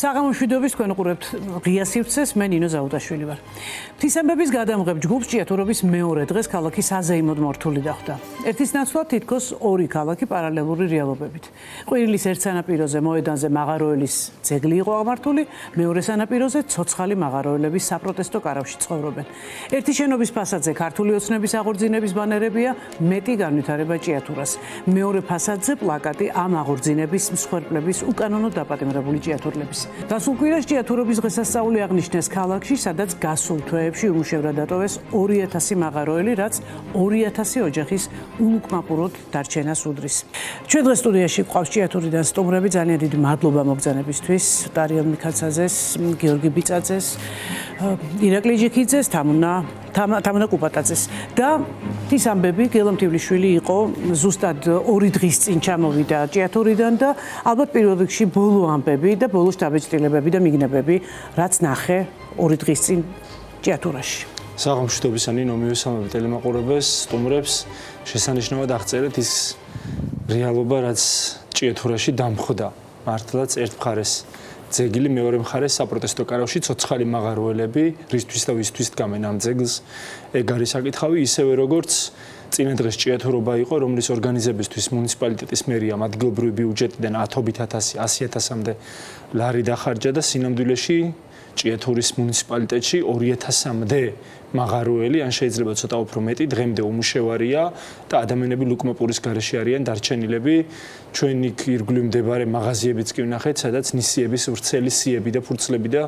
საღამოშვიდობის თქვენ უყურებთ ღია სივრცეს, მე ნინო ზაუდაშვილი ვარ. ღვთისამბების გადამღებ ჯგუფს ჭიათურობის მეორე დღეს ქალაქი საზეიმოდ მორთული დახვდა. ერთის ნაცვლად თითქოს ორი ქალაქი პარალელური რეალობებით. ყვირილის ერთ სანაპიროზე მოედანზე მაღაროელის ძეგლი იყო აღმართული, მეორე სანაპიროზე ცოცხალი მაღაროელების საპროტესტო კარავში ცხოვრობენ. ერთი შენობის ფასადზე ქართული ოცნების აღორძინების ბანერებია, მეტი განვითარება ჭიათურას. მეორე ფასადზე პლაკატი ამ აღორძინების მსხვერპლების უკანონო დაპატიმრებული ჭიათურლების. დასულ კვირას ჭიათურობის დღესასწაული აღნიშნეს ქალაქში, სადაც გასულ თვეებში უმუშევრად დატოვეს 2000 მაღაროელი, რაც 2000 ოჯახის უკმაყუროდ დარჩენას უდრის. ჩვენ დღეს სტუდიაში გვყავს ჭიათურიდან სტუმრები, ძალიან დიდი მადლობა მოგზანებისთვის. ტარიელ მიქაცაძეს, გიორგი ბიწაძეს, ირაკლი ჯიქიძეს, თამუნა კუპატაძეს და ღვთისამბები გელომთივლიშვილი იყო ზუსტად 2 დღის წინ ჩამოვიდა ჭიათურიდან და ალბათ პირველ რიგში ბოლო ამბები და ბოლო შთაბეჭდილებები და მიგნებები, რაც ნახე 2 დღის წინ ჭიათურაში. საღამოშვიდობისანი მივესალმები ტელემაყურებელს, სტუმრებს, შესანიშნავად აღწერეთ ის რეალობა, რაც ჭიათურაში დამხვდა. მართლაც ერთ მხარეს ძეგლი, მეორე მხარეს საპროტესტო კარავში ცოცხალი მაღაროელები, რისთვის და ვისთვის დგამენ ამ ძეგლს. ეგ არის საკითხავი, ისევე როგორც წინა დღეს ჭიათურობა იყო, რომლის ორგანიზებისთვის მუნიციპალიტეტის მერია ადგილობრივი ბიუჯეტიდან 10.000, 100.000-მდე ლარი დახარჯა და სინამდვილეში ჭიათურის მუნიციპალიტეტში 2000-მდე მაღაროელი, ან შეიძლება ცოტა უფრო მეტი, დღემდე უმუშევარია და ადამიანები ლუკმოპურის გარეშე არიან დარჩენილები. ჩვენ იქ ირგვლივ მდებარე მაღაზიებიც კი ვნახეთ, სადაც ნისიების ვრცელი სიები და ფურცლები და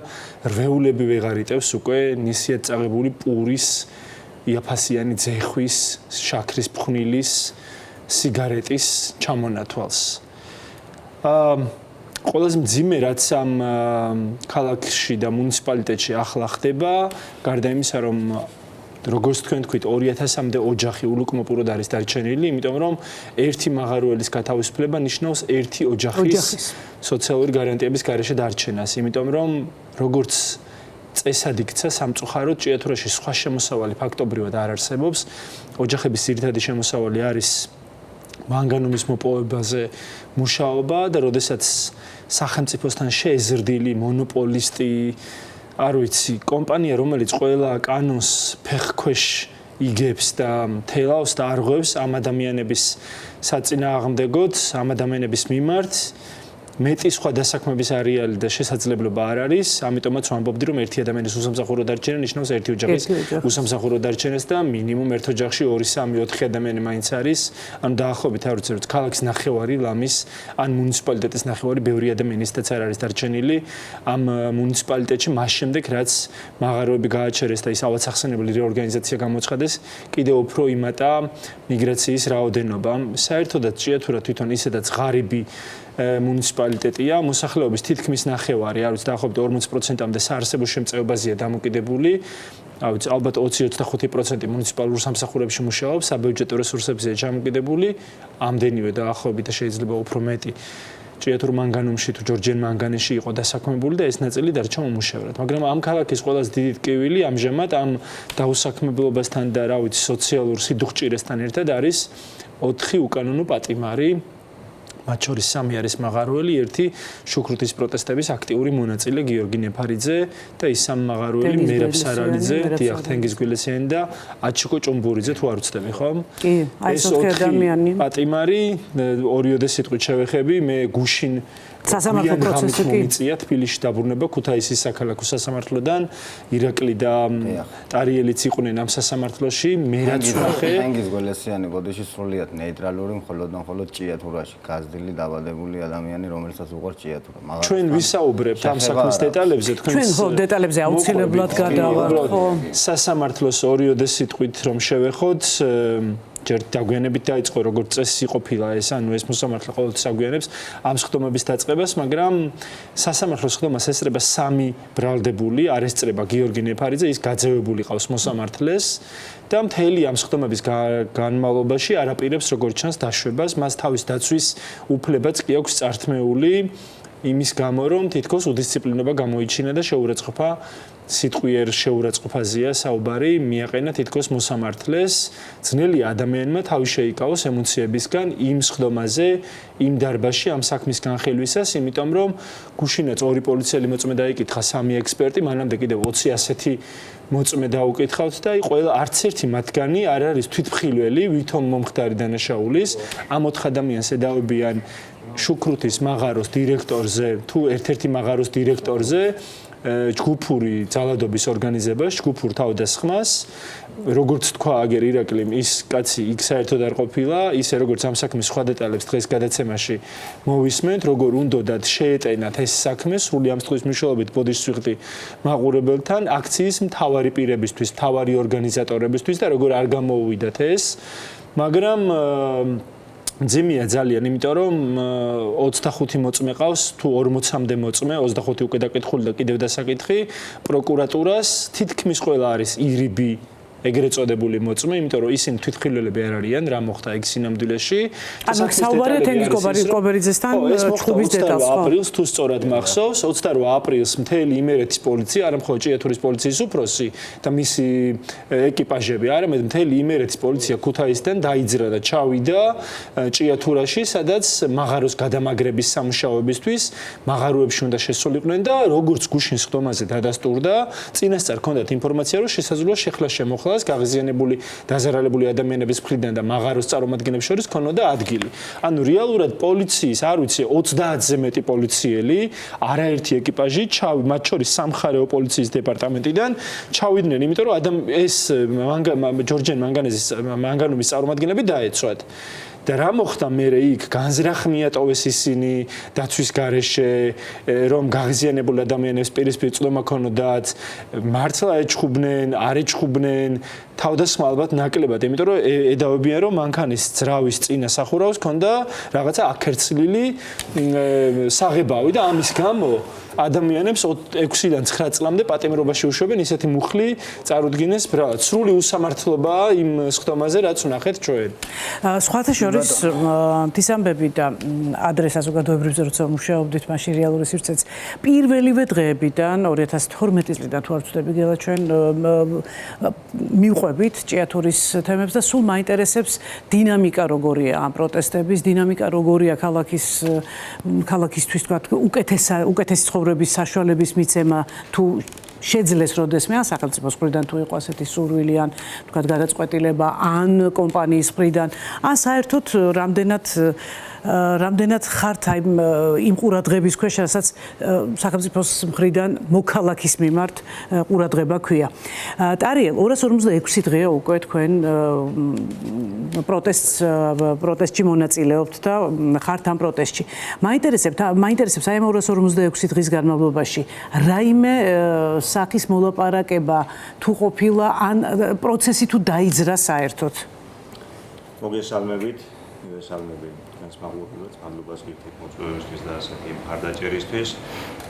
რვეულები ვეღარ იტევს უკვე ნისიად წაღებული პურის, იაფასიანი ძეხვის, შაქრის ფხვნილის, სიგარეტის ჩამონათვალს. ყველაზე მძიმე რაც ამ ქალაქში და მუნიციპალიტეტში ახლა ხდება, გარდა იმისა, რომ როგორც თქვენ თქვით 2000-მდე ოჯახი ულუკმოპურად არის დარჩენილი, იმიტომ რომ ერთი მაღაროელის გათავისუფლება ნიშნავს ერთი ოჯახის სოციალური გარანტიების გარეშე დარჩენას, იმიტომ რომ როგორც წესად იქცა სამწუხაროდ ჭიათურაში სხვა შემოსავალი ფაქტობრივად არ არსებობს. ოჯახების ძირითადი შემოსავალი არის მანგანუმის მოპოვებაზე მუშაობა და როდესაც სახელმწიფოსთან შეზრდილი მონოპოლისტი, არ ვიცი, კომპანია, რომელიც ყველა კანონს ფეხქვეშ იგებს და თელავს და არღვევს ამ ადამიანების საწინააღმდეგოდ, ამ ადამიანების მიმართ, მეტი სხვა დასაქმების არეალი და შესაძლებლობა არ არის, ამიტომაც ვამბობდი, რომ ერთი ადამიანის უსამსახურო დარჩენა ნიშნავს ერთი ოჯახის უსამსახურო დარჩენას და მინიმუმ ერთ ოჯახში 2, 3, 4 ადამიანი მაინც არის, ანუ დაახლოებით არ ვიცი, რომ ქალაქის ნახევარი ლამის ან მუნიციპალიტეტის ნახევარი ბევრი ადამიანისთაც არ არის დარჩენილი ამ მუნიციპალიტეტში მას შემდეგ, რაც მაღაროები გააჩერეს და ის ავადსახსენებელი რეორგანიზაცია გამოცხადეს, კიდევ უფრო იმატა მიგრაციის რაოდენობა. საერთოდაც ჭიათურა თვითონ ისედაც ღარიბი მუნიციპალიტეტია, მოსახლეობის თითქმის ნახევარი, არ ვიცი, დაახლოებით 40%-მდე საარსებო შემწეობაზეა დამოკიდებული. ალბათ 20-25% მუნიციპალურ სამსახურებში მუშაობს, საბიუჯეტო რესურსებზეა ჩამოკიდებული, ამდენივე დაახლოებით და შეიძლება უფრო მეტი ჭიათურ მანგანუმში თუ ჯორჯიან მანგანეში იყო დასაქმებული და ეს ნაწილი დარჩა უმუშევრად. მაგრამ ამ ქალაქის ყველაზე დიდი ტკივილი ამჟამად ამ დაუსაქმებლობასთან და რა ვიცი, სოციალურ სიდუხჭირესთან ერთად არის 4 უკანონო პატიმარი. მათ შორის 3 არის მაღაროელი, ერთი შუქრუთის პროტესტების აქტიური მონაწილე გიორგი ნეფარიძე და ის 3 მაღაროელი მერაბ სარალიძე, დიახ თენგიზ გვილესიანი და აჩიკო ჭუმბურიძე თუ არ უცდები, ხო? კი, აი ეს 4 ადამიანი. პატიმარი, ორიოდე სიტყვით შევეხები, მე გუშინ სასამართლო პროცესი კი მოიწია თბილისში დაბრუნება ქუთაისის საქალაქო სასამართლოდან, ირაკლი და ტარიელიც იყვნენ ამ სასამართლოში, მე რაც ვახე თენგიზ გვილესიანი ბოდიში სრულიად ნეიტრალური, მხოლოდ ჭიათურაში გაზრდილი დაბადებული ადამიანი, რომელსაც უყვარს ჭიათურა. ჩვენ ვისაუბრებთ ამ საქმის დეტალებზე, ჩვენ ხო დეტალებზე აუცილებლად გადავართ, ხო? სასამართლოს ორიოდე სიტყვით რომ შევეხოთ, ჯერ დაგვიანებით დაიწყო როგორც წესი ყოფილა ეს, ანუ ეს მოსამართლე ყოველთვის აგვიანებს ამ სხდომების დაწყებას, მაგრამ სასამართლოს სხდომას ესწრება 3 ბრალდებული, არ ესწრება გიორგი ნეფარიძე, ის გაძევებული ყავს მოსამართლეს და მთელი ამ სხდომების განმავლობაში არაპირებს როგორც ჩანს დაშვებას, მას თავის დაცვის უფლებაც კი აქვს წართმეული იმის გამო, რომ თითქოს უდისციპლინობა გამოიჩინა და შეურაცხყოფა სიტყვიერ შეურაცხყოფაზეა საუბარი, მიაყენა თითქოს მოსამართლეს, ძნელი ადამიანმა თავი შეიკავოს ემოციებისგან იმ სხდომაზე, იმ დარბაზში ამ საქმის განხილვისას, იმიტომ რომ გუშინაც 2 პოლიციელი მოწმე დაიკითხა 3 ექსპერტი, მანამდე კიდევ 20 ასეთი მოწმე დაუკითხავთ და ყველა არც ერთი მათგანი არ არის თვითმხილველი, ვითომ მომხდარი დანაშაულის, ამ 4 ადამიანს ედავებიან შუქრუთის მაღაროს დირექტორზე, თუ ერთ-ერთი მაღაროს დირექტორზე, ჯგუფური ძალადობის ორგანიზებას, ჯგუფურ თავდასხმას, როგორც თქვა აგერ ირაკლიმ, ის კაცი იქ საერთოდ არ ყოფილა, ისე როგორც ამ საქმის სხვა დეტალებს დღეს გადაცემაში მოვისმენთ, როგორ უნდათ შეეტენათ ეს საქმე სრული ამ წყვის მნიშვნელობით ბოდიშსვიხტი მაყურებელთან, აქციის მთავარი პირებისთვის, მთავარი ორგანიზატორებისთვის და როგორ არ გამოუვიდათ ეს, მაგრამ ძიმია ძალიან, იმიტომ რომ 25 მოწმე ყავს, თუ 40-მდე მოწმე, 25 უკვე დაკითხული და კიდევ დასაკითხი, პროკურატურას თითქმის ყველა არის ირიბი ეგრეთ წოდებული მოწმე, იმიტომ რომ ისინი თვითმხილველები არ არიან, რა მოხდა ეგ სინამდვილეში. ანუ საუბარია თენის კობერიძესთან ჩხუბის დეტალს, ხო? აპრილს თუ სწორად მახსოვს, 28 აპრილს მთელი იმერეთის პოლიცია, არა მხოლოდ ჭიათურის პოლიციის უფროსი და მისი ეკიპაჟები, არამედ მთელი იმერეთის პოლიცია ქუთაისიდან დაიძრა და ჩავიდა ჭიათურაში, სადაც მაღაროს გადამაგრების სამუშაოებისთვის მაღაროებში უნდა შესულიყვნენ და როგორც გუშინ სხდომაზე დადასტურდა, წინასწარ ჰქონდათ ინფორმაცია, რომ შესაძლოა შეხლა შემოხლა გაღიზიანებული დაზარალებული ადამიანების მხრიდან და მაღაროს წარმომადგენლებს შორის ქონოდა ადგილი. ანუ რეალურად პოლიციის, არ ვიცი, 30-ზე მეტი პოლიციელი, არაერთი ეკიპაჟი, მათ შორის სამხარეო პოლიციის დეპარტამენტიდან ჩავიდნენ, იმიტომ რომ ეს ჯორჯენ მანგანუმის წარმომადგენლები დაეცვათ. და რა მოხდა მერე იქ განზრახ მიატოვეს ისინი დაცვის გარეშე რომ გაღიზიანებულ ადამიანებს პირისპირ წვდომა ქონოდათ მართლა ეჩხუბნენ არ ეჩხუბნენ თავდასხმა ალბათ ნაკლებად იმიტომ რომ ედავებიან რომ მანქანის ძრავის წინა სახურავს ქონდა რაღაცა აქერცლილი საღებავი და ამის გამო ადამიანებს 6-დან 9 წლამდე პატიმრობაში უშვებენ ისეთი მუხლი წარუდგინეს ბრალად სრული უსამართლობაა იმ სხდომაზე რაც ვნახეთ ჩვენ სხვათა შორის თისამბები და ადრეს საზოგადოებრივზე როცა მუშაობდით მაშინ რეალური სივრცეც პირველივე დღეებიდან 2012 წლიდან თუ არ ვცდები გელა ჩვენ მივყვებით ჭიათურის თემებს და სულ მაინტერესებს დინამიკა როგორია ამ პროტესტების დინამიკა როგორია ქალაქისთვის თქვა უკეთესი ცხოვრების საშუალების მიცემა თუ შეძლეს როდესმე ან სახელმწიფოს მხრიდან თუ იყო ასეთი სურვილი ან თქვათ გადაწყვეტილება ან კომპანიის მხრიდან ან საერთოდ რამდენად ხართ იმ ყურადღების ქვეშ რასაც სახელმწიფოს მხრიდან მოქალაქის მიმართ ყურადღება ქვია. ტარიელ 246 დღეა უკვე თქვენ პროტესტში მონაწილეობთ და ხართ ამ პროტესტში. მაინტერესებს აი ამ 246 დღის განმავლობაში რაიმე სახის მოლაპარაკება თუ ყოფილა ან პროცესი თუ დაიძრა საერთოდ. მოგესალმებით თქვენს მაღლობელს, მადლობას გიხდით მოწვევისთვის და ასეთი მხარდაჭერისთვის.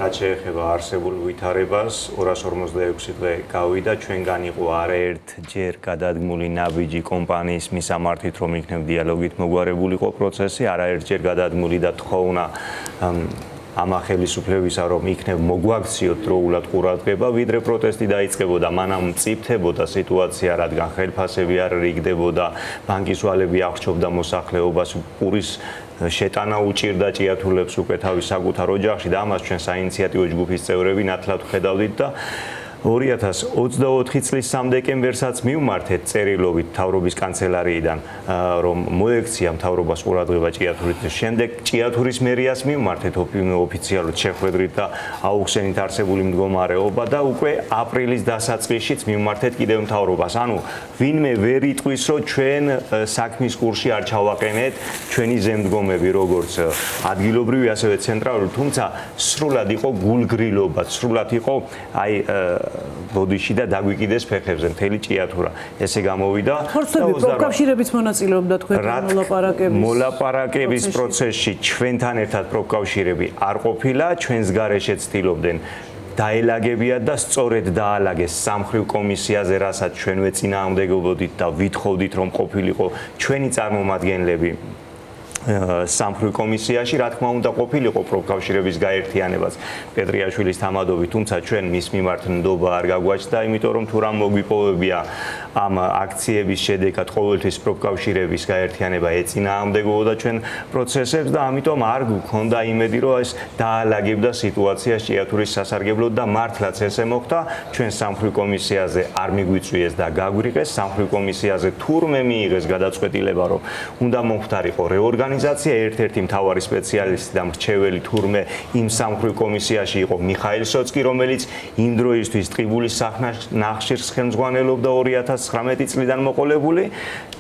რაც შეეხება არსებულ ვითარებას, 246 დღე გავიდა, ჩვენგან იყო არაერთჯერ გადადგმული ნაბიჯი კომპანიის მისამართით, რომ იქნებ დიალოგით მოგვარებულიყო პროცესი, არაერთჯერ გადადგმული და თხოვნა ამა ხელისუფლებისა რომ იქნებ მოგვაქციოთ დროულად ყურადღება, ვიდრე პროტესტი დაიწყებოდა, მანამ მწიფთებოდა სიტუაცია, რადგან ხელფასები არ რიგდებოდა, ბანკის ვალები აღჭობდა მოსახლეობას, პურის შეტანა უჭირდა ჭიათურლებს უკვე თავის საკუთარ ოჯახში და ამას ჩვენ საინიციატივო ჯგუფის წევრები ნათლად ვხედავდით და 2024 წლის 3 დეკემბერსაც მივმართეთ წერილობით მთავრობის კანცელარიიდან რომ მოექცია მთავრობას ყურადღება ჭიათურის შემდეგ ჭიათურის მერიას მივმართეთ ოფიციალურად შეხვედრით და აუხსენით არსებული მდგომარეობა და უკვე აპრილის დასაწყისშიც მივმართეთ კიდევ მთავრობას. ანუ ვინმე ვერ იტყვის რომ ჩვენ საქმის კურსში არ ჩავაყენეთ ჩვენი ზემდგომები როგორც ადგილობრივი ასევე ცენტრალური, თუმცა სრულად იყო გულგრილობა, სრულად იყო აი ბოდიში და დაგვიკიდეს ფეხებზე მთელი ჭიათურა. ესე გამოვიდა. ხორცლები პროფკავშირებიც მონაწილეობდა თქვენ მოლაპარაკების პროცესში ჩვენთან ერთად პროფკავშირები არ ყოფილა, ჩვენს გარეშე ცდილობდნენ დაელაგებიათ და სწორედ დაალაგეს სამხრივ კომისიაზე, რასაც ჩვენვე წინააღმდეგობდით და ვითხოვდით რომ ყოფილიყო ჩვენი წარმომადგენლები სამხრივ კომისიაში, რა თქმა უნდა, ყოფილიყო პროფკავშირების გაერთიანებაც პეტრიაშვილის თამადობით, თუმცა ჩვენ მის მიმართ ნდობა არ გაგვაჩნდა, იმიტომ რომ თუ რამ მოგვიპოვებია ამ აქციების შედეგად ყოველთვის პროფკავშირების გაერთიანება ეწინააღმდეგებოდა ჩვენ პროცესებს და ამიტომ არ გვქონდა იმედი, რომ ეს დაალაგებდა სიტუაციას ჭიათურის სასარგებლოდ და მართლაც ესე მოხდა, ჩვენ სამხრივ კომისიაზე არ მიგვიწვიეს და გაგვირიყეს, სამხრივ კომისიაზე თურმე მიიღეს გადაწყვეტილება, რომ უნდა მომხდარიყო რეორგანიზაცია, ერთ-ერთი მთავარი სპეციალისტი და მრჩეველი თურმე იმ სამხრივ კომისიაში იყო მიხაილ სოცკი, რომელიც იმ დროისთვის ტყიბულის նախშირს ხელმძღვანელობდა 2019 წლიდან მოყოლებული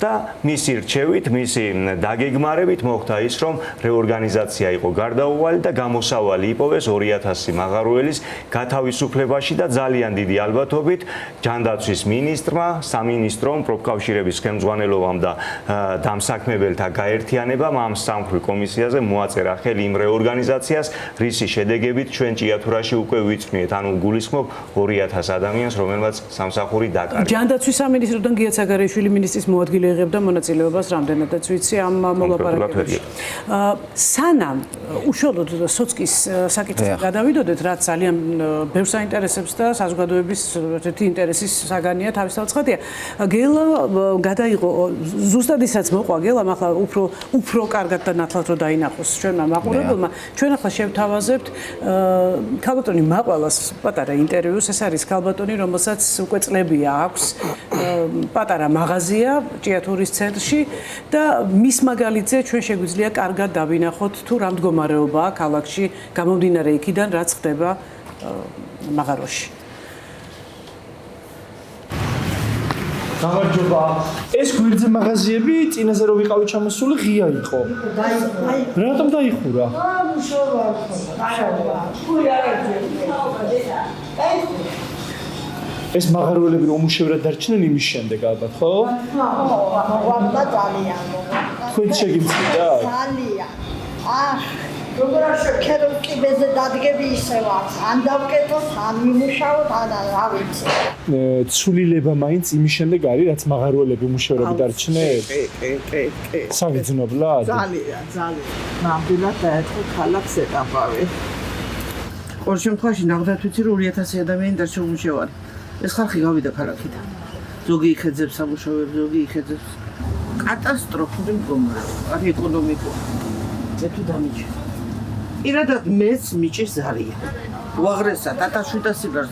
და მისი რჩევით, მისი დაგეგმარებით მოხდა ის, რომ რეორგანიზაცია იყო გარდაუვალი და გამოსავალი იპოვეს 2000 მაღაროელის გათავისუფლებაში და ძალიან დიდი ალბათობით ჯანდაცვის მინისტრმა, სამინისტრომ, პროფკავშირების ხელმძღვანელობამ და დამსაქმებელთა გაერთიანებამ ამ სამხრივ კომისიაზე მოაწერა ხელი იმ რეორგანიზაციას, რისი შედეგებით ჩვენ ჭიათურაში უკვე ვიწვნიეთ, ანუ გულისხმობ 2000 ადამიანს, რომელმაც სამსახური დაკარგა. ჯანდაცვის სამინისტროდან გია ცაგარეიშვილი მინისტრის მოადგილე იღებდა მონაწილეობას რამდენადაც ვიცი ამ მოლაპარაკებებში. სანამ უშუალოდ სოცკის საკითხზე გადავიდოდეთ, რაც ძალიან ბევრს აინტერესებს და საზოგადოების ერთი ინტერესის საგანია თავისთავადია. გელა გადაიღო ზუსტად ისაც მოყვა გელამ ახლა უფრო კარგად და ნათლად რო დაინახოს ჩვენმა მაყურებელმა. ჩვენ ახლა შევთავაზებთ ქალბატონი მაყვალას პატარა ინტერვიუს. ეს არის ქალბატონი, რომელსაც უკვე წლებია აქვს პატარა მაღაზია ჭიათურის ცენტრში და მის მაგალითზე ჩვენ შეგვიძლია კარგად დავინახოთ თუ რა მდგომარეობაა ქალაქში გამომდინარე იქიდან რაც ხდება მაღაროში. გამარჯობა. ეს გვერდზე მაღაზიები წინაზე რო ვიყავი ჩამოსული ღია იყო. რატომ დაიხურა? ეს მაღაროელები რომ უმუშევრად დარჩნენ იმის შემდეგ ალბათ, ხო? მოგვარდა ძალიან. თქვენ შეგიმწირდა? ძალიან. როგორ არ შევქეროთ კიბეზე დადგები ისე ვარ. ან დავკეთოთ, ან მიმუშაოთ, ან რა ვიცი. ცვლილება მაინც იმის შემდეგ არის, რაც მაღაროელები უმუშევრად დარჩნენ? კი. საგრძნობლად? ძალიან. ნამდვილად დაეწყო ქალაქს ეტაპავი. ყოველ შემთხვევაში ნახდათ ვიცი რომ 2000 ადამიანი დარჩა უმუშევარი. ეს ხალხი გავიდა ქალაქიდან. ზოგი იხედებს სამუშაოებს, ზოგი იხედებს. კატასტროფული მდგომარეობა, არის ეკონომიკური. მე თუ დამიჯე. პირადად მეც მიჭირს ძალიან. უაღრესად 1700 სიგარს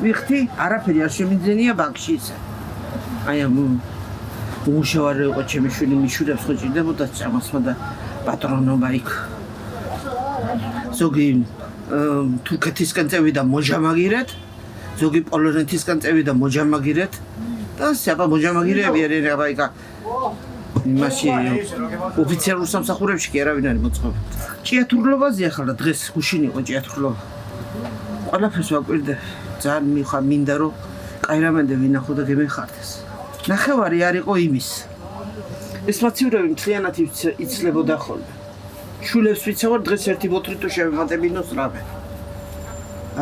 ვიხდი, არაფერი არ შემიძლენია ბანკში ისე. აი ამ უმუშევარი იყო ჩემი შვილი, მიშურებს ხო ჭირდებოდა ჭამასმა და პატრონობა იქ. ზოგი თურქეთისკენ წევიდა მოჟამაგირეთ, ზოგი პოლონეთისკენ წევიდა მოჟამაგირეთ და საბა მოჟამაგირეები არიან აბა იმაში ოფიციალურ სამსახურებში კი არავინ არ მოწყობილ. ჭიათურლობაზე ახლა დღეს გუშინ იყო ჭიათურლობა. ყველაფერს ვაკვირდე. ძალიან მინდა რომ კაი რამენდე ვინახო და გემეხარდეს. ნახევარი არ იყო იმის. ეს მაცხოვრები მთლიანად იცლებოდა ხოლმე. შულებს ვიცავარ დღეს ერთი ბოთლი თუ შევემატებინოს რამე.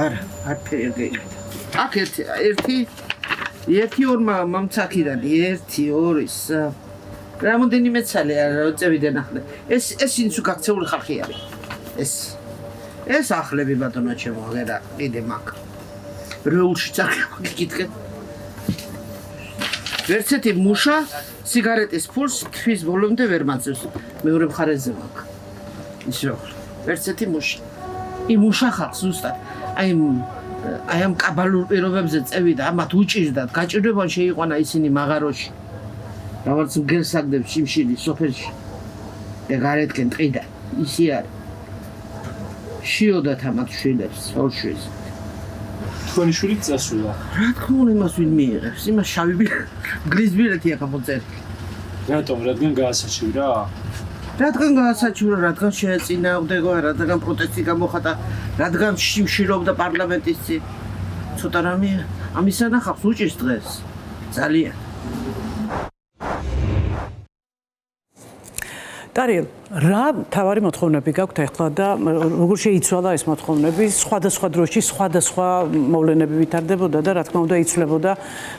არა, არაფერი არ გაიგეთ. აქ ერთი ორ მამცაკიდან 1 2 3 რამოდენიმე ცალი არ წევიდან ახლა. ეს ინც გაქცეული ხალხი არის. ეს ახლები ბატონო ჩემო, აღერა კიდე მაგ. რეულში წარგება გიკითხეთ. ვერცეთი მუშა სიგარეტის ფულს თვის ბოლომდე ვერ მაძლევს. მეორე მხარეზე მაგ. ისო, ვერცეთი მუშა. იმ მუშა ხალხს ზუსტად. აი ამ კაბალურ პირობებზე წევიდა, ამათ უჭირდათ, გაჭირდებან შეიყვანა ისინი მაღაროში. რაღაც გელსაგდებს შიმშილი სოფელში. და გარეთკენ ტყიდან ისი არის. შიოდათ ამათ შვილებს, ორშვილს. თქვენი შვილი წასულა. რა თქმა უნდა იმას ვინ მიიღებს? იმას შავი გლის ბილეთი ახლა მოწერა. რატომ? რადგან გაასაჩივრა? რადგან გაასაჩივრა, რადგან შეეწინააღმდეგა, რადგან პროტესტი გამოხატა, რადგან შიმშილობდა პარლამენტის წინ. ცოტა რამე ამისა ნახავს უჭირს დღეს. ძალიან. ტარიელ რა თავარი მოთხოვნები გაქვთ ახლა და როგორ შეიცვალა ეს მოთხოვნები სხვადასხვა დროში სხვადასხვა მოვლენები ვითარდებოდა და რა თქმა უნდა იცვლებოდა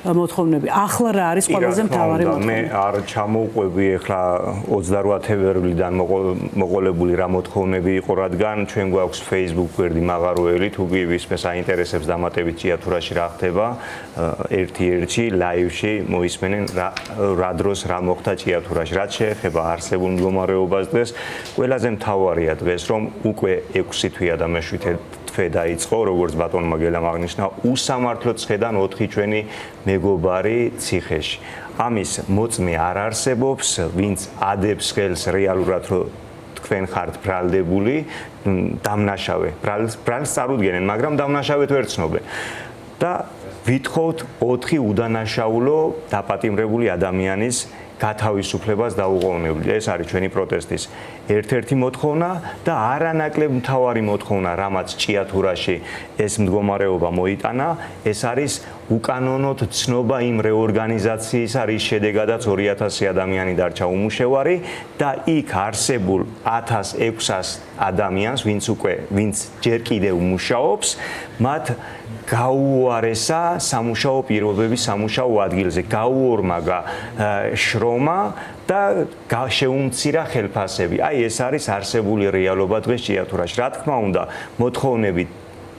მოთხოვნები. ახლა რა არის ყველაზე მთავარი მოთხოვნა? მე არ ჩამოვყვები ახლა 28 თებერვლიდან მოყოლებული რა მოთხოვნები იყო, რადგან ჩვენ გვაქვს Facebook გვერდი მაღაროელი, თუ ვისმეს აინტერესებს დამატებით ჭიათურაში რა ხდება, ერთ-ერთი ლაივში მოისმენენ რა დროს რა მოხდა ჭიათურაში, რაც შეეხება არსებულ მდგომარეობას დღეს, ყველაზე მთავარია დღეს, რომ უკვე 6 თვეა და მე-7 თვე დაიწყო, როგორც ბატონმა გელამ აღნიშნა, უსამართლო ცხედან 4 ჩვენი მეგობარი ციხეში. ამის მოწმე არ არსებობს, ვინც ადებს ხელს რეალურად რომ თქვენ ხართ ბრალდებული, დამნაშავე. ბრალს წარუდგენენ, მაგრამ დამნაშავეთ ვერ ცნობენ. და ვითხოვთ 4 უდანაშაულო დაპატიმრებული ადამიანის გათავისუფლებას დაუყოვნებლივ. ეს არის ჩვენი პროტესტის ერთ-ერთი მოთხოვნა და არანაკლებ მთავარი მოთხოვნა, რამაც ჭიათურაში ეს მდგომარეობა მოიტანა, ეს არის უკანონოდ ცნობა იმ რეორგანიზაციისა, რის შედეგადაც 2000 ადამიანი დარჩა უმუშევარი და იქ არსებულ 1600 ადამიანს, ვინც ჯერ კიდევ მუშაობს, მათ გაუარესა სამუშაო პირობები სამუშაო ადგილზე, გაუორმაგა შრომა და შეუმცირა ხელფასები. აი ეს არის არსებული რეალობა დღეს ჭიათურაში. რა თქმა უნდა, მოთხოვნები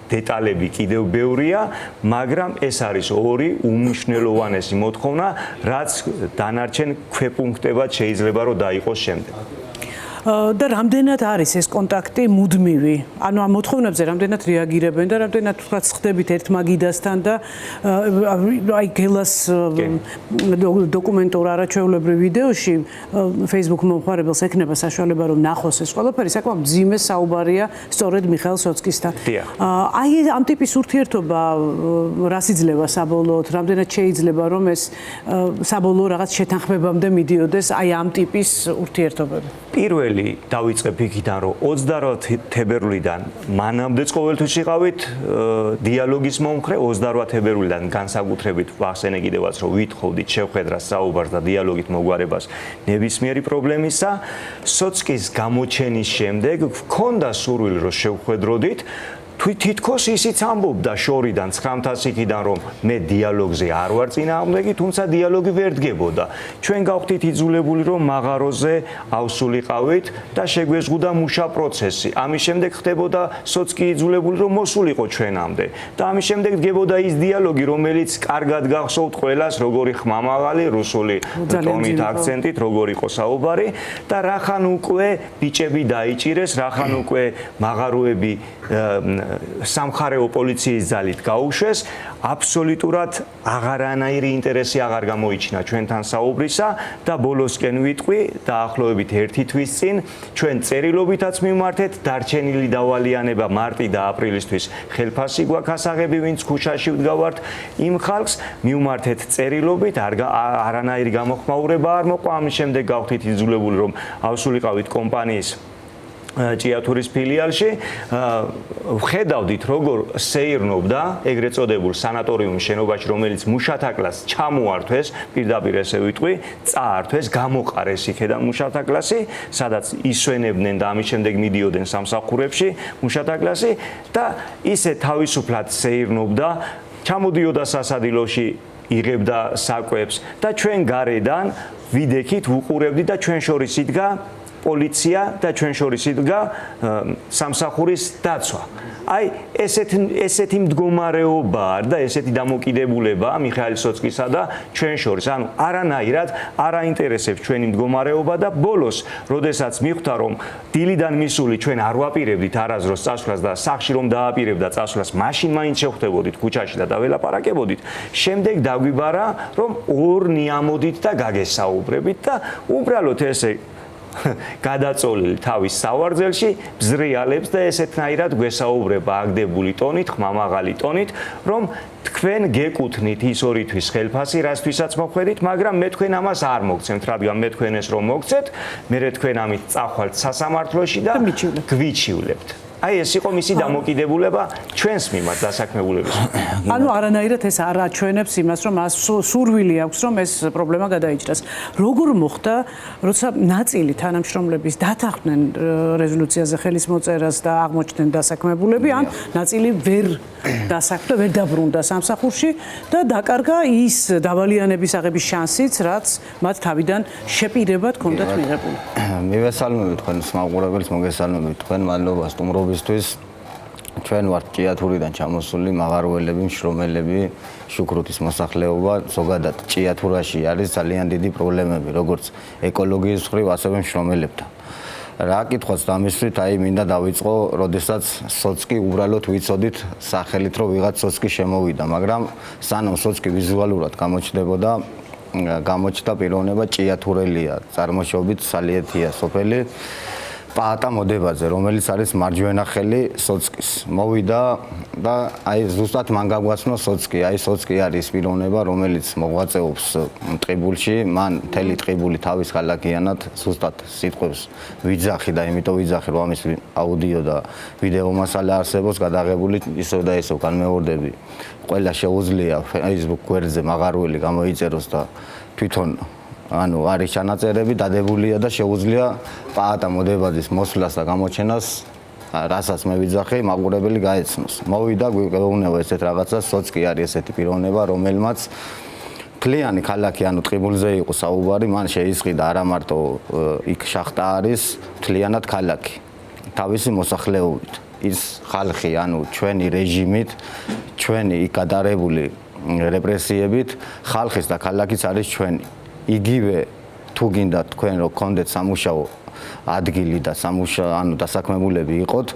დეტალები კიდევ ბევრია, მაგრამ ეს არის ორი უმნიშვნელოვანესი მოთხოვნა, რაც დანარჩენ ქვეპუნქტებად შეიძლება რომ დაიყოს შემდეგ. და რამდენად არის ეს კონტაქტი მუდმივი? ანუ ამ მოთხოვნებზე რამდენად რეაგირებენ და რამდენად თქვა ხდებით ერთმაგიდასთან და აი გელას დოკუმენტურ არაჩვეულებრივ ვიდეოში Facebook მომხმარებელს ექნება საშუალება რომ ნახოს ეს ყველაფერი, საკმაოდ მძიმე საუბარია სწორედ მიხაილ სოცკისთან. აი ამ ტიპის ურთიერთობა რას იძლევა საბოლოოდ? რამდენად შეიძლება რომ ეს საბოლოო რაღაც შეთანხმებამდე მიდიოდეს აი ამ ტიპის ურთიერთობები? პირველი დავიწყებ იქიდან, რომ 28 თებერვლიდან მანამდეც ყოველთვის იყავით დიალოგის მომხრე, 28 თებერვლიდან განსაკუთრებით ვახსენე კიდევაც, რომ ვითხოვდით შევხედრას საუბარს და დიალოგით მოგვარებას ნებისმიერი პრობლემისა. სოცკის გამოჩენის შემდეგ გქონდა სურვილი, რომ შევხედროდით, თითქოს ისიც ამბობდა შორიდან 900-იქიდან, რომ მე დიალოგზე არ ვარ წინააღმდეგი, თუმცა დიალოგი ვერ დგებოდა. ჩვენ გავხდით იძულებული, რომ მაღაროზე ავსულიყავით და შეგვეზღუდა მუშა პროცესი. ამის შემდეგ ხდებოდა სოცკი იძულებული, რომ მოსულიყო ჩვენამდე. და ამის შემდეგ დგებოდა ის დიალოგი, რომელიც კარგად გახსოვთ ყველას, როგორი ხმამაღალი, რუსული ტონით, აქცენტით, როგორ იყო საუბარი და რახან უკვე ბიჭები დაიჭირეს, რახან უკვე მაღაროები სამხარეო პოლიციის ძალით გაუშვეს, აბსოლუტურად აღარანაირი ინტერესი აღარ გამოიჩინა ჩვენთან საუბრისა და ბოლოსკენ ვიტყვი დაახლოებით 1 თვის წინ ჩვენ წერილობითაც მივმართეთ, დარჩენილი დავალიანება მარტი და აპრილისთვის ხელფასი გვაქვს ასაღები, ვინც ქუჩაში ვდგავართ იმ ხალხს, მივმართეთ წერილობით, არანაირი გამოხმაურება არ მოყვა. ამის შემდეგ გავხდით იძულებული, რომ ავსულიყავით კომპანიის ჭიათურის ფილიალში, ვხედავდით როგორ სეირნობდა ეგრეთ წოდებულ სანატორიუმის შენობაში, რომელიც მუშათა კლასს ჩამოართვეს, პირდაპირ ესე ვიტყვი, წაართვეს, გამოყარეს იქედან მუშათა კლასი, სადაც ისვენებდნენ და ამის შემდეგ მიდიოდნენ სამსახურებში მუშათა კლასი და ისე თავისუფლად სეირნობდა, ჩამოდიოდა სასადილოში, იღებდა საკვებს და ჩვენ გარედან ვიდექით ვუყურებდით და ჩვენ შორის იდგა პოლიცია და ჩვენ შორის იდგა სამსახურის დაცვა. აი ესეთი მდგომარეობა და ესეთი დამოკიდებულება მიხაილ სოცკისა და ჩვენ შორის. ანუ არანაირად არ აინტერესებს ჩვენი მდგომარეობა და ბოლოს, როდესაც მიხვდა, რომ დილიდან მისული ჩვენ არ ვაპირებდით არაზროს წასვლას და სახში რომ დააპირებდა წასვლას, მაშინ მაინც შევხვდებოდით ქუჩაში და დაველაპარაკებოდით. შემდეგ დაგვიბარა, რომ ორ ნიამოდით და გაგესაუბრებით და უბრალოდ ესე გადაწოლილი თავის სავარძელში ბზრიალებს და ესეთნაირად გვესაუბრება აგდებული ტონით, ხმამაღალი ტონით, რომ თქვენ გეკუთვნით ის 2 თვის ხელფასი, რასთვისაც მოხვედით, მაგრამ მე თქვენ ამას არ მოგცემთ, რადგან მე თქვენ ეს რომ მოგცეთ, მე თქვენ ამით წახვალთ სასამართლოში და გვიჩივლებთ. აი ეს იყო მისი დამოკიდებულება ჩვენს მიმართ დასაქმებულების. ანუ არანაირად ეს არ აჩვენებს იმას, რომ მას სურვილი აქვს, რომ ეს პრობლემა გადაიჭრას. როგორ მოხდა, როცა ნაწილი თანამშრომლების დათანხმდნენ რეზოლუციაზე ხელის მოწერას და აღმოჩნდნენ დასაქმებულები, ან ნაწილი ვერ დასაქმდა, ვერ დაბრუნდა სამსახურში და დაკარგა ის დავალიანების აღების შანსიც, რაც მათ თავიდან შეპირებად ჰქონდათ მიღებული. მივესალმებით თქვენს მაყურებელს, მოგესალმებით თქვენ, მადლობა სტუმრობისთვის. ჩვენ ვართ ჭიათურიდან ჩამოსული მაღაროელები, მშრომელები, შუქრუთის მოსახლეობა, ზოგადად ჭიათურაში არის ძალიან დიდი პრობლემები, როგორც ეკოლოგიის მხრივ, ასევე მშრომელებთან. რა კითხვაც დამისვით, აი მინდა დავიწყო, როდესაც სოცკი უბრალოდ ვიცოდით სახელით, რომ ვიღაც სოცკი შემოვიდა, მაგრამ სანამ სოცკი ვიზუალურად გამოჩნდა პიროვნება ჭიათურელია, წარმოშობით სალიეთია სოფელი პაატა მოდებაძე, რომელიც არის მარჯვენა ხელი სოცკის. მოვიდა და აი ზუსტად მან გაგვაცნო სოცკი. აი სოცკი არის პიროვნება, რომელიც მოღვაწეობს ტყიბულში, მან მთელი ტყიბული თავის ქალაქიანად ზუსტად სიტყვებს ვიძახი და იმიტომ ვიძახი, რომ ამის აუდიო და ვიდეო მასალა არსებობს გადაღებული ისევ და ისევ განმეორდები. ყველა შეუძლია Facebook გვერდზე მაღაროელი გამოიწეროს და თვითონ ანუ არის ჩანაწერები დადებულია და შეუძლია პაატა მოდებაძის მოსვლას და გამოჩენას, რასაც მე ვიძახი, მაყურებელი გაეცნოს. მოვიდა გვეუბნება ესეთ რაღაცას, სოცკი არის ესეთი პიროვნება, რომელმაც მთლიანი ქალაქი, ანუ ტყიბულზე იყო საუბარი, მან შეისყიდა არა მარტო იქ შახტა არის, მთლიანად ქალაქი თავისი მოსახლეობით. ის ხალხი, ანუ ჩვენი რეჟიმით, ჩვენი იქ გადარებული რეპრესიებით, ხალხის და ქალაქის არის ჩვენი. იგივე თუ გინდათ თქვენ რომ გქონდეთ სამუშაო ადგილი და ანუ დასაქმებულები იყოთ,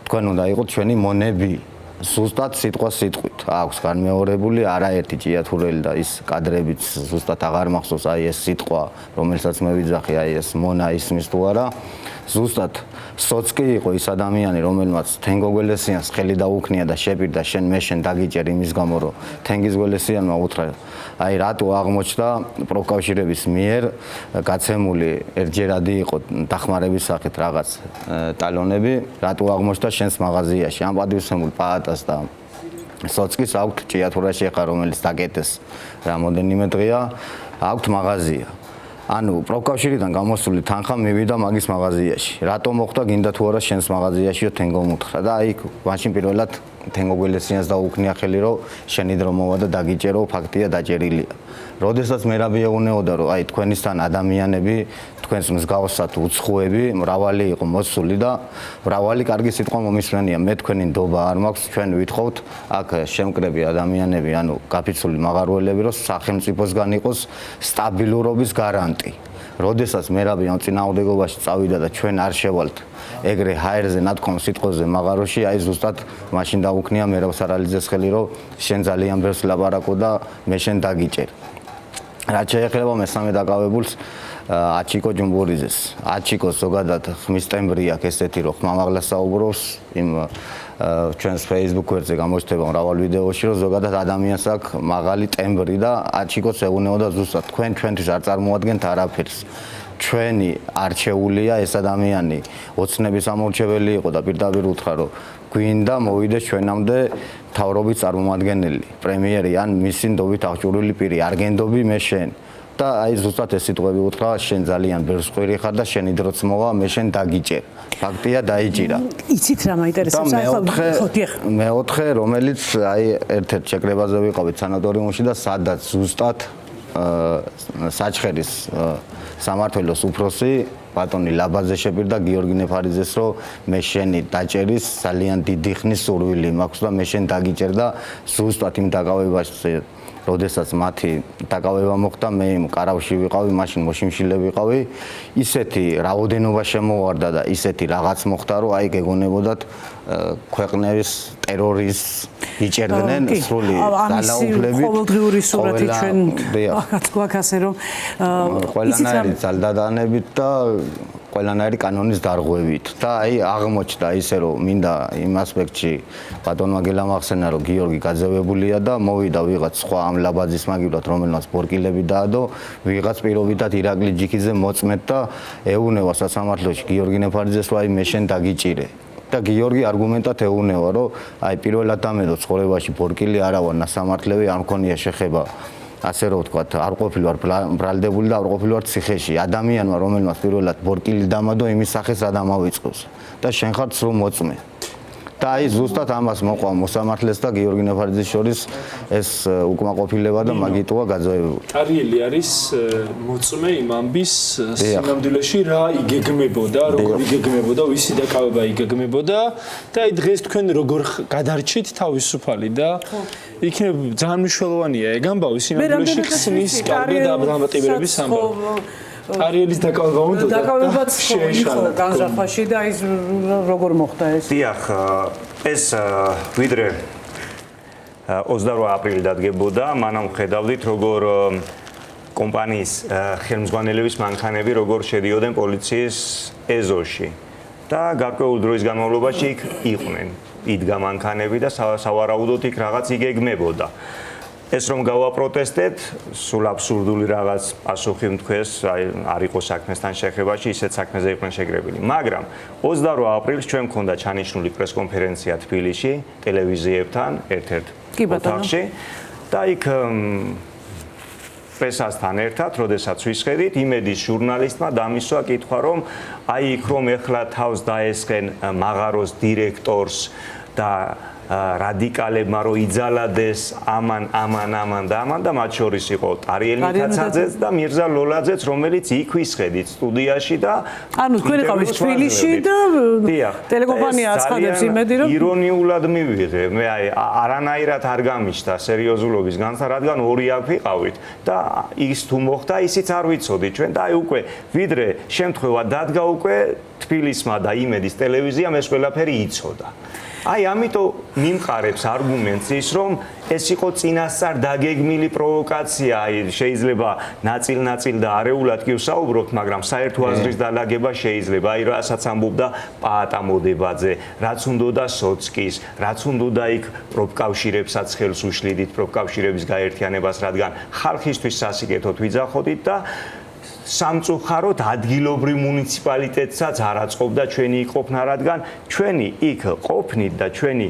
თქვენ უნდა იყოთ ჩვენი მონები. ზუსტად სიტყვით აქვს განმეორებული არაერთი ჭიათურელი და ის კადრებიც ზუსტად აღარ მახსოვს აი ეს სიტყვა, რომელსაც მე ვიძახი, აი ეს მონა ისმის თუ არა. ზუსტად სოცკი იყო ის ადამიანი, რომელმაც თენგოგველესიანს ხელი დაუქნია და შეპირდა შენ დაგიჭერ იმის გამო, რომ თენგიზგველესიანმა უთხრა აი რატო აღმოჩნდა პროფკავშირების მიერ გაცემული ერთჯერადი იყო დახმარების სახით რაღაც ტალონები, რატო აღმოჩნდა შენს მაღაზიაში. ამ პატივისცემულ პაატას და სოცკის აქვთ ჭიათურაში ახლა რომელიც დაკეტეს რამოდენიმე დღეა, აქვთ მაღაზია. ანუ პროფკავშირიდან გამოსული თანხა მივიდა მაგის მაღაზიაში. რატო მოხდა გინდა თუ არა შენს მაღაზიაშიო თენგომ უთხრა და აი მაშინ პირველად თენგოგველესიანს დაუქნია ხელი, რომ შენი დრო მოვა და დაგიჭერო, ფაქტია დაჭერილია. როდესაც მე რა ვეუბნეოდა, რომ აი თქვენისთან ადამიანები, თქვენს მსგავსად უცხოები, მრავალი იყო მოსული და მრავალი კარგი სიტყვა მომისმენია. მე თქვენი ნდობა არ მაქვს, ჩვენ ვითხოვთ აქ შემკრები ადამიანები, ანუ გაფიცული მაღაროელები, რომ სახელმწიფოსგან იყოს სტაბილურობის გარანტი. როდესაც მე რა ვიამ წინააღმდეგობაში წავიდა და ჩვენ არ შევალთ ეგრე ჰაერზე ნათქვამ სიტყვაზე მაღაროში, აი ზუსტად მაშინ დაუქნია მერაბ სარალიძეს ხელი, რომ შენ ძალიან ბევრს ლაპარაკო და მე შენ დაგიჭერ. რაც შეეხება მესამე დაკავებულს აჩიკო ჯუმბურიძეს. აჩიკოს ზოგადად ხმის ტემბრი აქვს ესეთი, რომ ხმამაღლა საუბრობს იმ ჩვენს Facebook გვერდზე გამოჩნდება მრავალ ვიდეოში, რომ ზოგადად ადამიანს აქვს მაღალი ტემბრი და აჩიკოს ეუბნებოდა ზუსტად თქვენ ჩვენთვის არ წარმოადგენთ არაფერს. ჩვენი არჩეულია ეს ადამიანი ოცნების ამორჩეველი იყო და პირდაპირ უთხრა, რომ გვინდა მოვიდეს ჩვენამდე მთავრობის წარმომადგენელი, პრემიერი ან მისი ნდობით აღჭურვილი პირი, არ გენდობი მე შენ. და აი ზუსტად ეს სიტყვები უთხრა, შენ ძალიან ბევრს ყვირი ხარ და შენი დროც მოვა, მე შენ დაგიჭერ. ფაქტია დაიჭირა. იცით რა მაინტერესებს მეოთხე, რომელიც აი ერთ-ერთ შეკრებაზე ვიყავით სანატორიუმში და სადაც ზუსტად საჩხერის სამართველოს უფროსი ბატონი ლაბაძე შეპირდა გიორგი ნეფარიძეს, რომ მე შენი დაჭერის ძალიან დიდი ხნის სურვილი მაქვს და მე შენ დაგიჭერ და ზუსტად იმ დაკავებაში როდესაც მათი დაკავება მოხდა, მე იმ კარავში ვიყავი, მაშინ მოშიმშილე ვიყავი, ისეთი რაოდენობა შემოვარდა და ისეთი რაღაც მოხდა, რომ აი გეგონებოდათ ქვეყნების ტერორის იჭერდნენ სრული ძალაუფლებით. ყოველდღიური სურათი ჩვენ აქაც გვაქვს ასე რომ ყველანაირი ძალდადანებით და ყველანაირი კანონის დარღვევით და აი აღმოჩნდა ისე რომ მინდა იმ ასპექტში ბატონმა გელამახსენა რომ გიორგი გაძევებულია და მოვიდა ვიღაც სხვა ამ ლაბაძის მაგივრად რომელმაც ბორკილები დაადო ვიღაც პირობითად ირაკლი ჯიქიძე მოწმეთ და ეუბნება სასამართლოში გიორგი ნეფარიძეს რომ აი მე შენ დაგიჭირე და გიორგი არგუმენტად ეუბნება, რომ აი პირველად ამედო ცხოვრებაში ბორკილი არა ვარ, ნასამართლები არ მქონია შეხება. ასე რომ ვთქვათ, არ ყოფილი ვარ ბრალდებული და არ ყოფილი ვარ ციხეში. ადამიანმა, რომელმაც პირველად ბორკილი დამადო, იმის სახეს რა დამავიწყოს და შენ ხარ ცრუ მოწმე. და აი ზუსტად ამას მოყვა მოსამართლეს და გიორგი ნაფარიძის შორის ეს უკმაყოფილება და მაგიტოა გაძევებული. ტარიელი არის მოწმე იმ ამბის სინამდვილეში რა იგეგმებოდა, როგორ იგეგმებოდა, ვისი დაკავება იგეგმებოდა და აი დღეს თქვენ როგორ გადარჩით თავისუფალი და იქნებ ძალიან მნიშვნელოვანია ეგ ამბავი სინამდვილეში ხსნის კარგი დაბრალმატებელების ამბავი. ტარიელის დაკავება უნდა დაკავებაც იყო განზრახვაში და ის როგორ მოხდა ეს? დიახ, ეს ვიდრე 28 აპრილი დადგებოდა, მანამ ხედავდით როგორ კომპანიის ხელმძღვანელების მანქანები როგორ შედიოდნენ პოლიციის ეზოში და გარკვეული დროის განმავლობაში იქ იყვნენ. იდგა მანქანები და სავარაუდოდ იქ რაღაც იგეგმებოდა. ეს რომ გავაპროტესტეთ, სულ აბსურდული რაღაც პასუხი მთქვეს, აი არ იყო საქმესთან შეხებაში, ისეთ საქმეზე იყვნენ შეგრებილი. მაგრამ 28 აპრილს ჩვენ მქონდა ჩანიშნული პრესკონფერენცია თბილისში, ტელევიზიებთან ერთ-ერთ ოთახში და იქ პრესასთან ერთად, როდესაც ვისხედით, იმედის ჟურნალისტმა დამისვა კითხვა, რომ აი იქ რომ ეხლა თავს დაესხენ მაღაროს დირექტორს და რადიკალებმა რო იძალადეს ამან და მათ შორის იყო ტარიელი თაცაძეც და მირზა ლოლაძეც, რომელიც იქ ვისხედით სტუდიაში და ანუ თქვენ იყავით თბილისში და ტელეკომპანია აცხადებს იმედი რომ ირონიულად მივიღე მე აი არანაირად არ გამიშთა სერიოზულობის განცდა, რადგან ორი აქ ვიყავით და ის თუ მოხდა ისიც არ ვიცოდით ჩვენ და აი უკვე ვიდრე შემთხვევა დადგა უკვე თბილისმა და იმედის ტელევიზიამ ეს ყველაფერი იცოდა. აი ამიტომ მიმყარებს არგუმენტს ის რომ ეს იყო წინასწარ დაგეგმილი პროვოკაცია, აი შეიძლება ნაწილ და არეულად კი ვსაუბრობთ, მაგრამ საერთო აზრის დალაგება შეიძლება, აი რასაც ამბობდა პაატა მოდებაძე, რაც უნდოდა სოცკის, რაც უნდოდა იქ პროფკავშირებსაც ხელს უშლიდით, პროფკავშირების გაერთიანებას, რადგან ხალხისთვის სასიკეთოდ ვიძახოდით და სამწუხაროდ ადგილობრივ მუნიციპალიტეტსაც არ აწყობდა ჩვენი იქ ყოფნა, რადგან ჩვენი იქ ყოფნით და ჩვენი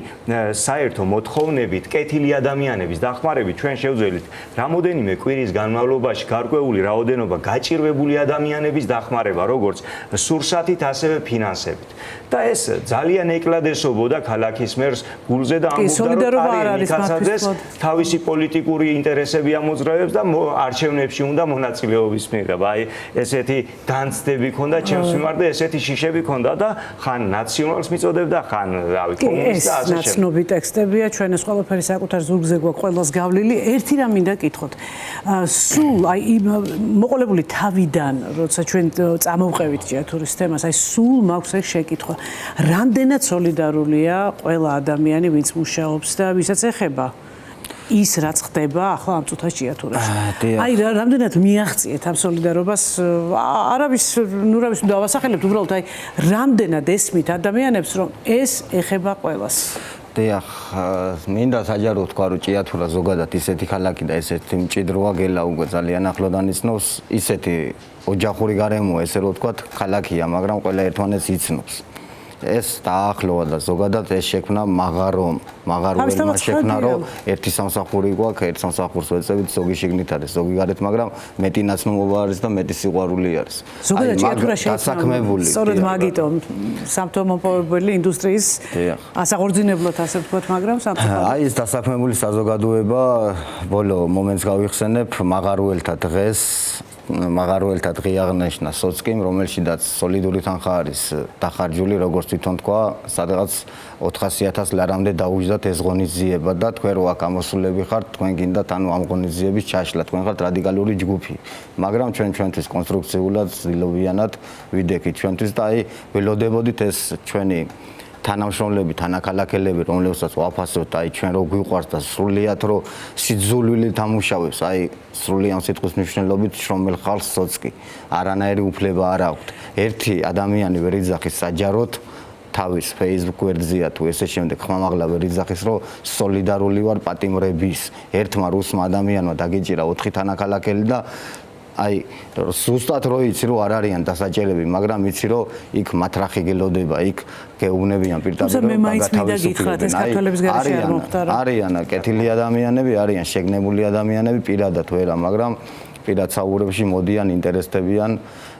საერთო მოთხოვნებით კეთილი ადამიანების დახმარებით ჩვენ შევძველით რამოდენიმე კვირის განმავლობაში გარკვეული რაოდენობა გაჭირვებული ადამიანების დახმარება, როგორც სურსათით, ასევე ფინანსებით. და ეს ძალიან ეკლადესობოდა ქალაქის მერს გულზე და ამბობდა, რომ თავისი პოლიტიკური ინტერესები ამოძრავებს და არჩევნებში უნდა მონაწილეობის მიიღება. აი ესეთი განცდები ქონდა ჩემს მიმართ და ესეთი შიშები ქონდა და ხან ნაციონალს მიწოდებდა, ხან რავი კომუნისტს და ასე შემდეგ. ეს ნაცნობი ტექსტებია, ჩვენ ეს ყველაფერი საკუთარ ზურგზე გვაქვს ყველას გავლილი. ერთი რამ მინდა კითხოთ. სულ აი მოყოლებული თავიდან, როცა ჩვენ წამოვყევით ჭიათურის თემას, აი სულ მაქვს ეს შეკითხვა. რამდენად სოლიდარულია ყველა ადამიანი, ვინც მუშაობს და ვისაც ეხება ის რაც ხდება ახლა ამ წუთას ჭიათურაში. აი რამდენად მიაღწიეთ ამ სოლიდარობას? არავის დავასახელებთ, უბრალოდ აი რამდენად ესმით ადამიანებს, რომ ეს ეხება ყველას. დიახ, მინდა საჯარო ვთქვა, რომ ჭიათურა ზოგადად ისეთი ქალაქი და ესეთი მჭიდროა, გელა უკვე ძალიან ახლოდან იცნობს, ისეთი ოჯახური გარემოა, ესე რომ ვთქვათ, ქალაქია, მაგრამ ყველა ერთმანეთს იცნობს. ეს დაახლოა და ზოგადად ეს შექმნა მაღაროელმა შექმნა, რომ ერთი სამსახური გვაქვს, ერთ სამსახურს ვეწევით, ზოგი შიგნით არის, ზოგი გარეთ, მაგრამ მეტი ნაცნობობა არის და მეტი სიყვარული არის. ზოგადად ჭიათურაში დასაქმებული. სწორედ მაგიტომ სამთო-მომპოვებელი ინდუსტრიის ასაღორძინებლად ასე ვთქვათ, მაგრამ სამწუხაროდ აი ეს დასაქმებული საზოგადოება ბოლო მომენტს გავიხსენებ მაღაროელთა დღეს მაღაროელთა დღე აღნიშნა სოცკიმ, რომელშიც სოლიდური თანხა არის დახარჯული, როგორც თვითონ თქვა, სადღაც 400.000 ლარამდე დაუჯდათ ეს ღონისძიება და თქვენ რო აქ ამოსულები ხართ, თქვენ გინდათ ანუ ამ ღონისძიების ჩაშლა, თქვენ ხართ რადიკალური ჯგუფი. მაგრამ ჩვენთვის კონსტრუქციულად, ძილობიანად ვიდექით ჩვენთვის და აი ველოდებოდით ეს ჩვენი თანამშრომლები, თანაქალაქელები, რომლებსაც ვაფასებთ, აი ჩვენ რო გვიყვარს და სრულიად რო სიძულვილით ამუშავებს, აი სრულიად სიტყვის მნიშვნელობით შრომელ ხალხს სოცკი არანაირი უფლება არ აქვთ. ერთი ადამიანი ვერ იძახის საჯაროდ თავის Facebook გვერდზეა თუ ესე შემდეგ ხმამაღლა ვერ იძახის, რომ სოლიდარული ვარ პატიმრების ერთმა რუსმა ადამიანმა დაგეჭირა 4 თანაქალაქელი და აი ზუსტად რო იცი რომ არ არიან დასაჭერები, მაგრამ იცი რომ იქ მათრახი გელოდება, იქ გეუბნებიან პირდაპირ რომ არიან კეთილი ადამიანები, არიან შეგნებული ადამიანები პირადად ვერა, მაგრამ პირად საუბრებში მოდიან, ინტერესდებიან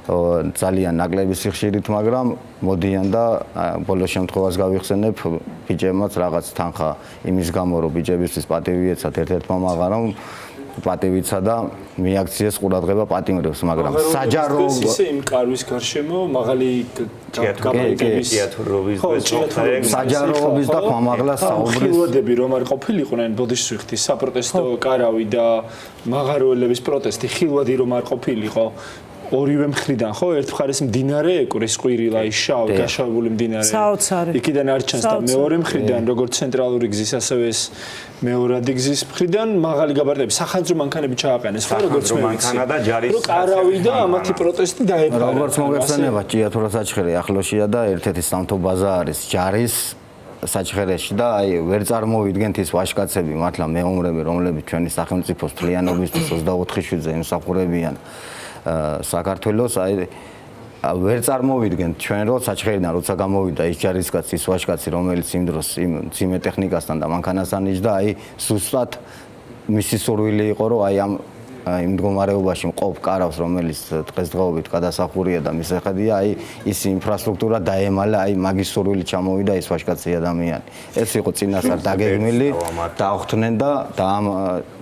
ძალიან ნაკლები სიხშირით, მაგრამ მოდიან და ბოლოს შემთხვევას გავიხსენებ ბიჭებმაც რაღაც თანხა იმის გამო რომ ბიჭებისთვის პატივი ეცათ ერთ-ერთმა მაღარომ პატივიცა და მიაქციეს ყურადღება პატიმრებს, მაგრამ საჯარო ისე იმ კარვის გარშემო მაღალი გაბარიტების საჯაროობის და ხმამაღლა საუბრის ხილვადები რომ არ ყოფილიყვნენ ბოდიშსვიხთის საპროტესტო კარავი და მაღაროელების პროტესტი ხილვადი რომ არ ყოფილიყო ორივე მხრიდან ხო ერთ მხარეს მდინარე ეკურის ყვირილა ის შავი გაშავებული მდინარე იქიდან არ ჩანს და მეორე მხრიდან როგორც ცენტრალური გზის ასევე ეს მეორადი გზის მხრიდან მაღალი გაბარიტები სახანძრო მანქანები ჩააყენეს ხო როგორც მე ვიცი რომ კარავი და ამათი პროტესტი დაეფარა როგორც მოგეხსენება ჭიათურა საჩხერე ახლოსია და ერთ-ერთი სამთო ბაზა არის ჯარის საჩხერეში და აი ვერ წარმოვიდგენთ ის ვაჟკაცები მართლა მეომრები რომლებიც ჩვენი სახელმწიფოს თლიანობისთვის 24 შვიდზე იმსახურებიან საქართველოს აი ვერ წარმოვიდგენთ ჩვენ რომ საჩხერიდან როცა გამოვიდა ის ჯარისკაცი ის ვაჟკაცი რომელიც იმ დროს იმ ძიმე ტექნიკასთან და მანქანასთან იჯდა აი ზუსტად მისი სურვილი იყო რომ აი იმ მდგომარეობაში მყოფ კარავს რომელიც დღესდღეობით გადასახურია და მისახედია აი ის ინფრასტრუქტურა დაემალა აი მაგის სურვილი ჩამოვიდა ის ვაჟკაცი ადამიანი ეს იყო წინასწარ დაგეგმილი დაახდნენ და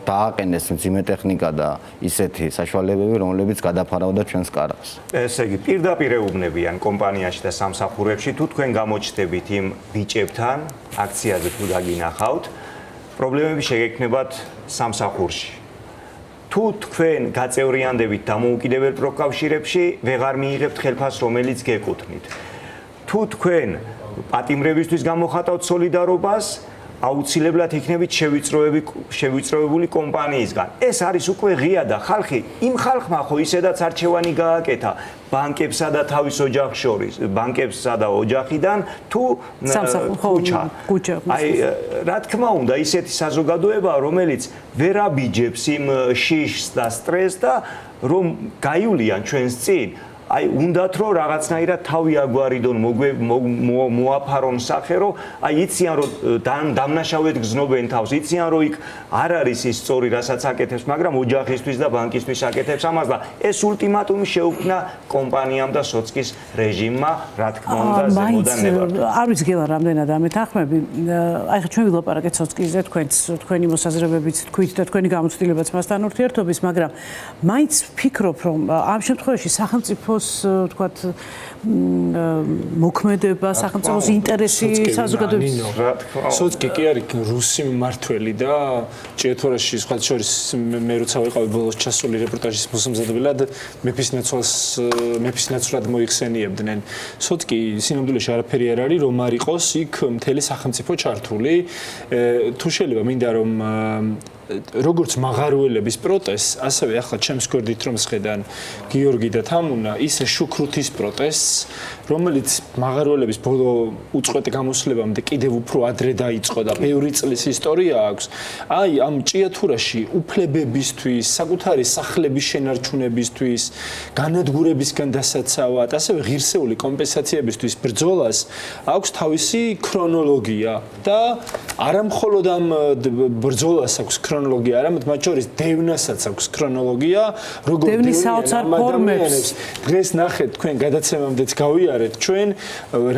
დააყენეს მძიმე ტექნიკა და ისეთი საშუალებები რომლებიც გადაფარავდა ჩვენს კარავს ესე იგი პირდაპირ ეუბნებიან კომპანიაში და სამსახურებში თუ თქვენ გამოჩნდებით იმ ბიჭებთან აქციაზე თუ დაგინახავთ პრობლემები შეგექმნებათ სამსახურში თუ თქვენ გაწევრიანდებით დამოუკიდებელ პროკავშირებში ვეღარ მიიღებთ ხელფასს რომელიც გეკუთვნით თუ თქვენ პატიმრებისთვის გამოხატავთ სოლიდარობას აუცილებლად იქნებით შევიწროებული კომპანიისგან. ეს არის უკვე ღია და ხალხი, იმ ხალხმა ხო ისედაც არჩევანი გააკეთა ბანკებსა და თავის ოჯახს შორის, ბანკებსა და ოჯახიდან თუ ქუჩა. აი, რა თქმა უნდა, ისეთი საზოგადოება, რომელიც ვერ აბიჯებს იმ შიშს და სტრესს და რომ გაივლიან ჩვენს წინ აი უნდათ რომ რაღაცნაირად თავი აგვარიდონ მოაფარონ სახე რომ აი იციან რომ დამნაშავედ გზნობენ თავს იციან რომ იქ არ არის ის სწორი რასაც აკეთებს მაგრამ ოჯახისთვის და ბანკისთვის აკეთებს ამას და ეს ულტიმატუმი შეუქმნა კომპანიამ და სოცკის რეჟიმმა რა თქმა უნდა ზემოდან არ ვიცი გელა რამდენად ამეთანხმები აი ხა ჩვენ ვილაპარაკეთ სოცკიზე თქვენი მოსაზრებებით თქვით და თქვენი გამოცდილებაც მასთან ურთიერთობის მაგრამ მაინც ვფიქრობ რომ ამ შემთხვევაში სახელმწიფო თქვათ მოქმედება სახელმწიფოს ინტერესი საზოგადოების სოცკი კი არის რუსი მმართველი და ჭიათურაში სხვა შორის მე როცა ვიყავი ბოლოს ჩასული რეპორტაჟის მოსამზადებლად მეფის ნაცვლად მოიხსენიებდნენ სოცკი სინამდვილეში არაფერი არ არის რომ არ იყოს იქ მთელი სახელმწიფო ჩართული თუ შეიძლება მინდა რომ როგორც მაღაროელების პროტესტს, ასევე ახლა ჩემს გვერდით რომ შეხედან გიორგი და თამუნა, ისე შუქრუთის პროტესტს, რომელიც მაღაროელების ბოლო უწყვეტ გამოსვლებამდე კიდევ უფრო ადრე დაიწყო და ბევრი წლის ისტორია აქვს. აი, ამ ჭიათურაში უფლებებისთვის, საკუთარი სახლების შენარჩუნებისთვის, განადგურებისგან დასაცავად, ასევე ღირსეული კომპენსაციებისთვის ბრძოლას აქვს თავისი ქრონოლოგია და არა მხოლოდ ამ ბრძოლას აქვს ქრონოლოგია, არამედ მათ შორის დევნასაც აქვს ქრონოლოგია, როგორ დევნის საოცარ ფორმებს. დღეს ნახეთ თქვენ გადაცემამდეც გავიარეთ ჩვენ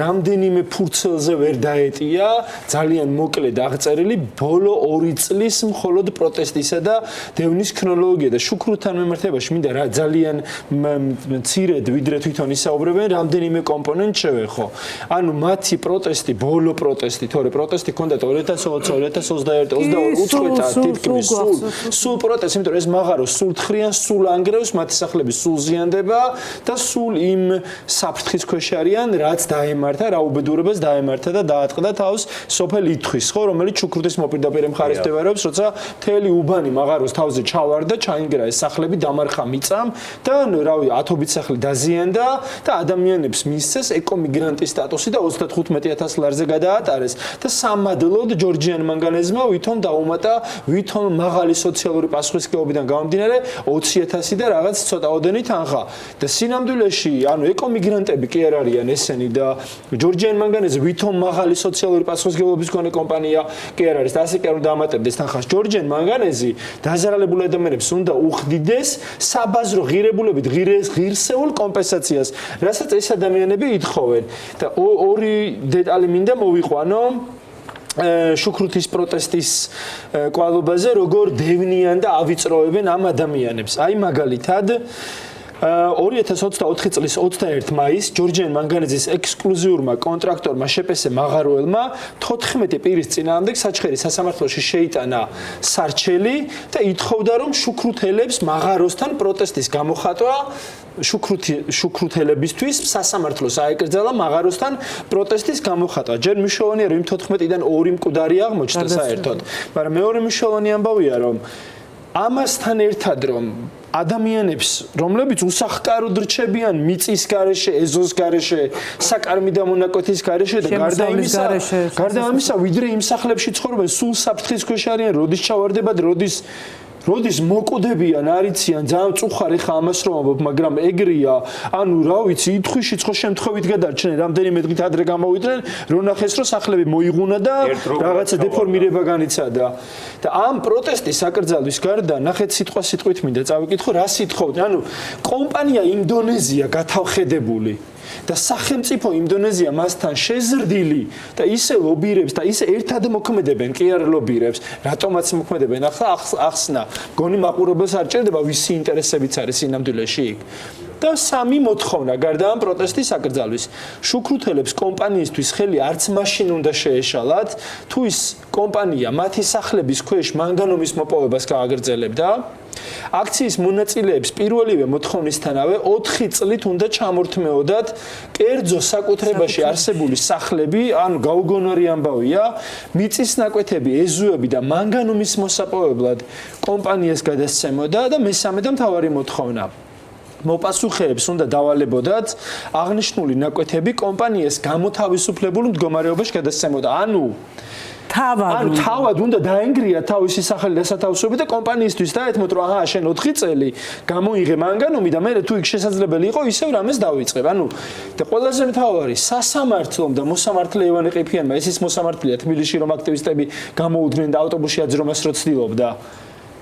რამდენიმე ფურცელზე ვერ დაეტია ძალიან მოკლედ აღწერილი ბოლო 2 წლის მხოლოდ პროტესტისა და დევნის ქრონოლოგია და შუქრუთთან მიმართებაში მინდა რა ძალიან მცირედ ვიდრე თვითონ ისაუბრებენ რამდენიმე კომპონენტ შევეხო. ანუ მათი პროტესტი, ბოლო პროტესტი, თორე პროტესტი ჰქონდათ 2020, 2021, 22 უწყვეტად თითქმის სულ პროტესტი, იმიტომ რომ ეს მაღარო სულ თხრიან, სულ ანგრევს, მათი სახლები სულ ზიანდება და სულ იმ საფრთხის ქვეშ პერიოდში არიან, რაც დაემართა, რა უბედურებას დაემართა და დაატყდა თავს სოფელ ითქვის, ხო, რომელიც შუქრუთის მოპირდაპირე მხარეს მდებარეობს, როცა მთელი უბანი მაღაროს თავზე ჩავარდა, ჩაინგრა ეს სახლები, დამარხა მიწამ და რავი, ათობით სახლი დაზიანდა და ადამიანებს მისცეს ეკომიგრანტის სტატუსი და 35,000 ლარზე გადაატარეს და სამადლოდ ჯორჯიან მანგანეზმა ვითომ დაუმატა, ვითომ მაღალი სოციალური პასუხისმგებლობიდან გამომდინარე 20,000 და რაღაც ცოტაოდენი თანხა და სინამდვილეში, ანუ ეკომიგრანტები კი არ არიან ესენი და ჯორჯიან მანგანეზი ვითომ მაღალი სოციალური პასუხისმგებლობის მქონე კომპანია კი არ არის და ასე კი არ უნდა ამატებდეს თანხას ჯორჯიან მანგანეზი დაზარალებულ ადამიანებს უნდა უხდიდეს საბაზრო ღირებულებით ღირსეულ კომპენსაციას, რასაც ეს ადამიანები ითხოვენ და ორი დეტალი მინდა მოვიყვანო შუქრუთის პროტესტის კვალობაზე როგორ დევნიან და ავიწროებენ ამ ადამიანებს. აი მაგალითად 2024 წლის 21 მაისს ჯორჯიან მანგანეზის ექსკლუზიურმა კონტრაქტორმა შეპესე მაღაროელმა 14 პირის წინააღმდეგ საჩხერის სასამართლოში შეიტანა სარჩელი და ითხოვდა რომ შუქრუთელებს მაღაროსთან პროტესტის გამოხატვა შუქრუთელებისთვის სასამართლოს აეკრძალა მაღაროსთან პროტესტის გამოხატვა. ჯერ მნიშვნელოვანია რომ 14-დან 2 მკვდარი აღმოჩნდა საერთოდ, მაგრამ მეორე მნიშვნელოვანი ამბავია რომ ამასთან ერთად რომ ადამიანებს, რომლებიც უსახკაროდ რჩებიან მიწის გარეშე, ეზოს გარეშე, საკარმი დამონაკვეთის გარეშე და გარდა ამისა, ვიდრე იმ სახლებში ცხოვრობენ, სულ საფრთხის ქვეშ არიან, როდის ჩავარდებათ, როდის მოკვდებიან, არიციან, ძალიან წუხარ ხა ამას რომ ამბობ, მაგრამ ეგრეა, ანუ რა ვიცი, ითხვიში ხო შემთხვევით გადარჩნენ, რამდენიმე დღით ადრე გამოვიდნენ, რო ნახეს რომ სახლები მოიღუნა და რაღაცა დეფორმირება განიცადა. და ამ პროტესტის აკრძალვის გარდა ნახეთ სიტყვით მინდა წავიკითხო, რა სიტყვით, ანუ კომპანია ინდონეზია გათავხედებული და სახელმწიფო ინდონეზია მასთან შეზრდილი და ისე ლობირებს და ისე ერთად მოქმედებენ, კი არ ლობირებს, რატომაც მოქმედებენ, ახსნა, გონი მაყურებელს არ ჭირდება ვისი ინტერესებიც არის სინამდვილეში იქ. და სამი მოთხოვნა გარდა ამ პროტესტის აკრძალვის. შუქრუთელებს კომპანიისთვის ხელი არც მაშინ უნდა შეეშალათ, თუ ის კომპანია მათი სახლების ქვეშ მანგანუმის მოპოვებას გააგრძელებდა. აქციის მონაწილეებს პირველივე მოთხოვნისთანავე 4 წლით უნდა ჩამორთმეოდათ კერძო საკუთრებაში არსებული სახლები, ანუ გაუგონარი ამბავია, მიწის ნაკვეთები, ეზოები და მანგანუმის მოსაპოვებლად კომპანიას გადასცემოდა და მესამე და მთავარი მოთხოვნა. მოპასუხეებს უნდა დავალებოდათ აღნიშნული ნაკვეთები კომპანიას გამოთავისუფლებულ მდგომარეობაში გადასცემოდა. ანუ თავად უნდა დაენგრია თავისი სახელი დასათავისუფლებლად და კომპანიისთვის დაეთმოთ რომ აჰა შენ 4 წელი გამოიღე მანგანუმი და მე თუ იქ შესაძლებელი იყო ისევ რამეს დავიწყებ. ანუ და ყველაზე მთავარი სასამართლომ და მოსამართლე ივანე ყიფიანმა ეს ის მოსამართლეა თბილისში რომ აქტივისტები გამოუდნენ და ავტობუსში აძრომას რო ცდილობდა.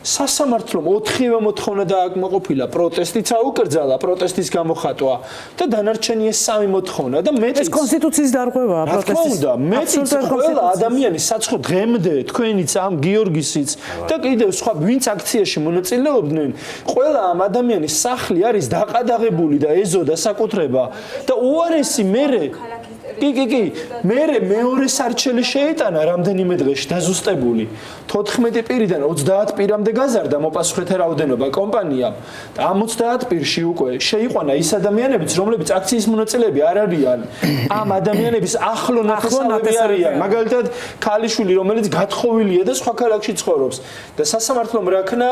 სასამართლომ 4-ვე მოთხოვნა დააკმაყოფილა, პროტესტიც აუკრძალა, პროტესტის გამოხატვა და დანარჩენია 3 მოთხოვნა და მეტიც ეს კონსტიტუციის დარღვევაა პროტესტის. რა თქმა უნდა, მეტიც ყველა ადამიანი საცხო დღემდე თქვენიც ამ გიორგისიც და კიდევ სხვა ვინც აქციაში მონაწილეობდნენ, ყველა ამ ადამიანის სახლი არის დაყადაღებული და ეზო და საკუთრება და უარესი მერე კი, მეორე სარჩელი შეიტანა რამდენიმე დღეში დაზუსტებული. 14 პირიდან 30 პირამდე გაზარდა მოპასუხეთა რაოდენობა კომპანიამ და ამ 30 პირში უკვე შეიყვანა ის ადამიანებიც, რომლებიც აქციის მონაწილეები არ არიან. ამ ადამიანების ახლო ნათესავები არიან. მაგალითად, ქალიშვილი, რომელიც გათხოვილია და სხვა ქალაქში ცხოვრობს და სასამართლომ რაქნა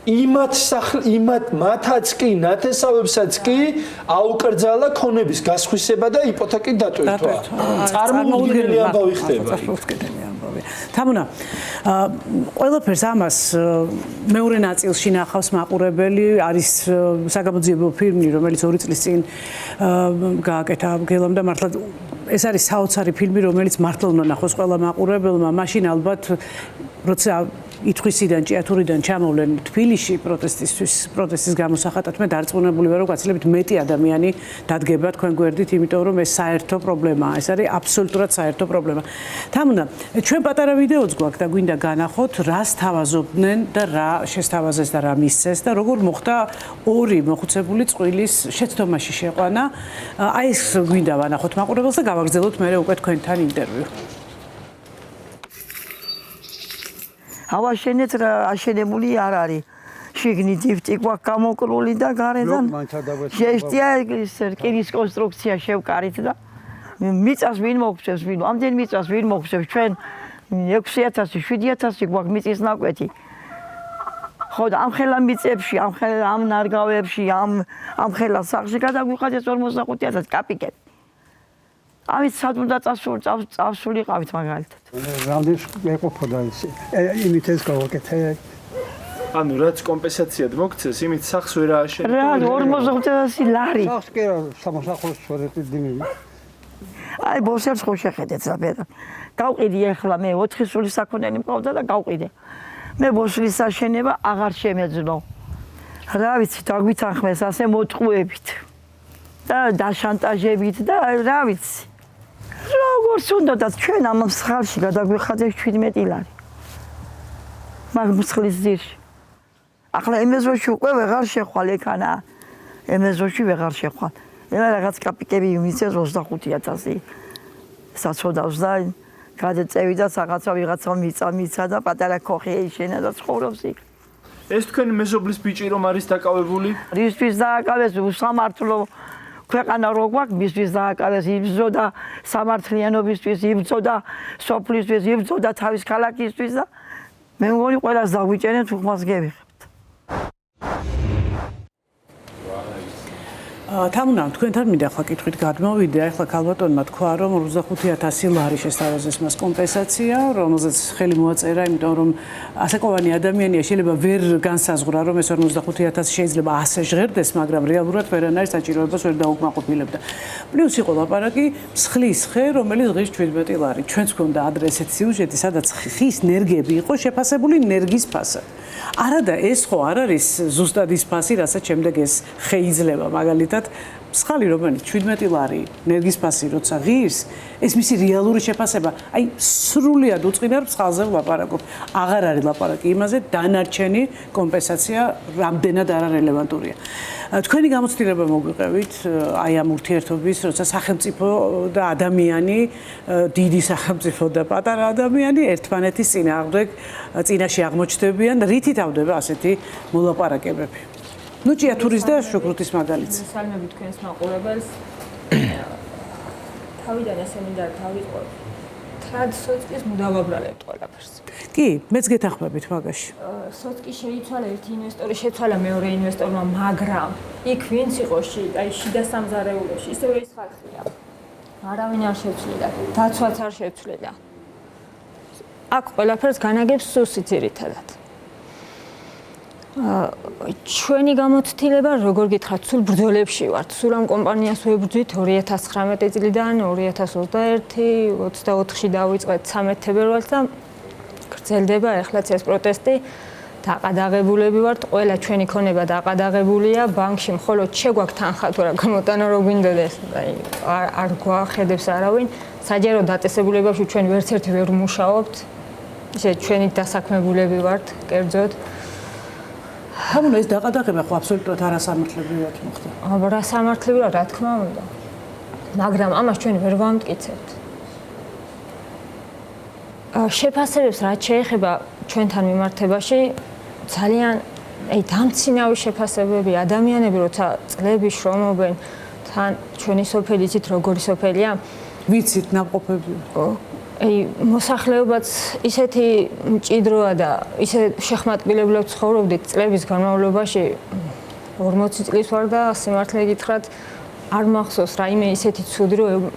მათაც კი, ნათესავებსაც კი აუკრძალა ქონების გასხვისება და იპოთეკით დატვირთვა. წარმოუდგენელი ამბავი ხდება. თამუნა, ყველაფერს ამას მეორე ნაწილში ნახავს მაყურებელი, არის საგამოძიებო ფილმი, რომელიც 2 წლის წინ გააკეთა გელამ და მართლა ეს არის საოცარი ფილმი, რომელიც მართლა უნდა ნახოს ყველა მაყურებელმა, მაშინ ალბათ როცა ითხვისიდან, ჭიათურიდან ჩამოვლენ თბილისში პროტესტის გამოსახატად მე დარწმუნებული ვარ, რომ გაცილებით მეტი ადამიანი დადგება თქვენ გვერდით, იმიტომ რომ ეს საერთო პრობლემაა, ეს არის აბსოლუტურად საერთო პრობლემა. თამუნა, ჩვენ პატარა ვიდეოც გვაქვს და გვინდა განახოთ, რას თავაზობდნენ და რა შესთავაზეს და რა მისცეს და როგორ მოხდა 2 მოხუცებული წყვილის შეცდომაში შეყვანა. აი ეს გვინდა ვანახოთ მაყურებელს და გავაგრძელოთ მე უკვე თქვენთან ინტერვიუ. ავაშენეთ რა აშენებული არ არის. შიგნით იფტი გვაქვს გამოკრული და გარედან შეშტია რკინის კონსტრუქცია შევკარით და მიწას ვინ მოგწევს ვინ ამდენ მიწას ვინ მოგწევს ჩვენ 6000 7000 გვაქვს მიწის ნაკვეთი ხო და ამ ხელა მიწებში ამ ნარგავებში ამ ხელა სახში გადაგვიხადეთ 45000 კაპიკები ამით სად უნდა წავსულიყავით მაგალითად რამდენს ეყოფოდა ის იმით ეს გავაკეთე ანუ რაც კომპენსაციად მოგცეს, იმით სახს ვერ ააშენე. რა 45000 ლარი. სახს კი რა სამოსახლოს შორეთი დინი. აი ბოსერს ხო შეხედეთ ზაბერა. გავყიდი ახლა მე 4 სული საქონელი მყავდა და გავყიდე. მე ბოსრის აშენება აღარ შემეძლო. რა ვიცი, დაგვითანხმეს ასე მოტყუებით. და დაშანტაჟებით და რა ვიცი. როგორც უნდა და ჩვენ ამ მსხალში გადაგვიხადეთ 17 ლარი. მაგ მსხლის ძირში. ახლა ემეზოში უკვე ვეღარ შეხვალ ეკანა. ემეზოში ვეღარ შეხვალ. მე რაღაც კაპიკები მიწეს 25000. საცოდავს და გადაწევი და რაღაცა ვიღაცა მიცა და პატარა ქოხი ეშენა და ცხოვრობს იქ. ეს თქვენი მეზობლის ბიჭი რომ არის დაკავებული? რისთვის დააკავეს უსამართლო ქვეყანა რო გვაქვს, მისთვის დააკავეს იბრძოდა სამართლიანობისთვის, იბრძოდა სოფლისთვის, იბრძოდა თავის ქალაქისთვის და მე მგონი ყველას დაგვიჭერენ თუ ხმას გევიღებთ. თამუნამ თქვენთან მინდა ახლა კითხვით გადმოვიდე, ახლა ქალბატონმა თქვა რომ 45000 ლარი შესთავაზეს მას კომპენსაცია, რომელზეც ხელი მოაწერა, იმიტომ რომ ასაკოვანი ადამიანია შეიძლება ვერ განსაზღვრა რომ ეს 45000 შეიძლება ასე ჟღერდეს, მაგრამ რეალურად ვერანაირ საჭიროებას ვერ დაუკმაყოფილებდა. პლუს იყო ლაპარაკი მსხლის ხე, რომელიც ღირს 17 ლარი. ჩვენც გვქონდა ადრესეთ სიუჟეტი, სადაც ხის ნერგები იყო შეფასებული ნერგის ფასად. არადა ეს ხო არ არის ზუსტად ის ფასი, რასაც შემდეგ ეს ხე იძლევა, მაგალითად მსხალი რომელიც 17 ლარი ნერგის ფასი როცა ღირს, ეს მისი რეალური შეფასება, აი სრულიად უწყინარ მსხალზე ვლაპარაკობ. აღარ არის ლაპარაკი იმაზე, დანარჩენი კომპენსაცია რამდენად არარელევანტურია. თქვენი გამოცდილება მოგვიყევით აი ამ ურთიერთობის, როცა სახელმწიფო და ადამიანი, დიდი სახელმწიფო და პატარა ადამიანი ერთმანეთის წინააღმდეგ წინაშე აღმოჩნდებიან, რითი თავდება ასეთი მოლაპარაკებები. ნუ ჭიათურის და შუქრუთის მაგალითს. სალმები თქვენს მაყურებელს. თავიდან ესე მინდა თავიტყო. ტრად სოწკის მუდავაბრალებთ ყველაფერს. კი, მეც გეთანხმებით მაგაში. სოწკი შეიცვალა ერთი ინვესტორი, შეცვალა მეორე ინვესტორმა, მაგრამ იქ ვინც იყო აი შიდა სამზარეულოში, ისევ ის ხალხია. არავინ არ შეცვლილა, დაცვაც არ შეცვლილა. აქ ყველაფერს განაგებს სუსი ძირითადად. ჩვენი გამოცდილება, როგორ გითხრათ, სულ ბრძოლებში ვართ. სულ ამ კომპანიას ვებრძვით 2019 წლიდან 2021, 24-ში დავიწყეთ 13 თებერვალს და გრძელდება ეხლაც ეს პროტესტი. დაყადაღებულები ვართ, ყველა ჩვენი ქონება დაყადაღებულია, ბანკში მხოლოდ შეგვაქვს თანხა თუ რა გამოტანა რო გვინდოდეს, აი არ გვახედებს არავინ. საჯარო დაწესებულებებში ჩვენ ვერც ერთი ვერ მუშაობთ. ისე ჩვენი დასაქმებულები ვართ, კერძოდ. თამუნო ეს დაყადაღება ხო აბსოლუტურად არასამართლებრივად მოხდა. რა სამართლებრივად, რა თქმა უნდა. მაგრამ ამას ჩვენ ვერ ვამტკიცებთ. შეფასებებს რაც შეეხება ჩვენთან მიმართებაში ძალიან აი დამცინავი შეფასებები, ადამიანები როცა წლები შრომობენ თან ჩვენი სოფელი იცით როგორი სოფელია? ვიცით ნამყოფები. აი მოსახლეობაც ისეთი მჭიდროა და ისე შეხმატკილებლად ცხოვრობდით წლების განმავლობაში 40 წლის ვარ და სიმართლე გითხრათ არ მახსოვს რაიმე ისეთი ცუდი რომ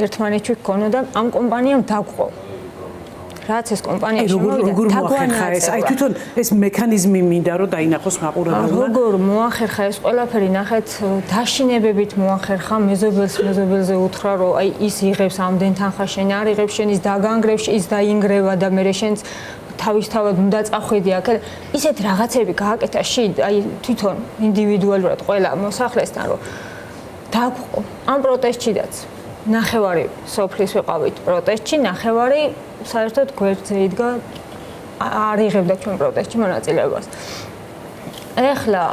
ერთმანეთში გქონოდა ამ კომპანიამ დაგყო. რაც ეს კომპანია როგორ მოახერხა ეს? აი თვითონ ეს მექანიზმი მინდა რომ დაინახოს მაყურებელმა. როგორ მოახერხა ეს ყველაფერი ნახეთ დაშინებებით მოახერხა მეზობელზე უთხრა რომ აი ის იღებს ამდენ თანხა შენ არ იღებს შენ ის დაგანგრევს ის დაინგრევა და მე შენც თავისთავად უნდა წახვიდი აქ ისეთ რაღაცები გააკეთა აი თვითონ ინდივიდუალურად ყველა მოსახლესთან რომ დაგყო ამ პროტესტშიდაც ნახევარი სოფლის ვიყავით პროტესტში ნახევარი საერთოდ გვერდზე იდგა არ იღებდა ჩვენ პროტესტში მონაწილეობას. ეხლა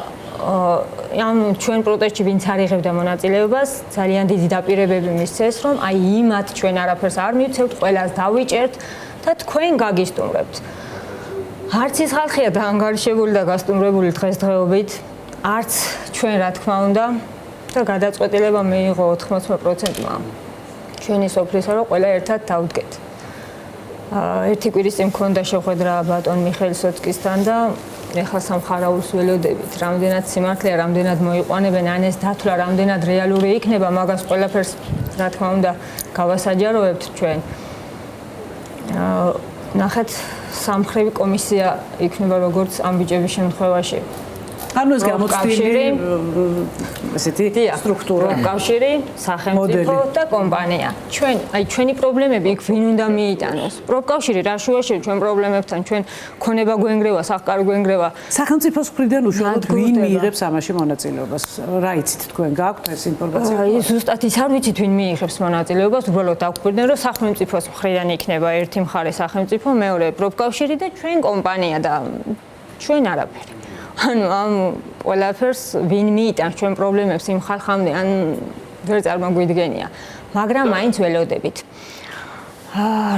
ამ ჩვენ პროტესტში ვინც არ იღებდა მონაწილეობას, ძალიან დიდი დაპირებები მისცეს, რომ აი იმათ ჩვენ არაფერს არ მივცევთ, ყველას დავიჭერთ და თქვენ გაგისტუმრებთ. არც ის ხალხია დაანგარიშებული და გასტუმრებული დღესდღეობით, არც ჩვენ რა თქმა უნდა და გადაწყვეტილება მიიღო 80%-მა ჩვენი სოფლისა, რომ ყველა ერთად დავდგეთ. ერთი კვირის წინ მქონდა შეხვედრა ბატონ მიხეილ სოცკისთან და ეხლა სამხარაულს ველოდებით, რამდენად სიმართლეა, რამდენად მოიყვანებენ, ან ეს დათვლა რამდენად რეალური იქნება, მაგას ყველაფერს რა თქმა უნდა გავასაჯაროებთ ჩვენ. ნახეთ, სამხრივი კომისია იქნება როგორც ამ ბიჭების შემთხვევაში. ანუ ეს გამოცდილი ესეთი სტრუქტურა, კავშირი, სახელმწიფო და კომპანია. ჩვენი პრობლემები იქ ვინ უნდა მიიტანოს? პროფკავშირი რა შუაში ჩვენ პრობლემებთან, ჩვენ ქონება გვენგრევა, სახკარი გვენგრევა. სახელმწიფოს მხრიდან უშუალოდ ვინ მიიღებს ამაში მონაწილეობას? რა იცით თქვენ, გაქვთ ეს ინფორმაცია? ზუსტად ის არ ვიცით ვინ მიიღებს მონაწილეობას, უბრალოდ დაგვკვირდნენ რომ სახელმწიფოს მხრიდან იქნება ერთი მხარე სახელმწიფო, მეორე პროფკავშირი და ჩვენ კომპანია და ჩვენ არაფერი. ანუ ამ ყველაფერს ვინ მიიტანს ჩვენ პრობლემებს იმ ხალხამდე, ან ვერ წარმოგვიდგენია. მაგრამ მაინც ველოდებით.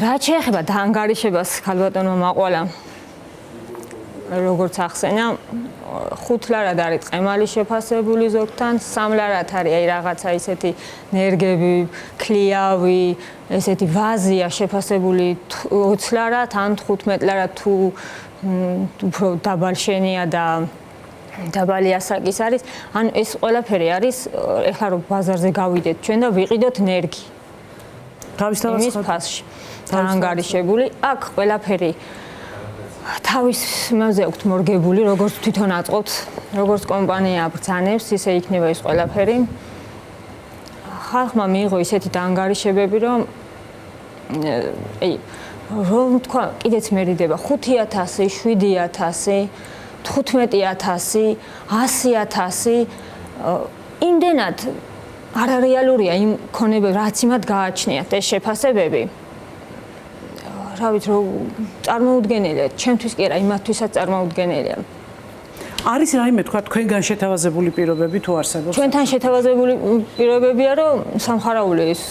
რაც შეეხება დაანგარიშებას, ქალბატონმა მაყვალა როგორც ახსენა, 5 ლარად არის ყემალი შეფასებული ზოგთან, 3 ლარად არის აი რაღაცა ისეთი ნერგები, ქლიავი, ესეთი ვაზია შეფასებული 20 ლარად, ან 15 ლარად თუ უფრო დაბალ შენია და დაბალი ასაკის არის. ანუ ეს ყველაფერი არის ეხლა რომ ბაზარზე გავიდეთ ჩვენ და ვიყიდოთ ნერგი. თავისთავად ფასში დაანგარიშებული, აქ ყველაფერი თავის იმაზე აქვს მორგებული, როგორც თვითონ აწყობთ, როგორც კომპანია ბრძანებს, ისე იქნება ეს ყველაფერი. ხალხმა მიიღო ისეთი დაანგარიშებები, რომ რომ თქვა, კიდეც მერიდება 5,000, 7,000, 15,000, 100,000, იმდენად არარეალურია იმ ქონებები, რაც იმათ გააჩნიათ ეს შეფასებები. რა ვიცი, რომ წარმოუდგენელია, ჩემთვის კი არა, იმათთვისაც წარმოუდგენელია. არის რაიმე თქვა თქვენგან შეთავაზებული პირობები თუ არსებობს? ჩვენთან შეთავაზებული პირობებია, რომ სამხარაულის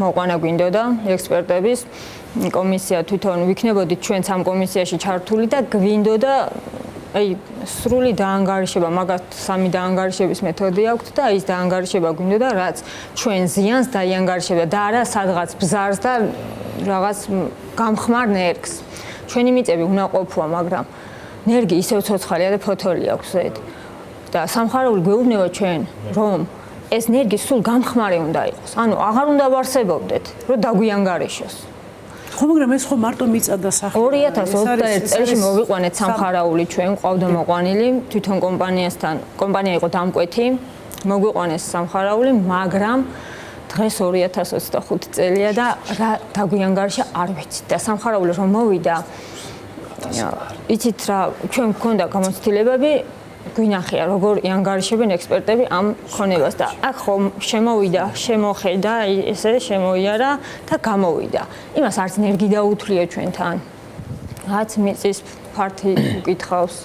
მოყვანა გვინდოდა ექსპერტების კომისია თვითონ ვიქნებოდით ჩვენც ამ კომისიაში ჩართული და გვინდოდა აი სრული დაანგარიშება, მაგათ 3 დაანგარიშების მეთოდი აქვს და ის დაანგარიშება გვინდოდა, რაც ჩვენ ზიანს დაიანგარიშებდა და არა სადღაც ბზარს და რაღაც გამხმარ ნერგს. ჩვენი მიწები უნაყოფოა, მაგრამ ნერგი ისევ ცოცხალია და ფოთოლი აქვს ზედ. და სამხარაული გვეუბნება ჩვენ, რომ ეს ნერგი სულ გამხმარი უნდა იყოს. ანუ აღარ უნდა ვარსებობდეთ, რომ დაგვიანგარიშოს. ხო, მაგრამ ეს ხო მარტო მიწა და სახლი. 2021 წელს მოვიყვანეთ სამხარაული ჩვენ, ყავდა მოყვანილი, თვითონ კომპანიასთან, კომპანია იყო დამკვეთი, მოგვიყვანეს სამხარაული, მაგრამ დღეს 2025 წელია და რა დაგვიანგარიშა არ ვიცით და სამხარაული რომ მოვიდა იცით რა ჩვენ მქონდა გამოცდილებები გვინახია როგორ იანგარიშებენ ექსპერტები ამ ქონებას და აქ ხომ შემოვიდა შემოხედა ესე შემოიარა და გამოვიდა იმას არც ნერგი დაუთვლია ჩვენთან რაც მიწის ფართი უკითხავს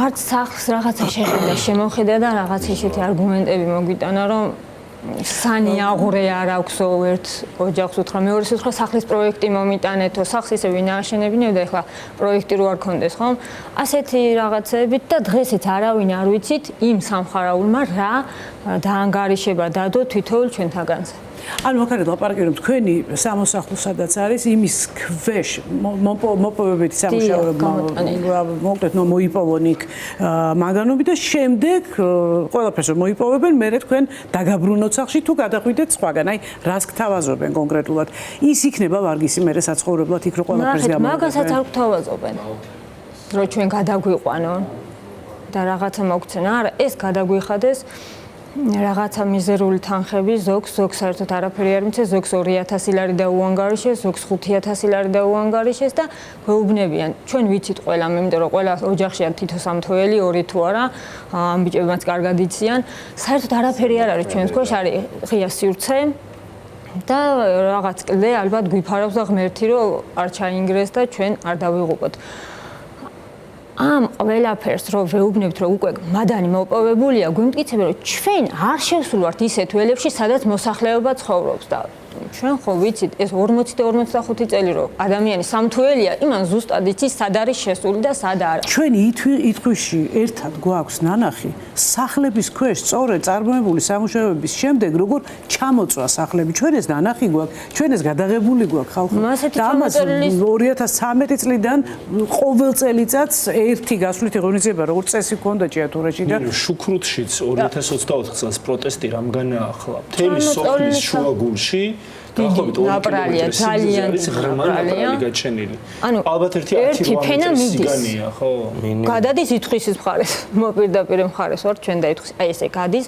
არც სახლს რაღაცა შეხედა შემოხედა და რაღაც ისეთი არგუმენტები მოგვიტანა რომ სანი აღურე არ აქვსო ერთ ოჯახს უთხრა მეორეს უთხრა სახლის პროექტი მომიტანეთო სახს ისე ვინ ააშენებინებდა და ეხლა პროექტი რო არ კონდეს ხომ ასეთი რაღაცებით და დღესაც არავინ არ ვიცით იმ სამხარაულმა რა დაანგარიშება დადო თითოეულ ჩვენთაგანზე ანუ მაგალითად ლაპარაკობთ თქვენი სამოსახლო სადაც არის იმის ქვეშ მოპოვებითი სამუშაოები მოკლედ მოიპოვონ იქ მაგანები და შემდეგ ყველაფერს მოიპოვებენ მერე თქვენ დაგაბრუნოთ სახლში თუ გადახვიდეთ სხვაგან აი რას გთავაზობენ კონკრეტულად ის იქნება ვარგისი მერე საცხოვრებლად იქ რო ყველაფერს გამოვიდნენ მაგასაც არ გთავაზობენ რომ ჩვენ გადაგვიყვანონ და რაღაცა მოგცენ არა ეს გადაგვიხადეს რაღაცა მიზერული თანხები ზოგს საერთოდ არაფერი არ მიცეს ზოგს 2000 ლარი დაუანგარიშეს ზოგს 5000 ლარი დაუანგარიშეს და გვეუბნებიან ჩვენ ვიცით ყველამ იმიტომ რომ ყველა ოჯახშია თითო სამთოელი ორი თუ არა ამ ბიჭებმაც კარგად იციან საერთოდ არაფერი არ არის ჩვენს ქვეშ არის ღია სივრცე და რაღაც კლდე ალბათ გვიფარავს და ღმერთი რომ არ ჩაინგრეს და ჩვენ არ დავიღუპოთ ამ ყველაფერს რო ვეუბნებთ რომ უკვე მადანი მოპოვებულია გვიმტკიცებენ რომ ჩვენ არ შევსულვართ ისეთ ველებში სადაც მოსახლეობა ცხოვრობს და ჩვენ ხო ვიცით ეს 40 და 45 წელი რო ადამიანი სამთუელია, იმან ზუსტად იცის სად არის შესული და სად არა. ჩვენ ითხვიში ერთად გვაქვს ნანახი სახლების ქვეშ სწორედ წარმოებული სამუშაოების შემდეგ როგორ ჩამოწვა სახლები. ჩვენ ეს ნანახი გვაქვს, ჩვენ ეს გადაღებული გვაქვს ხალხო. ასეთი და ამას ჩამოწოლილი 2013 წლიდან ყოველ წელიწადს ერთი გასვლითი ღონისძიება როგორც წესი ჰქონდა ჭიათურაში და შუქრუთშიც 2024 წელს პროტესტი რამგანაა ახლა. მთელი სოფლის შუაგულში დაახლოებით 2 ნაპრალია, ძალიან ნაპრალია გაჩენილი. ალბათ ერთი 10 კილომეტრის სიგანეა, ხო? გადადის ითხვისის მხარეს, მოპირდაპირ მხარეს ვარ ჩვენ და ითხვის. აი ესე გადის.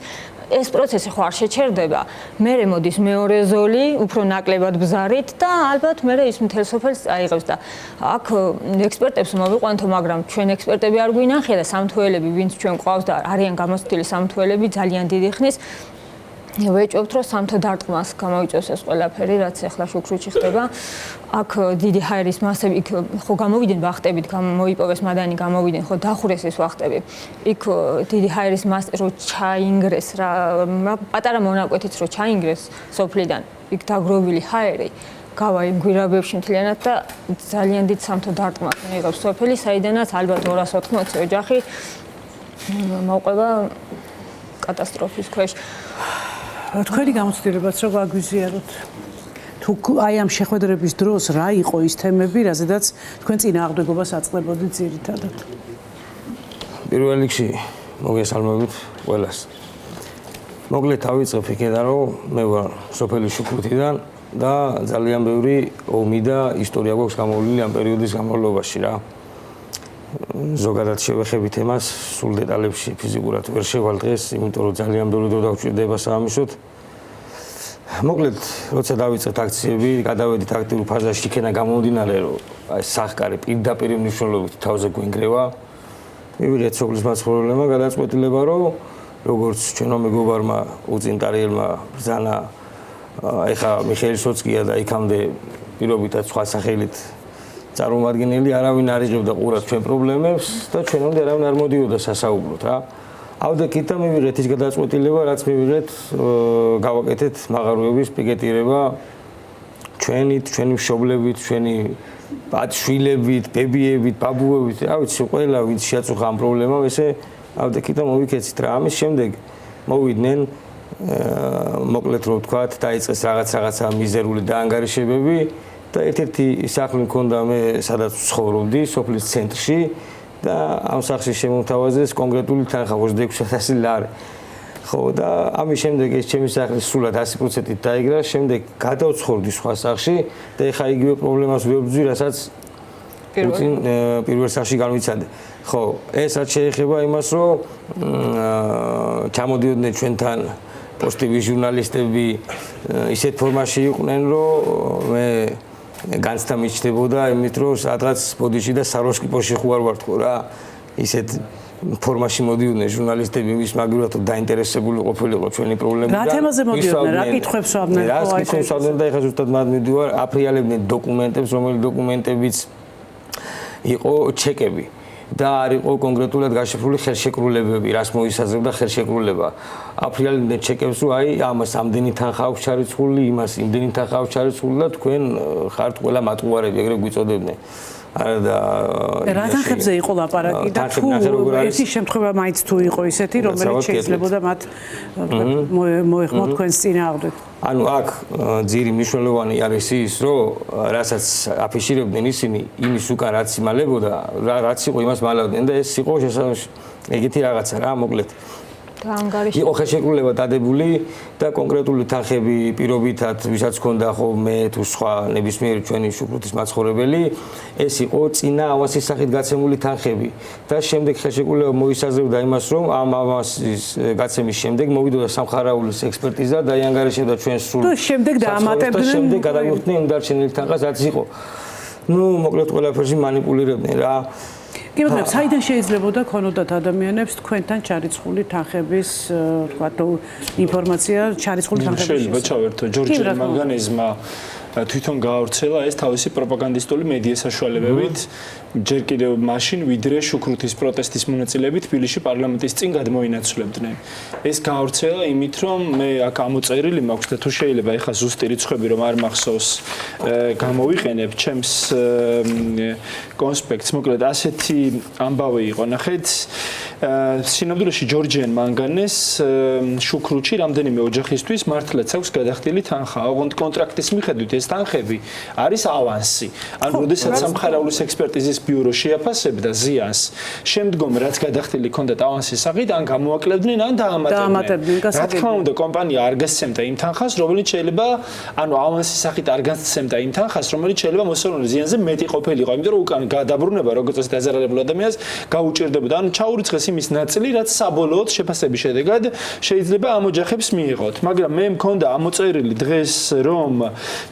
ეს პროცესი ხო არ შეჩერდება. მერე მოდის მეორე ზოლი, უფრო ნაკლებად ბზარით და ალბათ მერე ის მთელ სოფელს აიღებს და აქ ექსპერტებს მოვიყვანთო, მაგრამ ჩვენ ექსპერტები არ გვინახია და სამთუელები, ვინც ჩვენ ყავს და არიან გამოცდილი სამთუელები ძალიან დიდი ხნის ვეჭვებთ, რომ სამთო დარტყმას გამოვიწევს ეს ყველაფერი, რაც ახლა შუქრუთში ხდება. აქ დიდი ჰაერის მასები, იქ ხო გამოვიდნენ ვახტებით, მოიპოვეს მადანი, გამოვიდნენ, ხო დახურეს ეს ვახტები. იქ დიდი ჰაერის მასი რო ჩაინგრეს რა, პატარა მონაკვეთიც რო ჩაინგრეს სოფლიდან, იქ დაგროვილი ჰაერი გავა იმ გვირაბებში მთლიანად და ძალიან დიდ სამთო დარტყმას მიიღებს სოფელი, საიდანაც ალბათ 280 ოჯახი მოყვება კატასტროფის ქვეშ. თქვენი გამოცდილებაც რო გაგვიზიაროთ. თუ აი ამ შეხვედრების დროს რა იყო ის თემები, რაზედაც თქვენ წინააღმდეგობას აწყდებოდით ძირითადად? პირველ რიგში მოგესალმებით ყველას. მოკლედ დავიწყებ იქიდან, რომ მე ვარ სოფელი შუქრუთიდან და ძალიან ბევრი ომი და ისტორია გვაქვს გამოვლილი ამ პერიოდის განმავლობაში რა. ზოგადად შევეხებით ემას სულ დეტალებში ფიზიკურად ვერ შევალ დღეს, იმიტომ რომ ძალიან ბევრი დრო დავჭირდება საამისოდ. მოკლედ, როცა დავიწყეთ აქციები, გადავედით აქტიურ ფაზაში, იქიდან გამომდინარე, რომ აი სახკარი პირდაპირ მნიშვნელობით თავზე გვინგრევა. მივიღეთ სოფლის მაცხოვრებლებმა გადაწყვეტილება, რომ როგორც ჩვენო მეგობარმა უწინტარიელმა ბრძანა ეხა მიხეილ სოცკია და იქამდე პირობითად სხვა სახელით წარმომადგენელი არავინ არ იღებდა ყურადს ჩვენ პრობლემებს და ჩვენამდე არავინ არ მოდიოდა სასაუბროდ რა. ავდექით და მივიღეთ ის გადაწყვეტილება, რაც მივიღეთ გავაკეთეთ მაღაროების პიკეტირება ჩვენი მშობლებით, ჩვენი შვილებით, ბებიებით, ბაბუებით, რა ვიცი, ყველა ვინც შეაწუხა ამ პრობლემამ, ესე ავდექით და მოვიქეცით რა. ამის შემდეგ მოვიდნენ მოკლედ რო ვთქვათ, დაიწყეს რაღაცა მიზერული დაანგარიშებები და ერთ-ერთი სახლი მქონდა მე სადაც ცხოვრობდი სოფლის ცენტრში და ამ სახლში შემომთავაზეს კონკრეტული თანხა 26,000 ლარი. ხო და ამის შემდეგ ეს ჩემი სახლი სულად 100%-ით დაიგრა, შემდეგ გადავცხოვრდი სხვა სახლში და ეხა იგივე პრობლემას ვებრძვი, რასაც პირველ სახლში განვიცადე. ხო, ესაც შეეხება იმას, რომ ჩამოდიოდნენ ჩვენთან პოსტივი ჟურნალისტები ისეთ ფორმაში იყვნენ, რომ მე განცდა მიჩნდებოდა იმით, რომ სადღაც ბოდიში და საროსკიპოში ხო არ ვარ თქო რა. ისეთ ფორმაში მოდიოდნენ ჟურნალისტები, ვის მაგივრად დაინტერესებული ყოფილიყო ჩვენი პრობლემიდან. რა თემაზე მოდიოდნენ, რა კითხვებს ვამდნენ? რა კითხვებს ვამდნენ და ეხლა ზუსტად მათ მივდივარ, აფრიალებდნენ დოკუმენტებს, რომელი დოკუმენტებიც იყო ჩეკები. და არ იყო კონკრეტულად გაშიფრული ხელშეკრულებები, რას მოისაზრებდა ხელშეკრულება. აფრიალებდნენ ჩეკებს, რომ აი ამას ამდენი თანხა აქვს ჩარიცხული, იმას იმდენი თანხა აქვს ჩარიცხული და თქვენ ხართ ყველა მატყუარები, ეგრე გვიწოდებდნენ. არა და რა თანხებზე იყო ლაპარაკი და თუ ერთი შემთხვევა მაინც თუ იყო ისეთი, რომელიც შეიძლებოდა მათ მოეხმოთ თქვენს წინააღმდეგ. ანუ აქ ძირი მნიშვნელოვანი არის ის, რომ რასაც აფიშირებდნენ ისინი, იმის უკან რაც იმალებოდა, რაც იყო იმას მალავდნენ და ეს იყო ეგეთი რაღაცა რა, მოკლედ. იყო ხელშეკრულება დადებული და კონკრეტული თანხები პირობითად, ვისაც ჰქონდა ხო მე თუ სხვა ნებისმიერი ჩვენი შუქრუთის მაცხოვრებელი, ეს იყო წინა ავასის სახით გაცემული თანხები და შემდეგ ხელშეკრულება მოისაზრებდა იმას, რომ ამ ავასის გაცემის შემდეგ მოვიდოდა სამხარაულის ექსპერტიზა და დაიანგარიშებდა ჩვენ სულ და შემდეგ დაამატებდნენ და შემდეგ გადავიხდნენ იმ დარჩენილ თანხას, რაც იყო. ნუ მოკლედ ყველაფერში манипуლირებდნენ რა. კი ბატონო, საიდან შეიძლებოდა ქონოდათ ადამიანებს თქვენთან ჩარიცხული თანხების, თქვა ინფორმაცია ჩარიცხული თანხების შესახებ? შეიძლება ჩავერთო ჯორჯ მანგანეზმა თვითონ გაავრცელა ეს თავისი პროპაგანდისტული მედია საშუალებებით ჯერ კიდევ მაშინ ვიდრე შუქრუთის პროტესტის მონაწილეები თბილისში პარლამენტის წინ გადმოინაცვლებდნენ. ეს გაავრცელა იმით, რომ მე აქ ამოწერილი მაქვს და თუ შეიძლება ეხა ზუსტი რიცხვები რომ არ მახსოვს გამოვიყენებ ჩემს კონსპექტს, მოკლედ ასეთი ამბავი იყო. ნახეთ, სინამდვილეში ჯორჯიან მანგანეს შუქრუთში რამდენიმე ოჯახისთვის მართლაც აქვს გადახდილი თანხა. ოღონდ კონტრაქტის მიხედვით ეს თანხები არის ავანსი. ანუ როდესაც სამხარაულის ექსპერტიზის ბიურო შეაფასებდა ზიანს, შემდგომ რაც გადახდილი ჰქონდათ ავანსის სახით, ან გამოაკლებდნენ, ან დაამატებდნენ. რა თქმა უნდა, კომპანია არ გასცემდა იმ თანხას, რომელიც შეიძლება, ანუ ავანსის სახით არ გასცემდა იმ თანხას, რომელიც შეიძლება მოსალოდნელ ზიანზე მეტი ყოფილიყო, იმიტომ რომ უკან გადაბრუნება, როგორც წესი დაზარალებულ ადამიანს გაუჭირდებოდა. ანუ ჩაურიცხეს იმის ნაწილი, რაც საბოლოოდ შეფასების შედეგად შეიძლება ამ ოჯახებს მიიღოთ. მაგრამ მე მქონდა ამოწერილი დღეს, რომ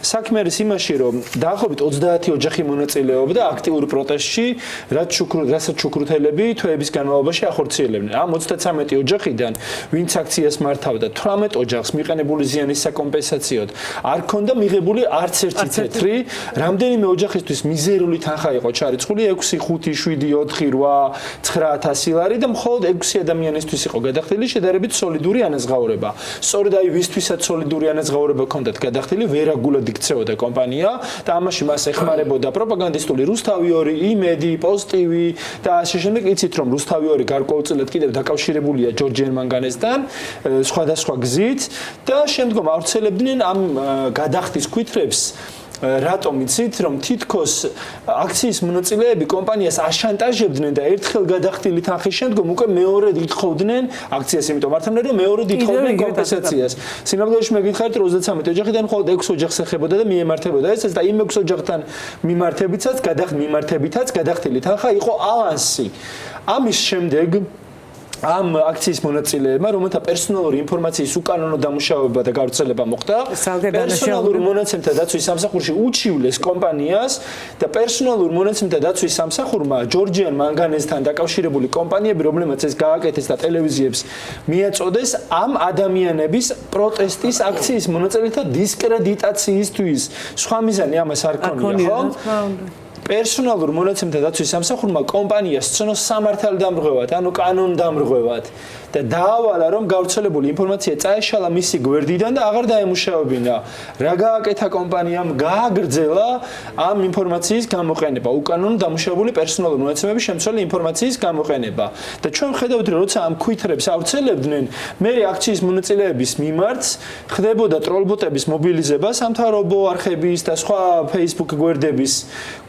საქმე არის იმაში, რომ დაახლოებით 30 ოჯახი მონაწილეობდა აქტიურ პროტესტში, რასაც შუქრუთელები თვეების განმავლობაში ახორციელებდნენ. ამ 33 ოჯახიდან, ვინც აქციას მართავდა, 18 ოჯახს მიყენებული ზიანის საკომპენსაციოდ არ ქონდა მიღებული არც ერთი ცეთრი. რამდენიმე ოჯახისთვის მიზერული თანხა იყო ჩარიცხული 6, 5, 7, 4, 8, 9000 ლარი და მხოლოდ 6 ადამიანისთვის იყო გადახდილი შედარებით სოლიდური ანაზღაურება. სწორედ აი ვისთვისაც სოლიდური ანაზღაურება ჰქონდათ გადახდილი, ვერაგულად იქცეოდა კომპანია და ამაში მას ეხმარებოდა პროპაგანდისტული რუსთავი 2, იმედი, პოზიტივი და ასე შემდეგ. იცით რომ რუსთავი 2 გარკვეულწილად კიდევ დაკავშირებულია ჯორჯიან მანგანესთან სხვადასხვა გზით და შემდგომ ავრცელებდნენ ამ გადახდის ქვითრებს. რატომ იცით რომ თითქოს აქციის მონაწილეები კომპანიას აშანტაჟებდნენ და ერთხელ გადახდილი თანხის შემდგომ უკვე მეორედ ითხოვდნენ აქციას, იმიტომ მართალია რომ მეორედ ითხოვდნენ კომპენსაციას. სინამდვილეში მე გითხარით რომ 33 ოჯახიდან მხოლოდ 6 ოჯახს ეხებოდა და მიემართებოდა ესეც და იმ 6 ოჯახთან მიმართებითაც გადახდილი თანხა იყო ავანსი. ამის შემდეგ ამ აქციის მონაწილეებმა, რომელთა პერსონალური ინფორმაციის უკანონო დამუშავება და გავრცელება მოხდა, პერსონალური მონაცემთა დაცვის სამსახურში უჩივლეს კომპანიას და პერსონალურ მონაცემთა დაცვის სამსახურმა ჯორჯიან მანგანესთან დაკავშირებული კომპანიები, რომლებმაც ეს გააკეთეს და ტელევიზიებს მიაწოდეს, ამ ადამიანების პროტესტის აქციის მონაწილეთა დისკრედიტაციისთვის. სხვა მიზანი ამას არ ქონია, ხო? პერსონალურ მონაცემთა დაცვის სამსახურმა კომპანიას ცნოს სამართალდამრღვევად, ანუ კანონდამრღვევად და დაავალა, რომ გავრცელებული ინფორმაცია წაეშალა მისი გვერდიდან და აღარ დაემუშავებინა. რა გააკეთა კომპანიამ? გააგრძელა ამ ინფორმაციის გამოყენება, უკანონო დამუშავებული პერსონალური მონაცემების შემცველი ინფორმაციის გამოყენება. და ჩვენ ხედავთ, რომ როცა ამ ქვითრებს ავრცელებდნენ, მე აქციის მონაწილეების მიმართს ხდებოდა ტროლბოტების მობილიზება, სამთავრობო არხების და სხვა Facebook გვერდების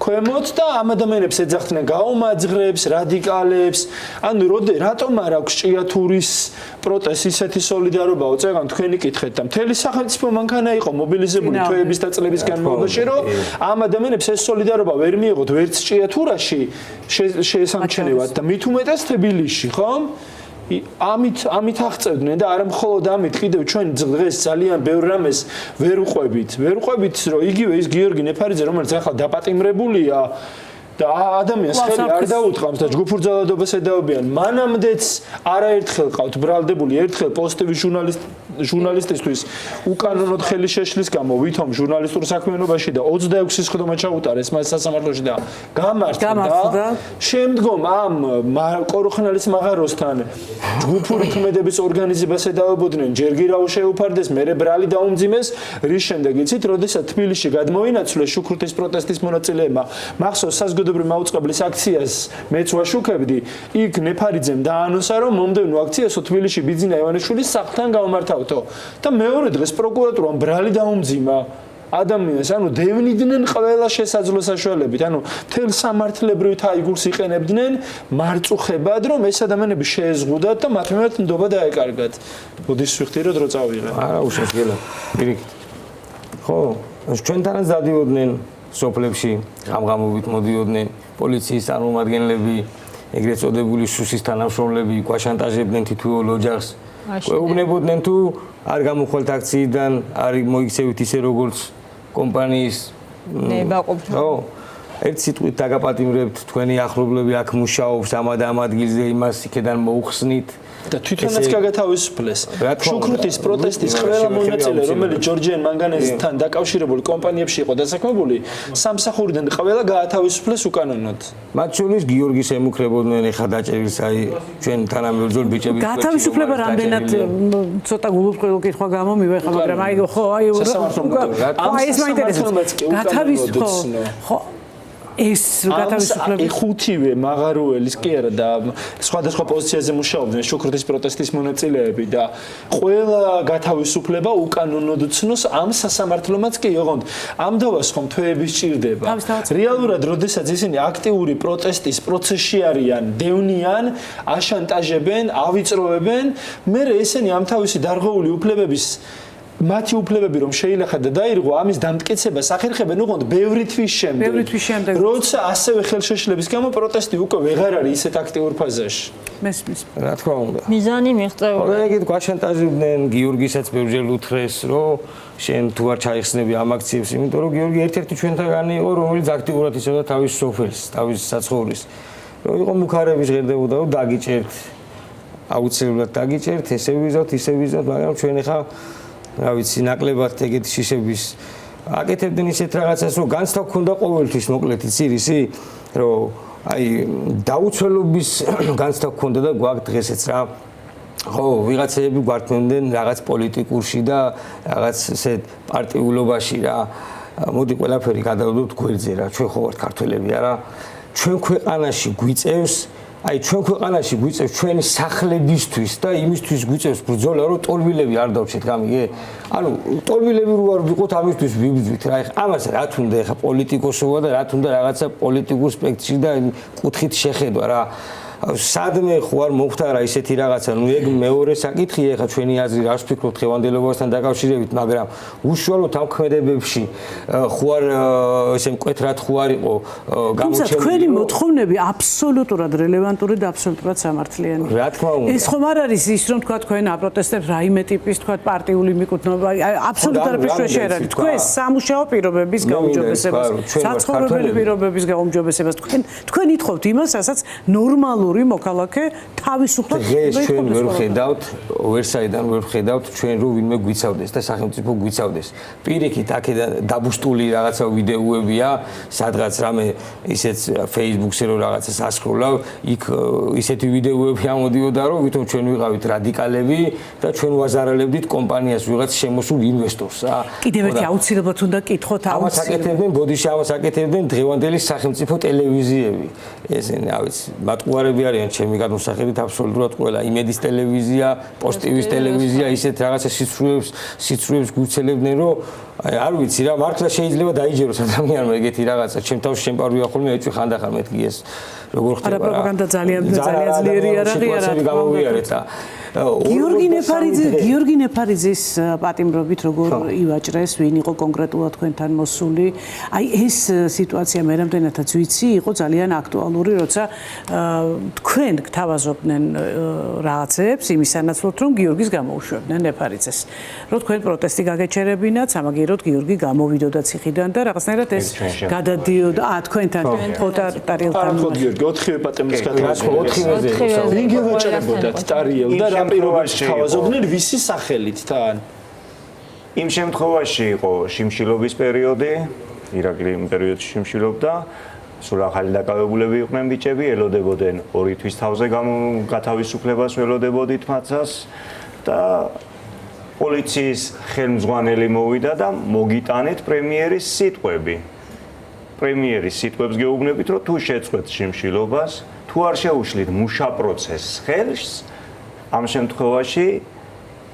ქვემოთ და ამ ადამიანებს ეძახდნენ გაუმაძღრებს, რადიკალებს. ანუ რატომ არ აქვს ჭიათურის პროტესტის ისეთი სოლიდარობაო, წეგან თქვენი კითხეთ და მთელი სახელმწიფო მანქანა იყო მობილიზებული თვეების და წლების განმავლობაში, რომ ამ ადამიანებს ეს სოლიდარობა ვერ მიიღოთ ვერც ჭიათურაში შეესამჩნევად და მით უმეტეს თბილისში, ხო? ამით აღწევდნენ და არა მხოლოდ ამით, კიდევ ჩვენ დღეს ძალიან ბევრ რამეს ვერ უყვებით, რომ იგივე ის გიორგი ნეფარიძე, რომელიც ახლა დაპატიმრებულია და ადამიანს ხელი არ დაუთყამს და ჯგუფურ ძალადობას ედაობიან. მანამდეც არაერთხელ ყავთ ბრალდებული, ერთხელ პოზიტივი ჟურნალისტისთვის უკანონოდ ხელი შეშლის გამო ვითომ ჟურნალისტურ საქმიანობაში და 26 სხდომა ჩაუტარეს მას სასამართლოში და გამართდა. შემდგომ ამ კოროხნალის მაღაროსთან ჯგუფური ქმედების ორგანიზებას ედაობოდნენ, ჯერ გირაო შეუფარდეს, მერე ბრალი დაუმძიმეს, რის შემდეგ იცით, როდესაც თბილისში გადმოინაცვლეს შუქრუთის პროტესტის მონაწილეებმა, მახსოვს საზოგადოებრივი მაუწყებლის აქციას მეც ვაშუქებდი, იქ ნეფარიძემ დაანონსა, რომ მომდევნო აქციასო თბილისში ბიძინა ივანიშვილის სახლთან გავმართავთო და მეორე დღეს პროკურატურამ ბრალი დაუმძიმა ადამიანს, ანუ დევნიდნენ ყველა შესაძლო საშუალებით, ანუ თელ სამართლებრივ თაიგურს იყენებდნენ მარწუხებად, რომ ეს ადამიანები შეეზღუდათ და მათ მიმართ ნდობა დაეკარგათ. მოდის ვიხდირო დრო წავიღე. არა უშეშგელა. პირიქით. ხო, ჩვენთანაც დადიოდნენ სოფლებში, ღამღამობით მოდიოდნენ პოლიციის წარმომადგენლები, ეგრეთ წოდებული შუშის თანამშრომლები, გვაშანტაჟებდნენ თითოეულ ოჯახს. გვეუბნებოდნენ თუ არ გამოხვალთ აქციიდან, არ მოიქცევით ისე როგორც კომპანიის ნება ყოფნა. ხო. ერთ სიტყვით დაგაპატიმრებთ თქვენი ახლობლები აქ მუშაობს ამ ადგილზე იმას იქიდან მოუხსნით და თვითონაც გაგათავისუფლეს. შუქრუთის პროტესტის ყველა მონაწილე, რომელიც ჯორჯიან მანგანეზთან დაკავშირებული კომპანიებში იყო დასაქმებული, სამსახურიდან ყველა გაათავისუფლეს უკანონოდ. მათ შორის გიორგის ემუქრებოდნენ ეხა დაჭერილს აი ჩვენ თანამებრძოლ ბიჭების გაათავისუფლება რამდენად ცოტა გულუბრყვილო კითხვა გამომივა ხა, მაგრამ აი ხო აი ეს მაინტერესებს. გათავისუფლება ხო ეს გათავისუფლება ხუთივე მაღაროელის კი არა და სხვადასხვა პოზიციაზე მუშაობდნენ შუქრუთის პროტესტის მონაწილეები და ყველა გათავისუფლება უკანონოდ ცნოს ამ სასამართლომაც კი ოღონდ ამ დავას ხომ თვეების ჭირდება რეალურად როდესაც ისინი აქტიური პროტესტის პროცესში არიან დევნიან აშანტაჟებენ ავიწროვებენ მე ესენი ამ თავისი დარღვეული უფლებების მათი უფლებები რომ შეიძლება და დაირღვა ამის დამტკიცებას ახერხებენ უყოდ ბევრი თვის შემდეგ როცა ასევე ხელშეშლების გამო პროტესტი უკვე ვეღარ არის ისეთ აქტიურ ფაზაში მესმის რა თქმა უნდა მიზანი მიღწევა ეგეთ გვაშანტაჟებდნენ გიორგისაც ბევრჯერ უთხრეს რომ შენ თუ არ ჩაიხსნები ამ აქციებს იმიტომ რომ გიორგი ერთ-ერთი ჩვენთაგანი იყო რომელიც აქტიურად იცოდა თავის სოფელს თავის საცხოვრისს რომ იყო მუქარები ჟღერდებოდა რომ დაგიჭერთ აუცილებლად დაგიჭერთ ესე ვიზავთ მაგრამ ჩვენ ახლა რა ვიცი, ნაკლებად ეგეთი შიშების აკეთებდნენ ისეთ რაღაცას, რომ განცდა გქონდა ყოველთვის მოკლედ იცი, რომ აი დაუცველობის განცდა გქონდა და გვაქვს დღესაც რა. ხო, ვიღაცები გვართმევდნენ რაღაც პოლიტიკურში და რაღაც ესეთ პარტიულობაში რა. მოდი ყველაფერი გადავდოთ გვერდზე რა. ჩვენ ხო ვართ ქართველები არა? ჩვენ ქვეყანაში გვიწევს აი ჩვენ ქვეყანაში გვიწევს ჩვენი სახლებისთვის და იმისთვის გვიწევს ბრძოლა რომ ტოლბილები არ დავჩეთ გამიგე? ანუ ტოლბილები რო არ ვიყოთ ამისთვის ვიბრძვით რა ეხა ამას რა თუნდა ეხა პოლიტიკოსობა და რა თუნდა რაღაცა პოლიტიკურ სპექტრში და კუთხით შეხედვა რა სადმე ხო არ მომხდარა ისეთი რაღაცა ნუ ეგ მეორე საკითხია ეხა ჩვენი აზრი რას ვფიქრობთ ხევანდელობასთან დაკავშირებით მაგრამ უშუალოდ ამ ქმედებებში ხო არ ესე მკვეთრად ხო არ იყო გამოჩენილი თქვენი მოთხოვნები აბსოლუტურად რელევანტური და აბსოლუტურად სამართლიანი რა თქმა უნდა ეს ხომ არ არის ის რომ თქვა თქვენ აპროტესტებს რაიმე ტიპის თქვა პარტიული მიკუთვნობა აბსოლუტურად არაფერს არ არის თქვენ სამუშაო პირობების გაუმჯობესებას საცხოვრებელი პირობების გაუმჯობესებას თქვენ ითხოვთ იმას რასაც ნორმალურ მოქალაქე თავისუფლად ჩვენ ვერ ხედავთ ვერსაიდან ვერ ხედავთ ჩვენ რო ვინმე გვიცავდეს და სახელმწიფო გვიცავდეს პირიქით აქედან დაბუშტული რაღაცა ვიდეოებია სადღაც რამე ისეთ Facebook-ზე რო რაღაცას ასკროლავ იქ ისეთი ვიდეოები ამოდიოდა რომ ვითომ ჩვენ ვიყავით რადიკალები და ჩვენ ვაზარალებდით კომპანიას ვიღაც შემოსულ ინვესტორს რა კიდევ ერთი აუცილებლად უნდა კითხოთ ამას აკეთებდნენ ბოდიში ამას აკეთებდნენ დღევანდელი სახელმწიფო ტელევიზიები ესენი რა ვიცი მატყუარები არიან ჩემი გადმოსახედით აბსოლუტურად ყველა იმედის ტელევიზია, პოსტივის ტელევიზია ისეთ რაღაცა სიცრუებს გვცელებდნენ რომ არ ვიცი რა მართლა შეიძლება დაიჯეროს ადამიანმა ეგეთი რაღაცა ჩემ თავში შემპარვია ხოლმე ეჭვი ხანდახან მეთქი ეს როგორ ხდება რა პროპაგანდა ძალიან ძლიერი არაღია რა გამოვიარეთ და გიორგი ნეფარიძის პატიმრობით როგორ ივაჭრეს ვინ იყო კონკრეტულად თქვენთან მოსული აი ეს სიტუაცია მე რამდენადაც ვიცი იყო ძალიან აქტუალური როცა თქვენ გთავაზობდნენ რაღაცებს იმის სანაცვლოდ რომ გიორგის გამოუშვებდნენ ნეფარიძეს რომ თქვენ პროტესტი გაგეჩერებინათ სამაგიეროდ გიორგი გამოვიდოდა ციხიდან და რაღაცნაირად ეს გადადიოდა თქვენთან ტარიელთან გიორგი 4-ვე პატიმრის გადაგასვლა 4-ვეზე ვინ გევაჭრებოდათ ტარიელ და რა პირობებში თავაზობდნენ ვისი სახელით თან იმ შემთხვევაში იყო შიმშილობის პერიოდი ირაკლი იმ პერიოდში შიმშილობდა სულ ახალი დაკავებულები იყვნენ ბიჭები ელოდებოდნენ 2 თვის თავზე გათავისუფლებას ველოდებოდით მათაც და პოლიციის ხელმძღვანელი მოვიდა და მოგიტანეთ პრემიერის სიტყვები პრემიერის სიტყვებს გეუბნებით რომ თუ შეწყვეთ შიმშილობას თუ არ შეუშლით მუშა პროცესს ხელს ამ შემთხვევაში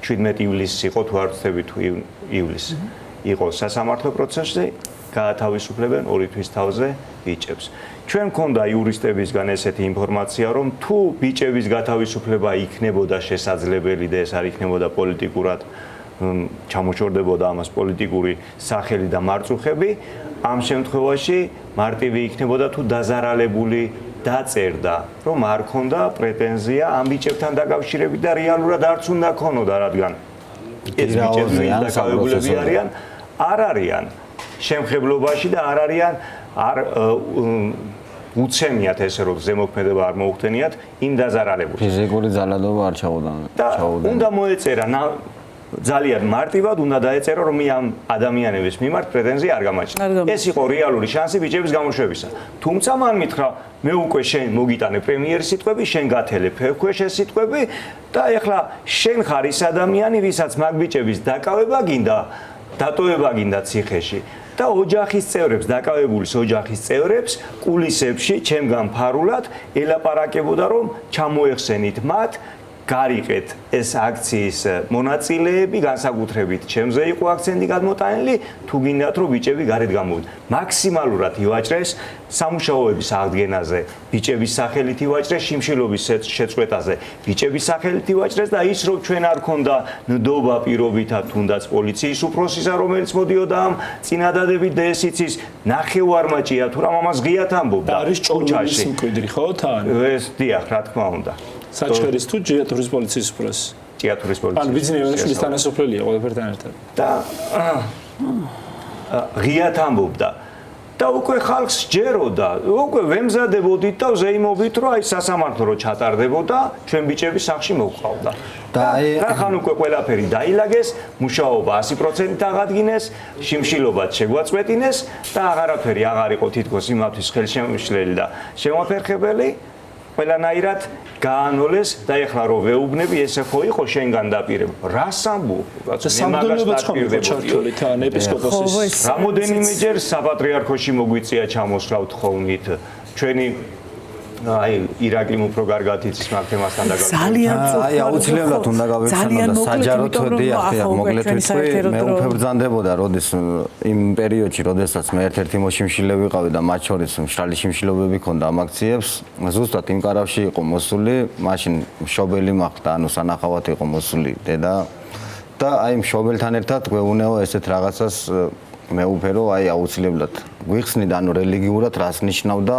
17 ივლისს იყო თუ არ ვცდები თუ ივლისს იყო სასამართლო პროცესზე გაათავისუფლებენ 2 თვის თავზე ბიჭებს. ჩვენ მქონდა იურისტებისგან ესეთი ინფორმაცია რომ თუ ბიჭების გათავისუფლება იქნებოდა შესაძლებელი და ეს არ იქნებოდა პოლიტიკურად ჩამოჩორდებოდა ამას პოლიტიკური სახელი და მარწუხები ამ შემთხვევაში მარტივი იქნებოდა თუ დაზარალებული დაწერდა რომ არ ქონდა პრეტენზია ამ ბიჭებთან დაკავშირებით და რეალურად არც უნდა ქონოდა რადგან ეს ბიჭები დაკავებულები არიან არ არიან შემხებლობაში და არ არიან არ უცემიათ ესე რომ ზემოქმედება არ მოუხდენიათ იმ დაზარალებულს. ფიზიკური ძალადობა არ ჩაუდან. და უნდა მოეწერა ძალიან მარტივად უნდა დაეწერა რომ ამ ადამიანების მიმართ პრეტენზია არ გამაჩნია. ეს იყო რეალური შანსი ბიჭების გამოშვებისა. თუმცა მან მითხრა მე უკვე შენ მოგიტანე პრემიერის სიტყვები, შენ გათელე ფეხქვეშ ეს სიტყვები და ეხლა შენ ხარ ის ადამიანი, ვისაც მაგ ბიჭების დაკავება გინდა, დატოვება გინდა ციხეში. და ოჯახის წევრებს, დაკავებულის ოჯახის წევრებს კულისებში ჩემგან ფარულად ელაპარაკებოდა რომ ჩამოეხსენით მათ გარიყეთ ეს აქციის მონაწილეები, განსაკუთრებით ჩემზე იყო აქცენტი გადმოტანილი, თუ გინდათ რომ ბიჭები გარეთ გამოვიდნენ. მაქსიმალურად ივაჭრეს სამუშაოების აღდგენაზე, ბიჭების სახელით ივაჭრეს შიმშილობის შეწყვეტაზე, ბიჭების სახელით ივაჭრეს და ის რომ ჩვენ არ ქონდა ნდობა პირობითად თუნდაც პოლიციის უფროსისა, რომელიც მოდიოდა ამ წინადადებით და ეს იცის ნახევარმაჭია თუ რა ამას ღიათ ამბობდა. და არის ჭორჩაში მკვიდრი ხო თან? ეს დიახ, რა თქმა უნდა. საჩხერის თუ ჭიათურის პოლიციის უფროსი? ჭიათურის პოლიციის. ან ბიზნესის თანასოფლელია ყველაფერთან ერთად. და ღიათ ამბობდა. და უკვე ხალხს ჯეროდა, უკვე ვემზადებოდით და ზეიმობით რომ აი სასამართლო რო ჩატარდებოდა, ჩვენ ბიჭების სახში მოვყავდა. და ხან უკვე ყველაფერი დაილაგეს, მუშაობა 100%-ით აღადგინეს, შიმშილობაც შეგვაწყვეტინეს და აღარაფერი აღარ იყო თითქოს იმათვის ხელშემშლელი და შემოფერხებელი. ყველანაირად გაანოლეს და ეხლა რო ვეუბნები ესე ხო იყო შენგან დაპირება. რას ამბობ? სამდელოებაც ხომ იყო ჩართული თან ეპისკოპოსის. რამოდენიმეჯერ საპატრიარქოში მოგვიწია ჩამოსვლა თხოვნით. ჩვენი აი ირაკლიმ უფრო კარგად იცის მაგ თემასთან დაკავშირებით. ძალიან წუხარ. აი აუცილებლად უნდა გავიხსენო და საჯაროდ დიახ, მოკლედ ვიტყვი, მე უფრო ბრძანდებოდა, როდის იმ პერიოდში, როდესაც მე ერთ-ერთი მოშიმშილე ვიყავი და მათ შორის მშრალი შიმშილობები ქონდა ამ აქციებს, ზუსტად იმ კარავში იყო მოსული, მაშინ მშობელი მახვდა, ანუ სანახავად იყო მოსული დედა და აი მშობელთან ერთად გვეუბნეო ესეთ რაღაცას მე უფერო, აი აუცილებლად გვიხსნიდა, ანუ რელიგიურად რას ნიშნავდა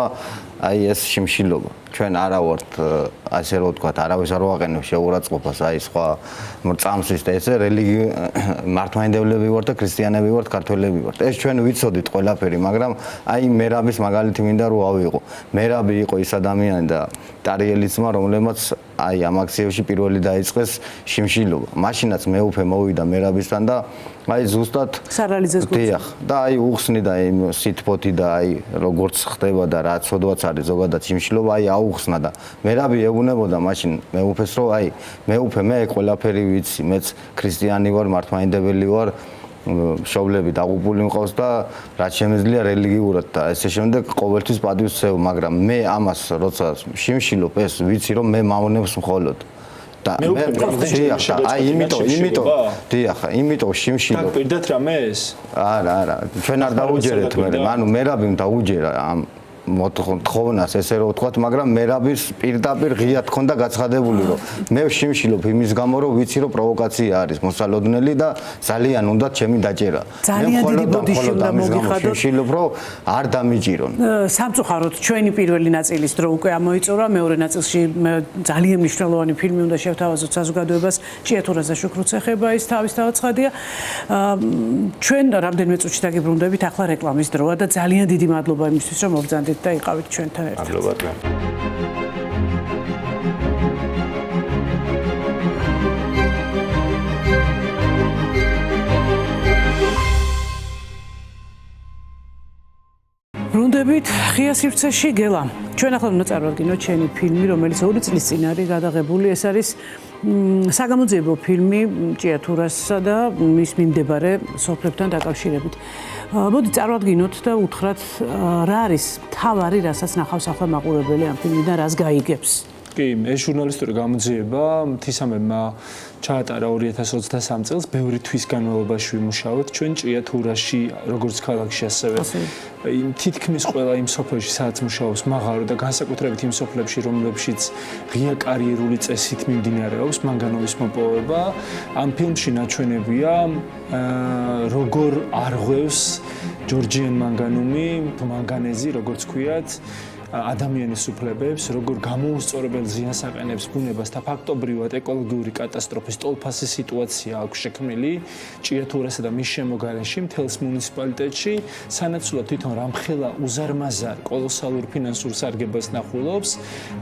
აი ეს შიმშილობა. ჩვენ არა ვართ ასე რომ ვთქვათ, არავის არ ვაყენებ შეურაცხყოფას, აი სხვა წამსის და ესე რელიგიო მართლმადიდებლები ვართ და ქრისტიანები ვართ, ქართველები ვართ. ეს ჩვენ ვიცოდით ყველაფერი, მაგრამ აი მერაბის მაგალითი მინდა რომ ავიღო. მერაბი იყო ის ადამიანი და ტარიელი ძმა, რომელმაც აი ამ აქციებში პირველი დაიწყეს შიმშილობა. მაშინაც მე უფე მოვიდა მერაბისთან და აი ზუსტად სარალიძეს გუწია. და აი უხსნიდა იმ სიტფოთი და აი როგორც ხდება და რა ცოდვაც არის ზოგადად შიმშილობა, აი აუხსნა და მერაბი ეუბნებოდა მაშინ მე უფეს რომ აი მე უფე მე ყველაფერი ვიცი, მეც ქრისტიანი ვარ, მართლმადიდებელი ვარ, მშობლები დაღუპული მყავს და რაც შემეძლია რელიგიურად და ესე შემდეგ ყოველთვის პატივს ვცევ, მაგრამ მე ამას როცა შიმშილობ ეს ვიცი რომ მე მავნებს მხოლოდ და მე აი იმიტომ შიმშილობ. დაგპირდათ რამე ეს? არა, ჩვენ არ დაუჯერეთ მე, ანუ მერაბიმ დაუჯერა ამ მოთხოვნას ესე რომ ვთქვათ, მაგრამ მერაბის პირდაპირ ღიად ქონდა გაცხადებული რომ მე შიმშილობ იმის გამო რომ ვიცი რომ პროვოკაცია არის მოსალოდნელი და ძალიან უნდა ჩემი დაჭერა. ძალიან დიდი ბოდიში უნდა მოგიხადოთ. შიმშილობ რომ არ დამიჭირონ. სამწუხაროდ ჩვენი პირველი ნაწილის დრო უკვე ამოიწურა, მეორე ნაწილში ძალიან მნიშვნელოვანი ფილმი უნდა შევთავაზოთ საზოგადოებას, ჭიათურას და შუქრუც ეხება ის თავისთავად ცხადია. ჩვენ რამდენიმე წუთში დაგიბრუნდებით, ახლა რეკლამის დროა და ძალიან დიდი მადლობა იმისთვის რომ მობრძანდით და იყავით ჩვენთან ერთად. მადლობა. ბრუნდებით ღია სივრცეში გელა. ჩვენ ახლა უნდა წარვადგინოთ ჩვენი ფილმი, რომელიც 2 წლის წინ არის გადაღებული. ეს არის საგამოძიებო ფილმი ჭიათურასა და მის მიმდებარე სოფლებთან დაკავშირებით. მოდი წარვადგინოთ და უთხრათ რა არის თავარი, რასაც ნახავს ახლა მაყურებელი ამ ფილმიდან, რას გაიგებს. კი, ეს ჟურნალისტური გამოძიება მთისამებმა ჩაატარა 2023 წელს, ბევრი თვის განმავლობაში ვიმუშავეთ ჩვენ ჭიათურაში, როგორც ქალაქში ასევე. თითქმის ყველა იმ სოფელში, სადაც მუშაობს მაღარო და განსაკუთრებით იმ სოფლებში, რომლებშიც ღია კარიერული წესით მიმდინარეობს მანგანოვის მოპოვება, ამ ფილმში ნაჩვენებია როგორ არღვევს ჯორჯიან მანგანუმი, მანგანეზი, როგორც ქვიათ, ადამიანის უფლებებს, როგორ გამოუსწორებელ ზიანს აყენებს ბუნებას და ფაქტობრივად ეკოლოგიური კატასტროფის ტოლფასი სიტუაცია აქვს შექმნილი ჭიათურასა და მის შემოგარენში მთელს მუნიციპალიტეტში, სანაცვლოდ თვითონ რამხელა უზარმაზარ კოლოსალურ ფინანსურ სარგებას ნახულობს,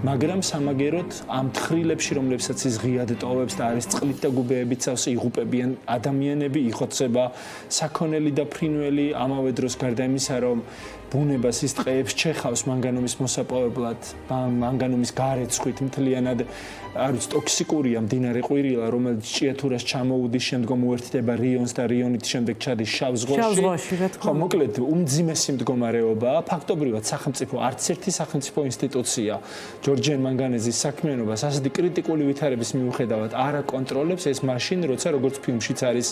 მაგრამ სამაგეროდ ამ თხრილებში, რომლებსაც ის ღიად ტოვებს და არის წყლით და გუბეებით სავსე იღუპებიან ადამიანები, იხოცება საქონელი და ფრინველი, ამავე დროს გარდა იმისა, რომ ბუნებას ის ტყეებს ჩეხავს მანგანუმის მოსაპოვებლად, მანგანუმის გარეცხვით მთლიანად არის ტოქსიკურია მდინარე ყვირილა, რომელიც ჭიათურას ჩამოუდის, შემდგომ უერთდება რიონს და რიონით შემდეგ ჩადის შავ ზღვაში. ხო, მოკლედ უმძიმესი მდგომარეობაა. ფაქტობრივად სახელმწიფო არც ერთი სახელმწიფო ინსტიტუცია ჯორჯიან მანგანეზის საქმიანობას ასეთი კრიტიკული ვითარების მიუხედავად არ აკონტროლებს ეს მაშინ, როცა როგორც ფილმშიც არის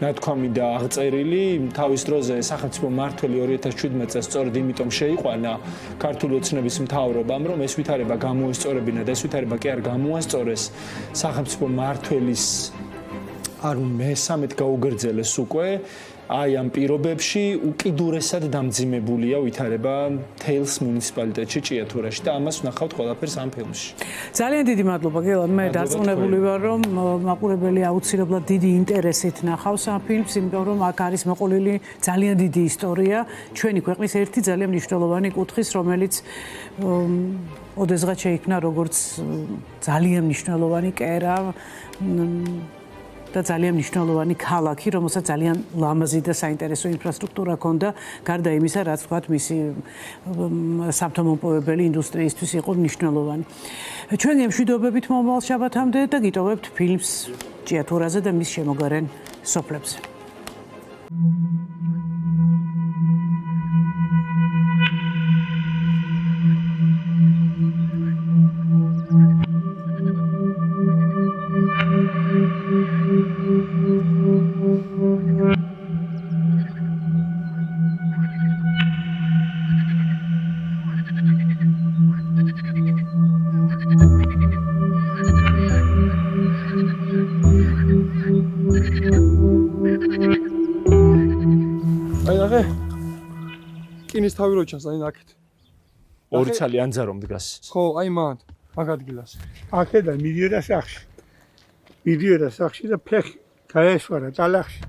ნათქვამი და აღწერილი, თავის დროზე სახელმწიფო მმართველი 2017 წელს სწორედ იმიტომ შეიყვანა ქართული ოცნების მთავრობამ, რომ ეს ვითარება გამოესწორებინა და ეს ვითარება კი არ გამოასწორეს სახელმწიფო მმართველის არ მესამედ გაუგრძელეს უკვე აი ამ პირობებში უკიდურესად დამძიმებულია ვითარება თელს მუნიციპალიტეტში ჭიათურაში და ამას ვნახავთ ყველაფერს ამ ფილმში. ძალიან დიდი მადლობა გელან, მე დარწმუნებული ვარ, რომ მაყურებელი აუცილებლად დიდი ინტერესით ნახავს ამ ფილმს, იმიტომ რომ აქ არის მოყოლილი ძალიან დიდი ისტორია ჩვენი ქვეყნის ერთი ძალიან მნიშვნელოვანი კუთხის, რომელიც ოდესღაც შეიქმნა როგორც ძალიან მნიშვნელოვანი კერა და ძალიან მნიშვნელოვანი ქალაქი, რომელსაც ძალიან ლამაზი და საინტერესო ინფრასტრუქტურა ჰქონდა, გარდა იმისა, რაც ვთქვათ, მისი სამთო-მომპოვებელი ინდუსტრიისთვის იყო მნიშვნელოვანი. ჩვენი მშვიდობებით მომავალ შაბათამდე და გიტოვებთ ფილმს ჭიათურაზე და მის შემოგარენ სოფლებზე. კინის თავი რო ჩანს, აი აქეთ. ორი ცალი ანძარო დგას. ხო, აი მან, მაგ ადგილას. აქედან მიდიოდა სახში. მიდიოდა სახში და ფეხი გაეშორა ტალახში.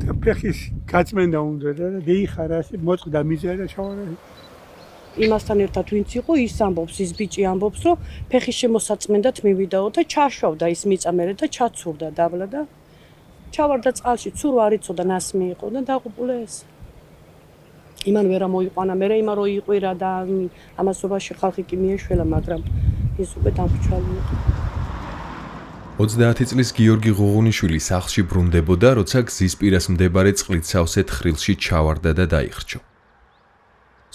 და ფეხის გაწმენდა უნდა და დაიხარა ასე მოწყდა მიზერა და ჩავარა. იმასთან ერთად ვინც იყო, ის ამბობს, ის ბიჭი ამბობს, რომ ფეხის შემოსაწმენდად მივიდაო და ჩაშავდა ის მიწამერე და ჩაცურდა დაბლა და ჩავარდა წყალში, ცურვა არ იცოდა ნასმი იყო და დაღუპულა ეს. იმან ვერა მოიყვანა, მე იმან რო იყვირა და ამასობაში ხალხი კი მიეშველა, მაგრამ ის უკვე დამრჩველი იყო. 30 წლის გიორგი ღუღუნიშვილი სახლში ბრუნდებოდა, როცა გზის პირას მდებარე წყლით სავსე თხრილში ჩავარდა და დაიხრჩო.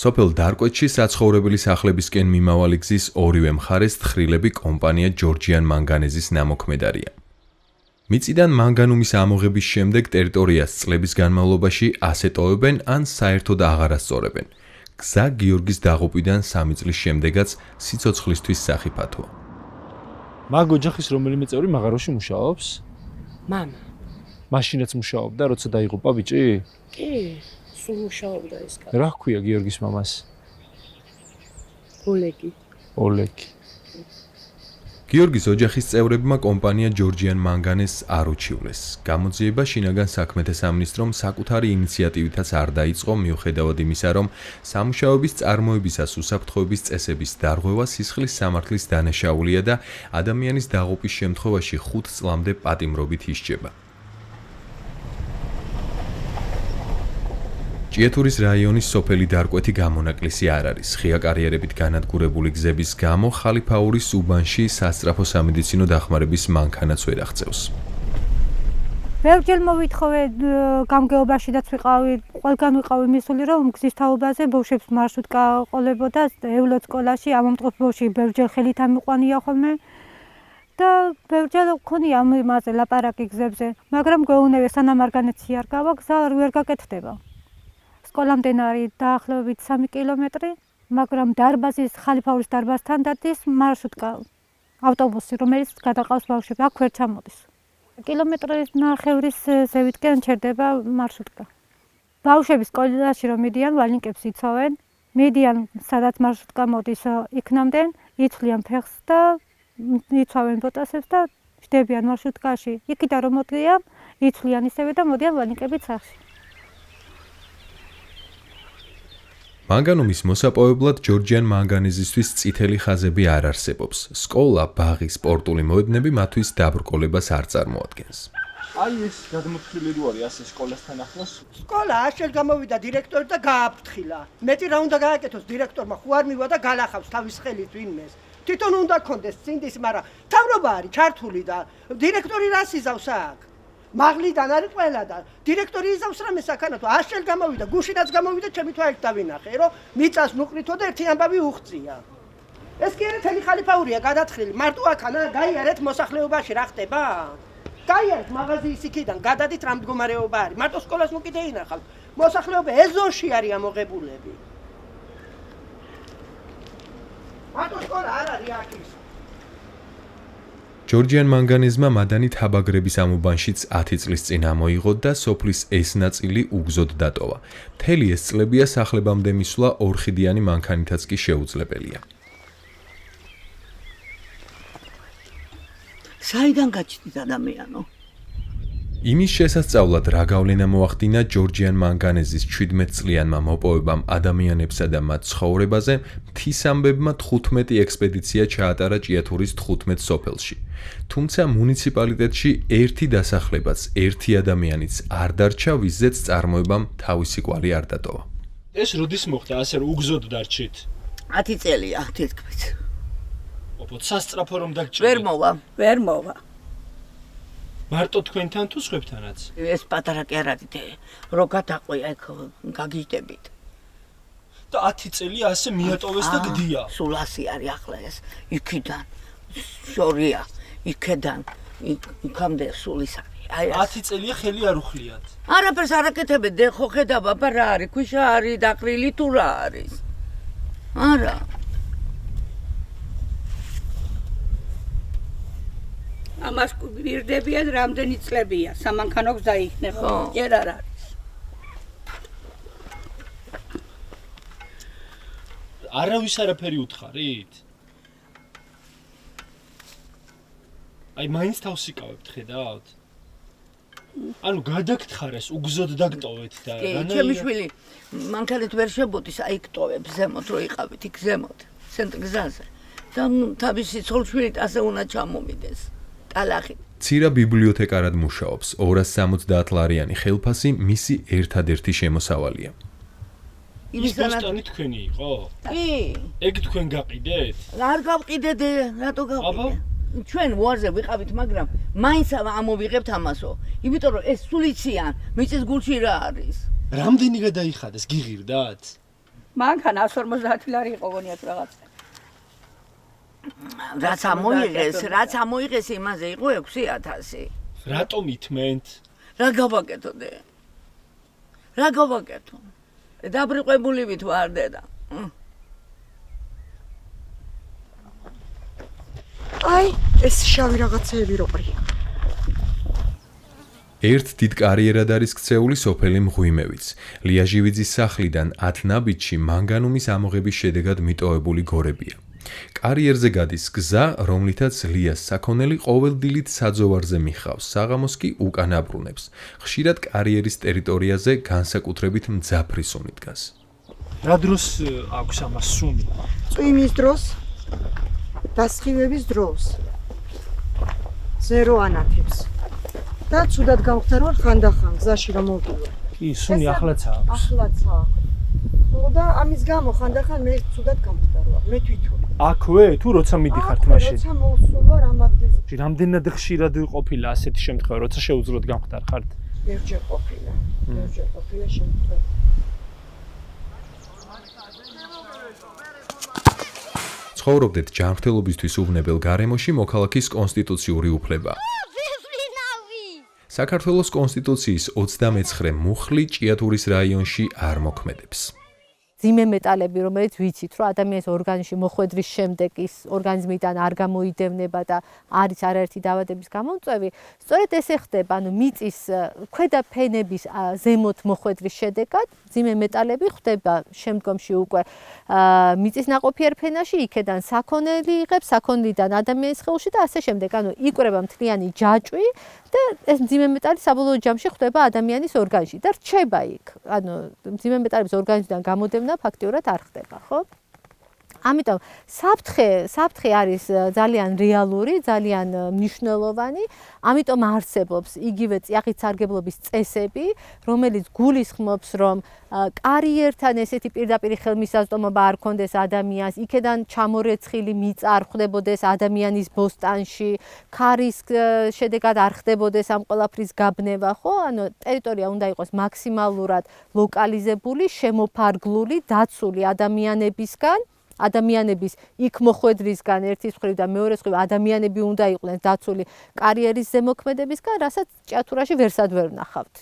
სოფელ დარკვეთში საცხოვრებელი სახლებისკენ მიმავალი გზის ორივე მხარეს თხრილები კომპანია ჯორჯიან მანგანეზის ნამოქმედარია. მიწიდან მანგანუმის ამოღების შემდეგ ტერიტორიას წლების განმავლობაში ასე ტოვებენ ან საერთოდ აღარ ასწორებენ. გზა გიორგის დაღუპვიდან 3 წლის შემდეგაც სიცოცხლისთვის სახიფათოა. მაგ ოჯახის რომელიმე წევრი მაღაროში მუშაობს? მამა. მაშინაც მუშაობდა, როცა დაიღუპა ბიჭი? კი, სულ მუშაობდა ეს კაცი. რა ჰქვია გიორგის მამას? ოლეგი. ოლეგი. გიორგის ოჯახის წევრებმა კომპანია ჯორჯიან მანგანეს არ უჩივლეს. გამოძიება შინაგან საქმეთა სამინისტრომ საკუთარი ინიციატივითაც არ დაიწყო, მიუხედავად იმისა, რომ სამუშაოების წარმოებისას უსაფრთხოების წესების დარღვევა სისხლის სამართლის დანაშაულია და ადამიანის დაღუპვის შემთხვევაში 5 წლამდე პატიმრობით ისჯება. ჭიათურის რაიონის სოფელი დარკვეთი გამონაკლისი არ არის. ღია კარიერებით განადგურებული გზების გამო ხალიფაურის უბანში სასწრაფო სამედიცინო დახმარების მანქანაც ვერ აღწევს. ბევრჯერ მოვითხოვე გამგეობაშიდაც ვიყავი, ყველგან ვიყავი მისული, რომ გზის თაობაზე ბავშვებს მარშრუტკა ყოლებოდა ევლო სკოლაში, ამომწყობ ბავშვი ბევრჯერ ხელით ამიყვანია ხოლმე და ბევრჯერ მქონია ამაზე ლაპარაკი გზებზე, მაგრამ გვეუბნებია სანამ არ განეციარგავა, გზა ვერ გაკეთდება. სკოლამდენ არის დაახლოებით 3 კილომეტრი, მაგრამ დარბაზის ხალიფაურის დარბაზთან დადის მარშრუტკა ავტობუსი, რომელიც გადაყავს ბავშვებს, აქ ვერ ჩამოდის. კილომეტრის ნახევრის ზევითკენ ჩერდება მარშრუტკა. ბავშვები სკოლაში რომ მიდიან, ვალინკებს იცავენ, მიდიან სადაც მარშრუტკა მოდის იქნამდე, იცვლიან ფეხს და იცავენ ბოტასებს და ჯდებიან მარშრუტკაში. იქიდან რომ მოდიან, იცვლიან ისევე და მოდიან ვანიკებით სახში. მანგანუმის მოსაპოვებლად ჯორჯიან მანგანეზისთვის წითელი ხაზები არ არსებობს. სკოლა, ბაღი, სპორტული მოედნები მათთვის დაბრკოლებას არ წარმოადგენს. აი ეს გადმოთვლილი რო არის ასე სკოლასთან ახლოს. სკოლა აშელ გამოვიდა დირექტორი და გააფრთხილა. მეტი რა უნდა გააკეთოს დირექტორმა, ხო არ მივა და გალახავს თავის ხელით ვინმეს. თვითონ უნდა კონდეს წინდის, მაგრამ თავრობა არის ჩართული და დირექტორი რას იზავს აქ? მაღლიდან არის ყველა და დირექტორი იზავს რამე საქანათო. აშელ გამოვიდა, გუშინაც გამოვიდა, ჩემი თვალით დავინახე, რომ მიწას ნუყრითო და ერთი ამბავი უღწია. ეს კი არა თელი ხალიფაურია გადათხრილი. მარტო აქანა გაიარეთ მოსახლეობაში რა ხდება? გაიარეთ მაღაზიის იქიდან, გადადით რა მდგომარეობა არის. მარტო სკოლას ნუ კიდე ინახავთ. მოსახლეობა ეზოში არის ამოღებულები. მარტო სკოლა არ არის აქ ის. ჯორჯიან მანგანეზმა მადანი თაბაგრების ამობანშიც 10 წლის წინ ამოიღო და სოფლის ეს ნაწილი უგზოდ დატოვა. მთელი ეს წლებია სახლებამდე მისვლა ორხიდიანი მანქანითაც კი შეუძლებელია. საიდან გაჩნდით ადამიანო? იმის შესასწავლად რა გავლენა მოახდინა ჯორჯიან მანგანეზის 17 წლიანმა მოპოვებამ ადამიანებსა და მათ ცხოვრებაზე, მთის ამბებმა 15 ექსპედიცია ჩაატარა ჭიათურის 15 სოფელში. თუმცა მუნიციპალიტეტში ერთი დასახლებაც, ერთი ადამიანიც არ დარჩა, ვიზეც წარმოებამ თავისი კვალი არ დატოვა. ეს როდის მოხდა, ასე რომ უგზოდ დარჩით? 10 წელია, თითქმის. ოპოთ სასწრაფო რომ დაგჭირეთ. ვერ მოვა. მარტო თქვენთან თუ სხვებთანაც? ეს პატარა კი არ არის, რო გადაყვია ეგ გაგიჟდებით. და 10 წელი ასე მიატოვეს და გდია. სულ 100 არის ახლა ეს. იქიდან შორია, იქიდან იქამდე სულ ის არის. აი 10 წელია ხელი არ უხლიათ. არაფერს არ აკეთებენ, ხო ხედავ, აბა რა არის, ქვიშა არის, დაყრილი თუ რა არის. არა. ამას გვირდებიან რამდენი წლებია, სამანქანო გზა იქნება, ჯერ არ არის. არავის არაფერი უთხარით? აი მაინც თავს იკავებთ, ხედავთ? ანუ გადაგთხარეს, უგზოდ დაგტოვეთ და რანაირად ჩემი შვილი მანქანით ვერ შებოდის, აი გტოვებ ზემოთ რო იყავით, იქ ზემოთ, ცენტრ გზაზე. და თავისი ცოლ-შვილით ასე უნდა ჩამომიდეს. ცირა ბიბლიოთეკარად მუშაობს, 270 ლარიანი ხელფასი მისი ერთადერთი შემოსავალია. ის ბოსტანი თქვენი იყო? კი. ეგ თქვენ გაყიდეთ? არ გავყიდეთ, რატო გავყიდეთ? ჩვენ უარზე ვიყავით, მაგრამ მაინც ამოვიღებთ ამასო. იმიტომ რომ ეს სულ იციან, მიწის გულში რა არის. რამდენი გადაიხადეს, გიღირდათ? მანქანა 150 ლარი იყო გონიათ რაღაც. რაც ამოიღეს იმაზე იყო 6000. რატომ ითმენთ? რა გავაკეთოდე? რა გავაკეთო? დაბრიყვებული ვით ვარ დედა. აი, ეს შავი რაღაცეები როყრია. ერთ დიდ კარიერად არის ქცეული სოფელი მღვიმევიც. ლიაჟივიძის სახლიდან 10 ნაბიჯში მანგანუმის ამოღების შედეგად მიტოვებული გორებია. კარიერზე გადის გზა, რომლითაც ლიას საქონელი ყოველდილით საძოვარზე მიხავს, საღამოს კი უკან აბრუნებს. ხშირად კარიერის ტერიტორიაზე განსაკუთრებით მძაფრი სუნი დგას. რა დროს აქვს ამას სუნი? წვიმის დროს, დასხივების დროს. ზერო ანათებს. და ცუდად გავხდარ ხანდახან გზაში რომ მოვიდე. კი, სუნი ახლაც აქვს. ახლაც აქვს. ხო და ამის გამო ხანდახან მე ცუდად გავხდარ, მე თვითონ. აქვე თუ როცა მიდიხართ მაშინ? როცა მოვსულვარ ამ ადგილზე. რამდენად ხშირად ყოფილა ასეთი შემთხვევა, როცა შეუძლოდ გამხდარ ხართ? ერთჯერ ყოფილა. ერთჯერ ყოფილა შემთხვევა. ცხოვრობდეთ ჯანმრთელობისთვის უვნებელ გარემოში მოქალაქის კონსტიტუციური უფლება. საქართველოს კონსტიტუციის 29 მუხლი ჭიათურის რაიონში არ მოქმედებს. ძიმე მეტალები, რომელიც ვიცით, რომ ადამიანის ორგანიზმში მოხვედრის შემდეგ ის ორგანიზმიდან არ გამოიდევნება და არის არაერთი დაავადების გამომწვევი, სწორედ ესე ხდება, ანუ მიწის ქვედა ფენების ზემოთ მოხვედრის შედეგად ძიმე მეტალები ხდება შემდგომში უკვე მიწის ნაყოფიერ ფენაში, იქედან საქონელი იღებს, საქონლიდან ადამიანის სხეულში და ასე შემდეგ. ანუ იკვრება მთლიანი ჯაჭვი და ეს ძიმე მეტალი საბოლოო ჯამში ხდება ადამიანის ორგანიზმში და რჩება იქ. ანუ ძიმე მეტალების ორგანიზმიდან გამოდევნა ფაქტიურად არ ხდება, ხო? ამიტომ საფრთხე არის ძალიან რეალური, ძალიან მნიშვნელოვანი, ამიტომ არსებობს იგივე წიაღით სარგებლობის წესები, რომელიც გულისხმობს, რომ კარიერთან ესეთი პირდაპირ ხელმისაწვდომობა არ ქონდეს ადამიანს, იქედან ჩამორეცხილი მიწა არ ხდებოდეს ადამიანის ბოსტანში, ქარის შედეგად არ ხდებოდეს ამ ყველაფრის გაბნევა, ხო? ანუ ტერიტორია უნდა იყოს მაქსიმალურად ლოკალიზებული, შემოფარგლული, დაცული ადამიანებისგან. ადამიანების იქ მოხვედრისგან ერთის მხრივ და მეორეს მხრივ ადამიანები უნდა იყვნენ დაცული კარიერის ზემოქმედებისგან, რასაც ჭიათურაში ვერსად ვერ ვნახავთ.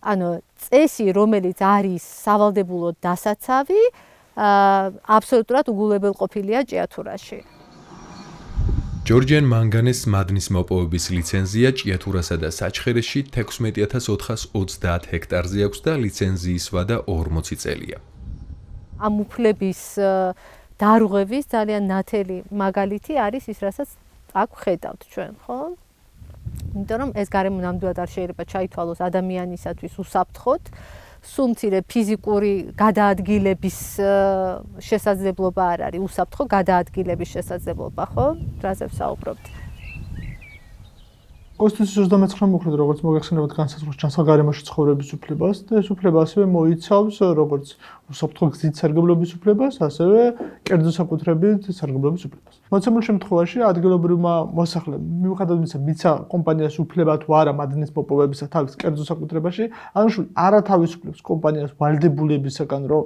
ანუ წესი, რომელიც არის სავალდებულო დასაცავი, აბსოლუტურად უგულებელყოფილია ჭიათურაში. ჯორჯიან მანგანეს მადნის მოპოვების ლიცენზია ჭიათურასა და საჩხერეში 16430 ჰექტარზე აქვს და ლიცენზიის ვადა 40 წელია. ამ უფლების დარღვევის ძალიან ნათელი მაგალითი არის ის, რასაც აქ ხედავთ ჩვენ, ხო? იმიტომ რომ ეს გარემო ნამდვილად არ შეიძლება ჩაითვალოს ადამიანისათვის უსაფრთხოდ, სულ მცირე ფიზიკური გადაადგილების შესაძლებლობა არ არის, უსაფრთხო გადაადგილების შესაძლებლობა, ხო? რაზე ვსაუბრობთ? კონსტიტუციის 29 მუხლით როგორც მოგეხსენებათ განსაზღვრავს ჯანსაღარემოში ცხოვრების უფლებას და ეს უფლება ასევე მოიცავს როგორც უსაფრთხო გზით სარგებლობის უფლებას, ასევე კერძო საკუთრებით სარგებლობის უფლებას. მოცემულ შემთხვევაში ადგილობრივმა მოსახლემ მიუხედავად იმისა, მიცა კომპანიას უფლება თუ არა მადნის მოპოვებისა თავის კერძო საკუთრებაში, ანიშნულ არავისუფლებს კომპანიას ვალდებულებისაგან, რომ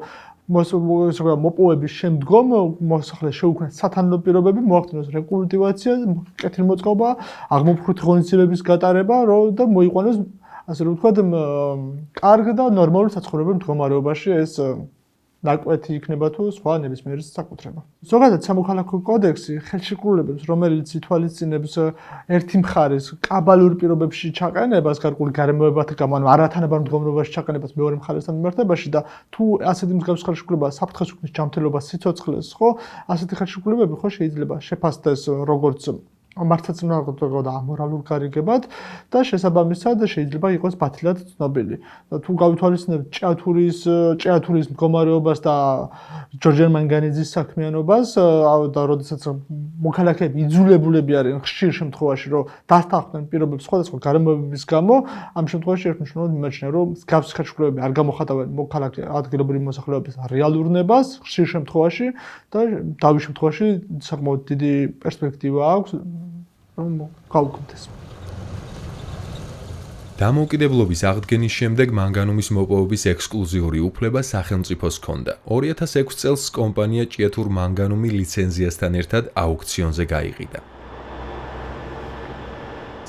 მოპოვების შემდგომ მოსახლეს შეუქმნას სათანადო პირობები, მოახდინოს რეკულტივაცია, კეთილმოწყობა, აღმოფხვრეთი ღონისძიებების გატარება, და მოიყვანოს, ასე რომ ვთქვათ, კარგ და ნორმალურ საცხოვრებელ მდგომარეობაში ეს ნაკვეთი იქნება თუ სხვა ნებისმიერი საკუთრება. ზოგადად სამოქალაქო კოდექსი ხელშეკრულებებს, რომელიც ითვალისწინებს ერთი მხარის კაბალურ პირობებში ჩაყენებას, გარკვეული გარემოებათა გამო, ანუ არათანაბარ მდგომარეობაში ჩაყენებას მეორე მხარესთან მიმართებაში და თუ ასეთი მსგავსი ხელშეკრულება საფრთხეს უქმნის ჯანმრთელობას, სიცოცხლეს, ხო, ასეთი ხელშეკრულებები ხო შეიძლება შეფასდეს როგორც მართლმსაჯულებლად და ამორალურ გარიგებად და შესაბამისად შეიძლება იყოს ბათილად ცნობილი. თუ გავითვალისწინებთ ჭიათურის მდგომარეობას და ჯორჯიან მანგანიძის საქმიანობას და როდესაც მოქალაქეები იძულებულები არიან ხშირ შემთხვევაში რომ დასთანხმდნენ პირობებს სხვადასხვა გარემოებების გამო, ამ შემთხვევაში ერთმნიშვნელოვნად მიმაჩნია რომ მსგავსი ხელშეკრულებები არ გამოხატავენ მოქალაქე ადგილობრივი მოსახლეობის რეალურ ნებას ხშირ შემთხვევაში და დავის შემთხვევაში საკმაოდ დიდი პერსპექტივა აქვს გავუკეთდეს. დამოუკიდებლობის აღდგენის შემდეგ მანგანუმის მოპოვების ექსკლუზიური უფლება სახელმწიფოს ჰქონდა. 2006 წელს კომპანია ჭიათურ მანგანუმი ლიცენზიასთან ერთად აუქციონზე გაიყიდა.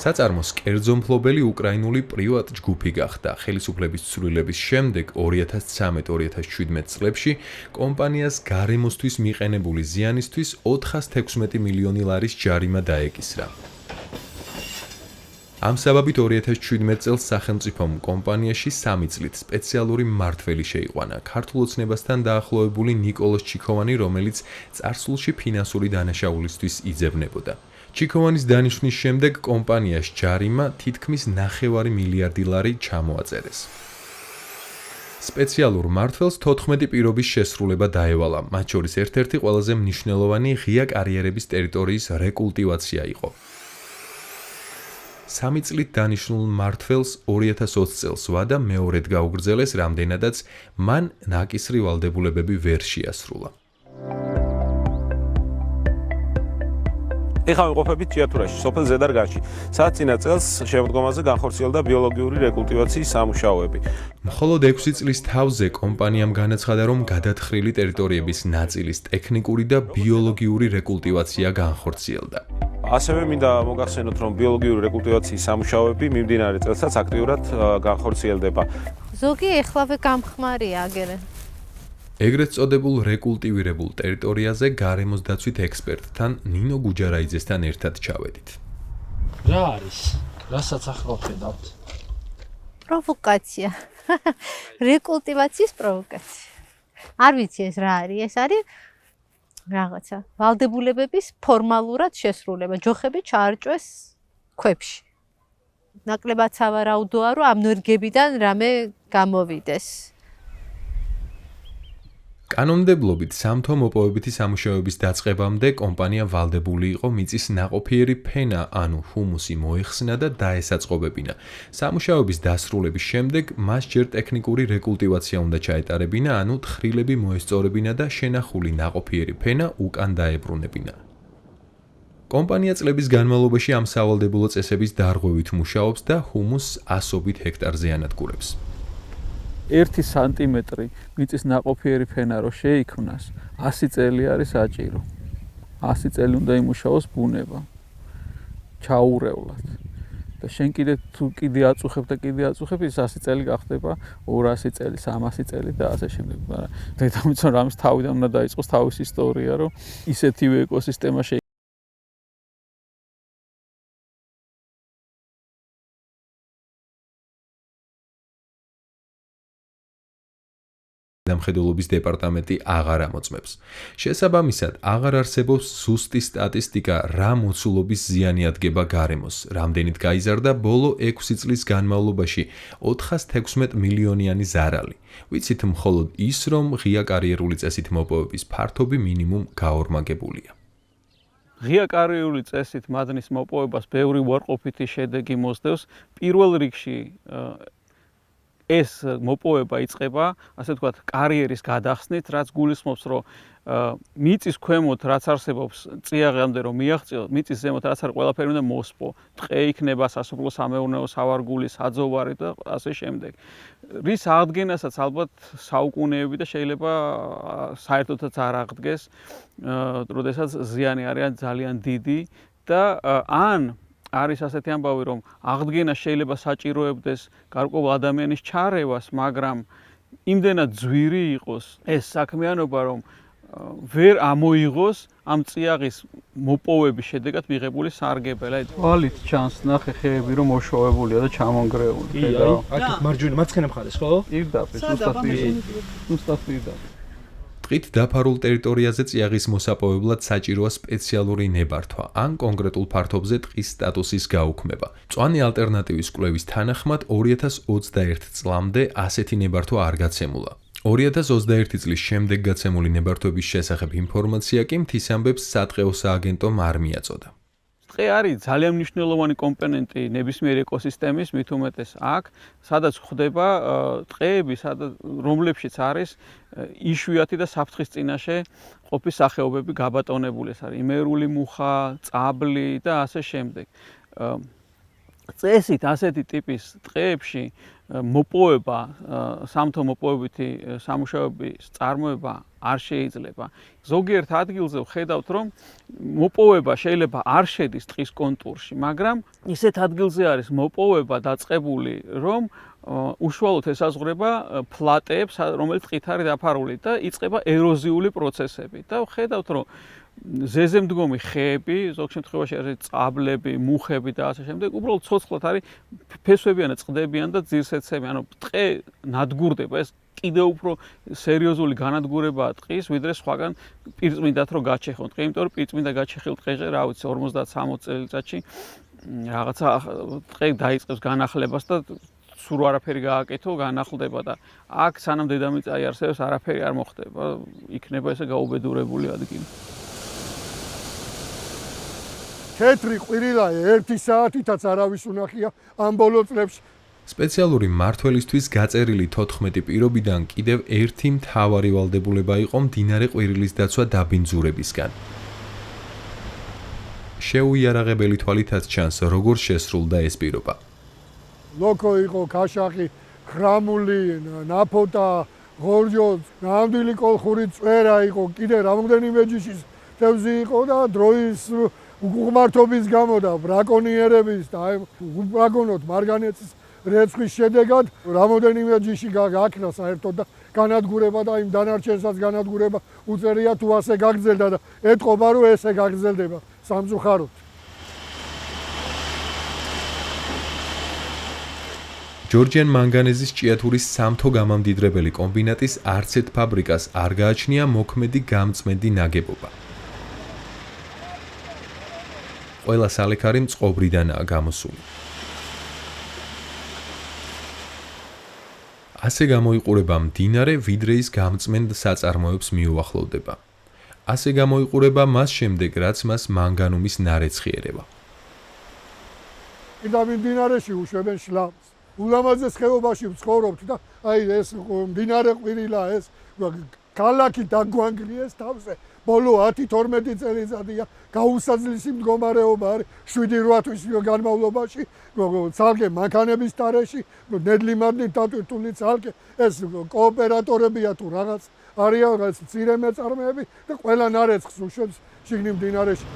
საწარმოს კერძო მფლობელი უკრაინული პრივატ ჯგუფი გახდა. ხელისუფლების ცვლილების შემდეგ 2013-2017 წლებში კომპანიას გარემოსთვის მიყენებული ზიანისთვის 416 მილიონი ლარის ჯარიმა დაეკისრა. ამ საბაბით 2017 წელს სახელმწიფომ კომპანიაში 3 წლით სპეციალური მმართველი შეიყვანა, ქართულ ოცნებასთან დაახლოებული ნიკოლოზ ჩიქოვანი, რომელიც წარსულში ფინანსური დანაშაულისთვის იძებნებოდა. ჩიქოვანის დანიშვნის შემდეგ კომპანიას ჯარიმა თითქმის 9 მილიარდი ლარი ჩამოაწერეს. სპეციალურ მმართველს 14 პირობის შესრულება დაევალა, მათ შორის ერთ-ერთი ყველაზე მნიშვნელოვანი ღია კარიერების ტერიტორიის რეკულტივაცია იყო. 3 წლით დანიშნულ მმართველს 2020 წელს ვადა მეორედ გაუგრძელეს, რამდენადაც მან ნაკისრი ვალდებულებები ვერ შეასრულა. ეხლა ვიყოფებით ჭიათურაში, სოფელ ზედარგანში. საწინა წელს შემდგომაზე განხორციელდა ბიოლოგიური რეკულტივაციის სამუშაოები. მხოლოდ 6 წლის თავზე კომპანიამ განაცხადა, რომ გადათხრილი ტერიტორიების ნაწილის ტექნიკური და ბიოლოგიური რეკულტივაცია განხორციელდა. ასევე მინდა მოგახსენოთ, რომ ბიოლოგიური რეკულტივაციის სამუშაოები მიმდინარე წელსაც აქტიურად განხორციელდება. ზოგი ეხლავე გამხმარია აგერე. ეგრეთ წოდებულ რეკულტივირებულ ტერიტორიაზე გარემოს დაცვით ექსპერტთან ნინო გუჯარაიძესთან ერთად ჩავედით. რა არის? რასაც ახლა ხედავთ? პროვოკაცია. რეკულტივაციის პროვოკაცია. არ ვიცი ეს რა არის, ეს არის რაღაცა ვალდებულებების ფორმალურად შესრულება. ჯოხები ჩაარჭვეს ქვებში. ნაკლებად სავარაუდოა, რომ ამ ნერგებიდან რამე გამოვიდეს. კანონმდებლობით სამთო მოპოვებითი სამუშაოების დაწყებამდე კომპანია ვალდებული იყო მიწის ნაყოფიერი ფენა, ანუ ჰუმუსი მოეხსნა და დაესაწყობებინა. სამუშაოების დასრულების შემდეგ მას ჯერ ტექნიკური რეკულტივაცია უნდა ჩაეტარებინა, ანუ თხრილები მოესწორებინა და შენახული ნაყოფიერი ფენა უკან დაებრუნებინა. კომპანია წლების განმავლობაში ამ სავალდებულო წესების დარღვევით მუშაობს და ჰუმუსს ასობით ჰექტარზე ანადგურებს. 1 სანტიმეტრი მიწის ნაყოფიერი ფენა რო შეიქმნას 100 წელი არის საჭირო. 100 წელი უნდა იმუშაოს ბუნება ჩაურევლად. და შენ თუ კიდე აწუხებ ის 100 წელი გახდება 200 წელი, 300 წელი და ასე შემდეგ. მაგრამ დედამიწა რამის თავიდან უნდა დაიწყოს თავის ისტორია, რომ ისეთივე ეკოსისტემა დამხედველობის დეპარტამენტი აღარ ამოწმებს. შესაბამისად, აღარ არსებობს ზუსტი სტატისტიკა, რა მოცულობის ზიანი ადგება გარემოს, რამდენით გაიზარდა ბოლო 6 წლის განმავლობაში 416 მილიონიანი ზარალი. ვიცით მხოლოდ ის, რომ ღია კარიერული წესით მოპოვების ფართობი მინიმუმ გაორმაგებულია. ღია კარიერული წესით მადნის მოპოვებას ბევრი უარყოფითი შედეგი მოსდევს. პირველ რიგში ეს მოპოვება იწყება, ასე ვთქვათ, კარიერის გადახსნით, რაც გულისხმობს, რომ მიწის ქვემოთ რაც არსებობს წიაღამდე რომ მიაღწიო, მიწის ზემოთ რაც არის ყველაფერი უნდა მოსპო. ტყე იქნება, სასოფლო სამეურნეო სავარგული, საძოვარი და ასე შემდეგ. რის აღდგენასაც ალბათ საუკუნეები და შეიძლება საერთოდაც არ აღდგეს, როდესაც ზიანი არის ძალიან დიდი და ან არის ასეთი ამბავი, რომ აღდგენა შეიძლება საჭიროებდეს გარკვეულ ადამიანის ჩარევას, მაგრამ იმდენად ძვირი იყოს ეს საქმიანობა, რომ ვერ ამოიღოს ამ წიაღის მოპოვების შედეგად მიღებული სარგებელი. თვალით ჩანს ნახე ხეები, რომ მოშოვებულია და ჩამონგრეული. აქ მარჯვენა მაცხენა მხარეს, ხო? პირდაპირ, ზუსტად პირდაპირ. ტყით დაფარულ ტერიტორიაზე წიაღის მოსაპოვებლად საჭიროა სპეციალური ნებართვა, ან კონკრეტულ ფართობზე ტყის სტატუსის გაუქმება. მწვანე ალტერნატივის კვლევის თანახმად 2021 წლამდე ასეთი ნებართვა არ გაცემულა. 2021 წლის შემდეგ გაცემული ნებართვების შესახებ ინფორმაცია კი მთის ამბებს სატყეო სააგენტომ არ მიაწოდა. ტყე არის ძალიან მნიშვნელოვანი კომპონენტი ნებისმიერ ეკოსისტემის, მით უმეტეს აქ, სადაც ხდება ტყეები, რომლებშიც არის იშვიათი და საფრთხის წინაშე ყოფის სახეობები გაბატონებული. ეს არის იმერული მუხა, წაბლი და ასე შემდეგ. წესით ასეთი ტიპის ტყეებში მოპოვება, სამთო მოპოვებითი სამუშაოების წარმოება არ შეიძლება. ზოგიერთ ადგილზე ვხედავთ, რომ მოპოვება შეიძლება არ შედის ტყის კონტურში, მაგრამ ისეთ ადგილზე არის მოპოვება დაწყებული, რომ უშუალოდ ესაზღვრება ფლატეებს, რომელიც ტყით არის დაფარული და იწყება ეროზიული პროცესები. და ვხედავთ, რომ ზეზემდგომი ხეები, ზოგ შემთხვევაში არის წაბლები, მუხები და ასე შემდეგ, უბრალოდ ცოცხლად არის ფესვებიან და წყდებიან და ძირს ეცემიან. ანუ ტყე ნადგურდება, ეს კიდევ უფრო სერიოზული განადგურებაა ტყის, ვიდრე სხვაგან პირწმინდად რო გაჩეხონ ტყე, იმიტომ რომ პირწმინდა გაჩეხილ ტყეზე, რა ვიცი, 50-60 წელიწადში რაღაცა ტყე დაიწყებს განახლებას და სულ არაფერი გააკეთო, განახლდება და აქ სანამ დედამიწა იარსებებს, არაფერი არ მოხდება, იქნება ესე გაუბედურებული ადგილი. თეთრი ყვირილა 1 საათითაც არავის უნახია ამ ბოლო წლებში. სპეციალური მმართველისთვის გაწერილი 14 პირობიდან კიდევ ერთი მთავარი ვალდებულება იყო მდინარე ყვირილის დაცვა დაბინძურებისგან. შეუიარაღებელი თვალითაც ჩანს, როგორ შესრულდა ეს პირობა. ლოკო იყო, ქაშახი, ხრამული, ნაფოტა, ღორჯო, ნამდვილი კოლხური წვერა იყო, კიდე რამდენიმე ჯიშის თევზი იყო და დროის უღმართობის გამო და ბრაკონიერების და უბრაგონოდ მარგანეცის რეცხვის შედეგად რამდენიმე ჯიში გაქრა საერთოდ და განადგურება და იმ დანარჩენსაც განადგურება უწერია თუ ასე გაგრძელდა და ეთყობა რომ ესე გაგრძელდება სამწუხაროდ. ჯორჯიან მანგანეზის ჭიათურის სამთო გამამდიდრებელი კომბინატის არც ერთ ფაბრიკას არ გააჩნია მოქმედი გამწმენდი ნაგებობა. ყველა სალექარი მწყობრიდანაა გამოსული. ასე გამოიყურება მდინარე, ვიდრე ის გამწმენდ საწარმოებს მიუახლოვდება. ასე გამოიყურება მას შემდეგ, რაც მას მანგანუმის ნარეცხი ერევა. და მდინარეში უშვებენ შლამს. ულამაზეს ხეობაში ვცხოვრობთ და აი ეს მდინარე ყვირილა ეს ქალაქი დაგვანგრიეს თავზე. ბოლო 10-12 წელიწადია გაუსაძლისი მდგომარეობა არის 7-8 თვის განმავლობაში ცალკე მანქანების ტარეში ნედლი მადნით დატვირთული ცალკე ეს კოოპერატორებია თუ რაღაც არიან რაღაც მცირე მეწარმეები და ყველა ნარეცხს უშვებს შიგნით მდინარეში.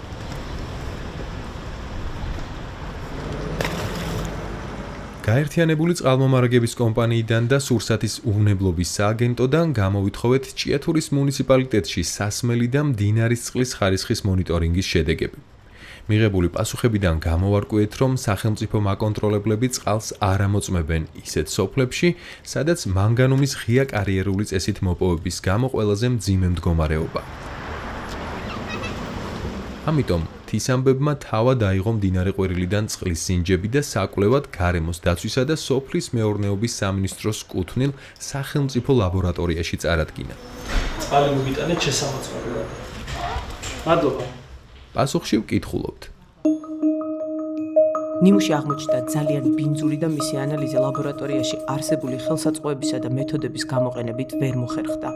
გაერთიანებული წყალმომარაგების კომპანიიდან და სურსათის უვნებლობის სააგენტოდან გამოვითხოვეთ ჭიათურის მუნიციპალიტეტში სასმელი და მდინარის წყლის ხარისხის მონიტორინგის შედეგები. მიღებული პასუხებიდან გამოვარკვიეთ, რომ სახელმწიფო მაკონტროლებლები წყალს არ ამოწმებენ ისეთ სოფლებში, სადაც მანგანუმის ღია კარიერული წესით მოპოვების გამო ყველაზე მძიმე მდგომარეობა. ამიტომ თისამბებმა თავად აიღო მდინარე ყვირილიდან წყლის სინჯები და საკვლევად გარემოს დაცვისა და სოფლის მეურნეობის სამინისტროს კუთვნილ სახელმწიფო ლაბორატორიაში წარადგინა. წყალი მოგიტანეთ შესამოწმებლად. მადლობა. პასუხში ვკითხულობთ. ნიმუში აღმოჩნდა ძალიან ბინძური და მისი ანალიზი ლაბორატორიაში არსებული ხელსაწყოებისა და მეთოდების გამოყენებით ვერ მოხერხდა.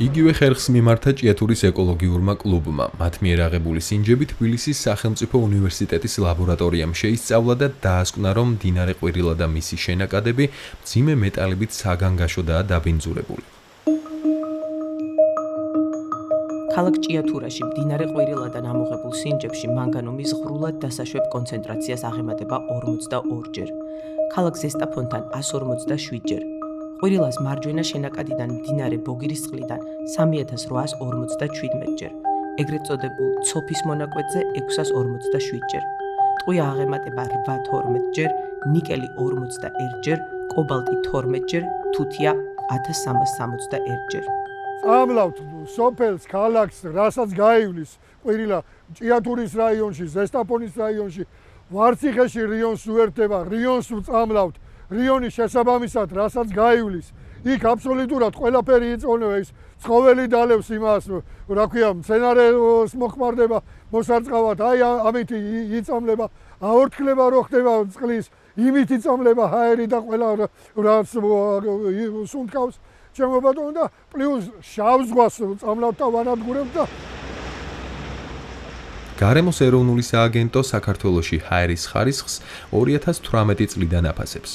იგივე ხერხს მიმართა ჭიათურის ეკოლოგიურმა კლუბმა. მათ მიერ აღებული სინჯები თბილისის სახელმწიფო უნივერსიტეტის ლაბორატორიამ შეისწავლა და დაასკვნა, რომ მდინარე ყვირილა და მისი შენაკადები მძიმე მეტალებით საგანგაშოდაა დაბინძურებული. ქალაქ ჭიათურაში მდინარე ყვირილადან ამოღებულ სინჯებში მანგანუმის ღრულად დასაშვებ კონცენტრაციას აღემატება 42-ჯერ, ქალაქ ზესტაფონთან 157-ჯერ. ყვირილას მარჯვენა შენაკადიდან მდინარე ბოგირის წყლიდან 3857-ჯერ, ეგრეთ წოდებულ ცოფის მონაკვეთზე 647-ჯერ, ტყვია აღემატება 812-ჯერ, ნიკელი 41-ჯერ, კობალტი 12-ჯერ, თუთია 1361-ჯერ. წამლავთ სოფელს, ქალაქს, რასაც გაივლის ყვირილა ჭიათურის რაიონში, ზესტაფონის რაიონში, ვარციხეში რიონს უერთდება, რიონს ვწამლავთ. რიონის შესაბამისად, რასაც გაივლის, იქ აბსოლუტურად ყველაფერი იწონება, ის ცხოველი დალევს იმას, რა ქვია, მცენარეს მოხმარდება, მოსარწყავად, აი ამით იწამლება, აორთქლება რო ხდება წყლის, იმით იწამლება ჰაერი და ყველა რაც სუნთქავს, ჩემო ბატონო და პლუს შავ ზღვას წამლავთ და ვანადგურებთ და გარემოს ეროვნული სააგენტო საქართველოში ჰაერის ხარისხს 2018 წლიდან აფასებს.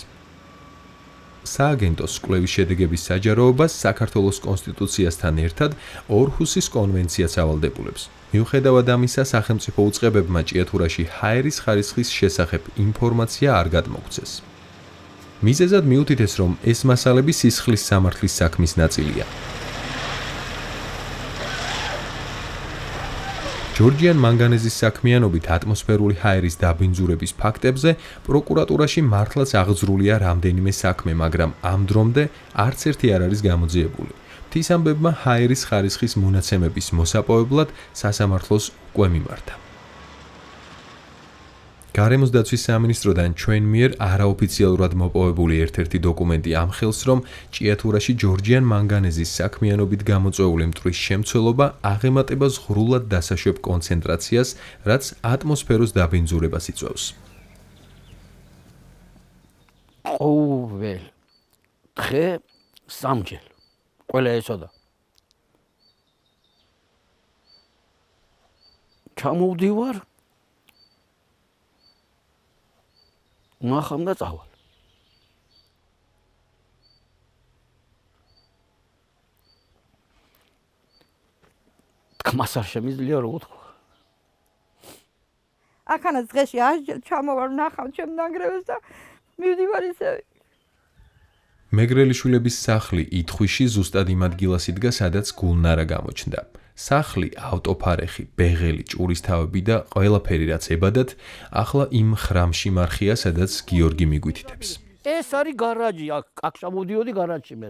სააგენტოს კვლევის შედეგების საჯაროობას საქართველოს კონსტიტუციასთან ერთად ორჰუსის კონვენციაც ავალდებულებს. მიუხედავად ამისა, სახელმწიფო უწყებებმა ჭიათურაში ჰაერის ხარისხის შესახებ ინფორმაცია არ გადმოგვცეს. მიზეზად მიუთითეს, რომ ეს მასალები სისხლის სამართლის საქმის ნაწილია. ჯორჯიან მანგანეზის საქმიანობით ატმოსფერული ჰაერის დაბინძურების ფაქტებზე პროკურატურაში მართლაც აღძრულია რამდენიმე საქმე, მაგრამ ამ დრომდე არც ერთი არ არის გამოძიებული. თისამბებმა ჰაერის ხარისხის მონაცემების მოსაპოვებლად სასამართლოს უკვე მიმართა. გარემოს დაცვის სამინისტროდან ჩვენ მიერ არაოფიციალურად მოპოვებული ერთ-ერთი დოკუმენტი ამხელს, რომ ჭიათურაში ჯორჯიან მანგანეზის საქმიანობით გამოწვეული მტვრის შემცველობა აღემატება ზღრულად დასაშვებ კონცენტრაციას, რაც ატმოსფეროს დაბინძურებას იწვევს. ყოველ დღე სამჯერ ყველა ესოდა. ჩამოვდივარ ნახამ და წავალ. თქმას არ შემიძლია რო ვთქვა. აქანაც დღეში არ ჩამოვარ ნახავ ჩემ ნანგრევებს და მივდივარ ისე. მეგრელიშვილების სახლი ითხვიში ზუსტად იმ ადგილას იდგა, სადაც გულნარა გამოჩნდა. სახლი, ავტოფარეხი, ბეღელი, ჭურისთავები და ყველაფერი რაც ებადათ, ახლა იმ ხრამში მარხია, სადაც გიორგი მიგვითითებს. ეს არის გარაჟი, აქ შემოდიოდი გარაჟში მე.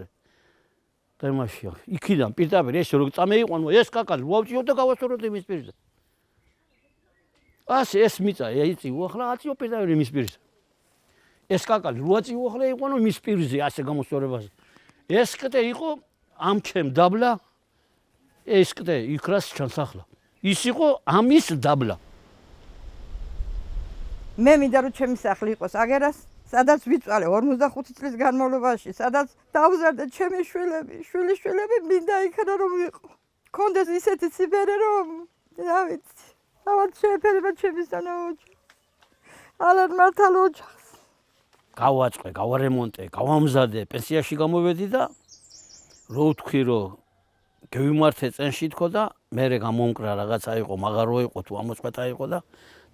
თემაშია. იქიდან პირდაპირ ეს რო წამეიყვანო, ეს კაკალი ვავჭიო და გავასწოროთ იმის პირზე. ასე ეს მიწა ეწიო ახლა აწიო პირდაპირ იმის პირზე. ეს კაკალი რო აწიო ახლა იყვანო იმის პირზე ასე გამოსწორებაზე. ეს კეთე იყო ამ ჩემ დაბლა ეს კეთე იქრას ჩანს ახლა. ის იყო ამის დაბლა. მე მინდა რომ ჩემი სახლი იყოს აგერას, სადაც ვიწვალე 45 წლის განმავლობაში, სადაც დავზარდა ჩემი შვილიშვილები მინდა იქნა რომ ვიყო. კონდეს ისეთი ციბერე რომ რა ვიცი. ავად შეეფერება ჩემი სანაოჯი. ალან მართალ ოჯახს. გავაწყე, გავარემონტე, გავამზადე, პენსიაში გამოვედი და რო ვთქვი რომ გევიმართე წენში თქო და მერე გამომკრა რაღაცა იყო, მაგარო იყო თუ ამოწყვეტა იყო და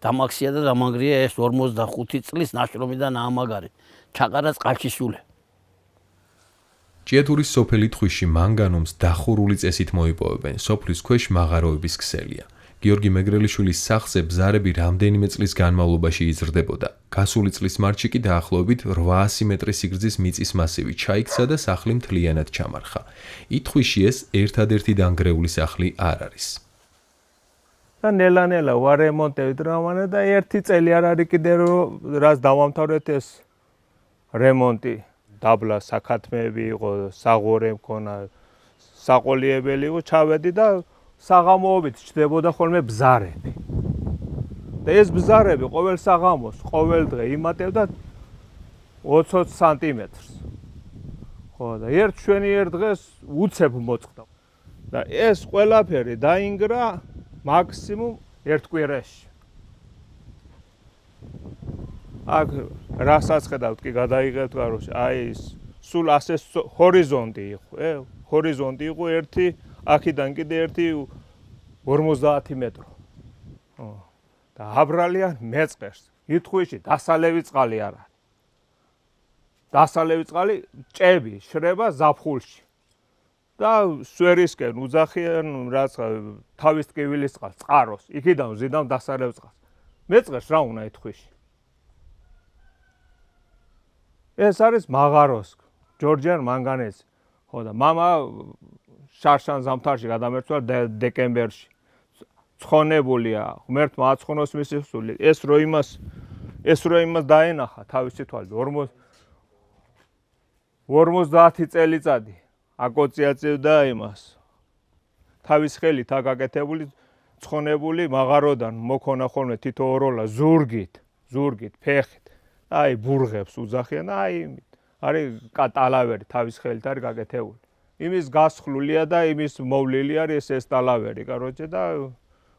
დამაქცია და დამანგრია ეს 45 წლის ნაშრომიდან ამაგარი. ჩაყარა წყალში სულე. ჭიათურის სოფელი თხუში მანგანუმს დახურული წესით მოიპოვებენ. სოფლის ქვეშ მაღაროების ქსელია. გიორგი მეგრელიშვილის სახლზე ბზარები რამდენიმე წლის განმავლობაში იზრდებოდა. გასული წლის მარტში კი დაახლოებით 800 მეტრის სიგრძის მიწის მასივი ჩაიქცა და სახლი მთლიანად ჩამარხა. ითხვიში ეს ერთადერთი დანგრეული სახლი არ არის. და ნელა-ნელა ვარემონტებით რამანა და ერთი წელი არ არის კიდე რომ რაც დავამთავრეთ ეს რემონტი. დაბლა საქათმეები იყო, საღორე მქონა, საყოლიებელი იყო, ჩავედი და საღამოობით ჩდებოდა ხოლმე ბზარები. და ეს ბზარები ყოველ საღამოს, ყოველ დღე იმატებდა 20 სანტიმეტრს. ხო და ერთ დღეს უცებ მოწყდა. და ეს ყველაფერი დაინგრა მაქსიმუმ ერთ კვირაში. აქ რასაც ხედავთ კი გადაიღებთ გაროში, აი სულ ასე ჰორიზონტი იყო, ჰორიზონტი იყო ერთი აქიდან კიდე ერთი 50 მეტრო. და აბრალიან მეწყერს. ითხვიში დასალევი წყალი არ არის. დასალევი წყალი ჭები შრება ზაფხულში. და სვერისკენ უძახიან რაც თავის ტკივილის წყალს, წყაროს. იქიდან ვზიდავ დასალევ წყალს. მეწყერს რა უნდა ითხვიში? ეს არის მაღაროს ჯორჯიან მანგანესი. ხო და მამა შარშან ზამთარში გადამერცვა დეკემბერში. ცხონებულია, ღმერთმა აცხონოს მისი სული. ეს რო იმას დაენახა თავისი თვალით 50 წელიწადი აკოციაცევდა იმას. თავის ხელით აკაკეთებული ცხონებული მაღაროდან მოქონა ხოლმე თითო ოროლა ზურგით, ფეხით. აი ბურღებს უძახიან და აი არის ტალავერი თავის ხელით არის გაკეთებული. იმის გასხლულია და იმის მოვლილი არის ეს ტალავერი, კაროჩე და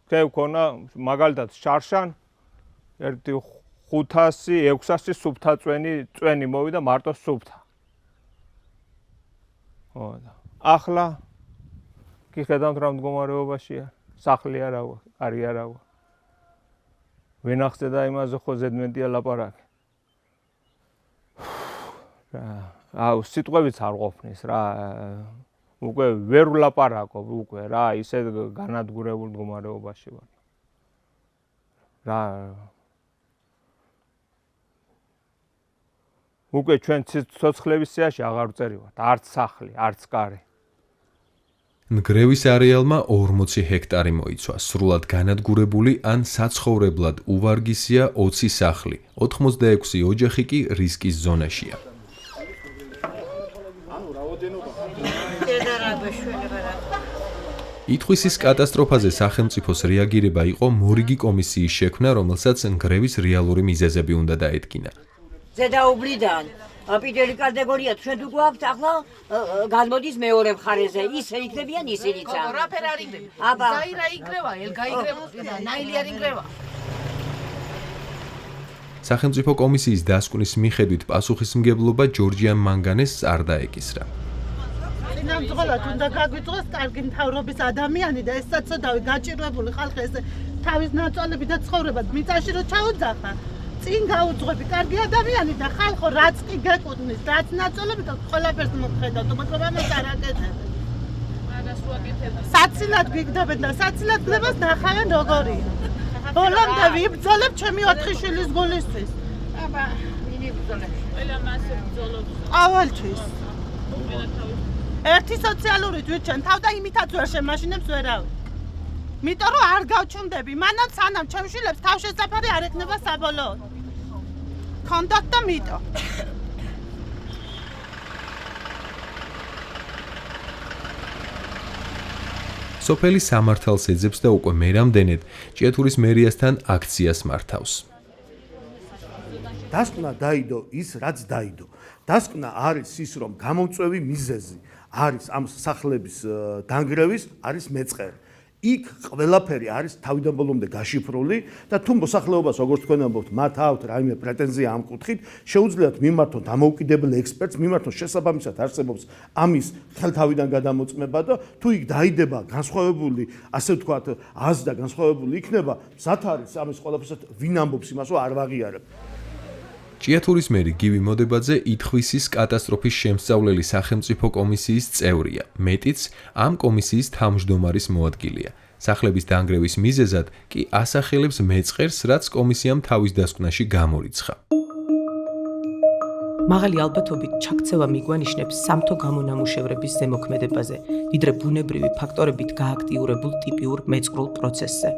ქექონა მაგალითად შარშან ერთი 500-600 სუფთა წვენი მოვიდა მარტო სუფთა. ხო და ახლა კი ხედავთ რა მდგომარეობაშია, სახლი არის არავა. ვენახზე და იმაზე ხო ზედმეტია ლაპარაკი. აუ სიტყვებიც არ ყოფნის რა. უკვე ვერ ვლაპარაკობ უკვე რა, ისე განადგურებულ მდგომარეობაში ვარ. რა უკვე ჩვენ ცოცხლების სიაში აღარ ვწერივართ, არც სახლი, არც კარი. ნგრევის არეალმა 40 ჰექტარი მოიცვა, სრულად განადგურებული ან საცხოვრებლად უვარგისია 20 სახლი, 86 ოჯახი კი რისკის ზონაშია. ითხვისის კატასტროფაზე სახელმწიფოს რეაგირება იყო მორიგი კომისიის შექმნა, რომელსაც ნგრევის რეალური მიზეზები უნდა დაედგინა. ზედაუბრიდან პირველი კატეგორია ჩვენ თუ გვაქვს ახლა გადმოდის მეორე მხარეზე ისე იქნებიან ისინიც რა ფერ არ იგრევა ზაირა იგრევა ელგა იგრევა და ნაილი არ იგრევა სახელმწიფო კომისიის დასკვნის მიხედვით პასუხისმგებლობა ჯორჯიან მანგანესს არ დაეკისრა. ნამძღოლად უნდა გაგვიწვას კარგი მთავრობის ადამიანი და ეს საწოდავი გაჭირვებული ხალხი ეს თავის ნაწოლები და ცხოვრება მიწაში რო ჩაუძახა წინ გაუძღვები, კარგი ადამიანი და ხალხო რაც კი გეკუთვნის, რაც ნაწოლები და ყველაფერს მოხედავთ, მაგრამ ამას არ აკეთებთ. საცილად გიგდებენ და საცილად გლებას ნახავენ როგორია. ბოლომდე ვიბრძოლებ ჩემი 4 შვილის გულისთვის. აბა, ვინ იბრძოლებს? ყველა მასე ბრძოლობს. ყოველთვის. ერთი სოციალურით ვიჩენ თავ და იმითაც ვერ შემაშინებს ვერავი. იმიტომ რომ არ გავჩუნდები, მანამ სანამ ჩემ შვილებს თავშესაფარი არ ექნება საბოლოოდ. კონდოთ და მიტო. სოფელი სამართალს ეძებს და უკვე მერამდენედ ჭიათურის მერიასთან აქციას მართავს. დასკვნა დაიდო ის, რაც დაიდო. დასკვნა არის ის, რომ გამომწვევი მიზეზი არის ამ სახლების დანგრევის, არის მეწყერი. იქ ყველაფერი არის თავიდან ბოლომდე გაშიფრული და თუ მოსახლეობას როგორც თქვენ ამბობთ, მათ აქვთ რაიმე პრეტენზია ამ კუთხით, შეუძლიათ მიმართონ დამოუკიდებელ ექსპერტს, მიმართონ შესაბამისად არსებობს ამის ხელთავიდან გადამოწმება და თუ იქ დაიდება განსხვავებული, ასე ვთქვათ, აზრ და განსხვავებული იქნება, მზად არის ამის ყველაფერსაც ვინ ამბობს იმას, რომ არ ვაღიარებ. ჭიათურის მერი გივი მოდებაძე ითხვისის კატასტროფის შემსწავლელი სახელმწიფო კომისიის წევრია. მეტიც, ამ კომისიის თავმჯდომარის მოადგილეა. სახლების დანგრევის მიზეზად კი ასახელებს მეწყერს, რაც კომისიამ თავის დასკვნაში გამორიცხა. მაღალი ალბათობით ჩაქცევა მიგვანიშნებს სამთო გამონამუშევრების ზემოქმედებაზე, ვიდრე ბუნებრივი ფაქტორებით გააქტიურებულ ტიპიურ მეწყრულ პროცესზე.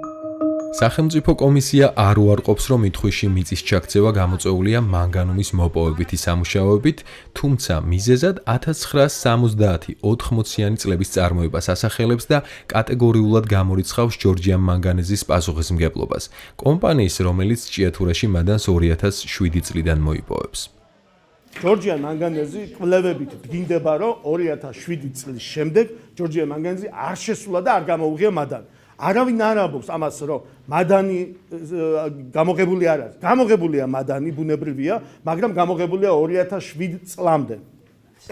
სახელმწიფო კომისია არ უარყოფს, რომ ითხვისში მიწის ჩაქცევა გამოწვეულია მანგანუმის მოპოვებითი სამუშაოებით, თუმცა მიზეზად 1970-80-იანი წლების წარმოებას ასახელებს და კატეგორიულად გამორიცხავს ჯორჯიან მანგანეზის პასუხისმგებლობას, კომპანიის, რომელიც ჭიათურაში მადანს 2007 წლიდან მოიპოვებს. ჯორჯიან მანგანეზი კვლევებით დგინდება, რომ 2007 წლის შემდეგ ჯორჯიან მანგანეზი არ შესულა და არ გამოუღია მადანი. არავინ არ ამბობს ამას, რომ მადანი გამოღებული არ არის. გამოღებულია მადანი, ბუნებრივია, მაგრამ გამოღებულია 2007 წლამდე.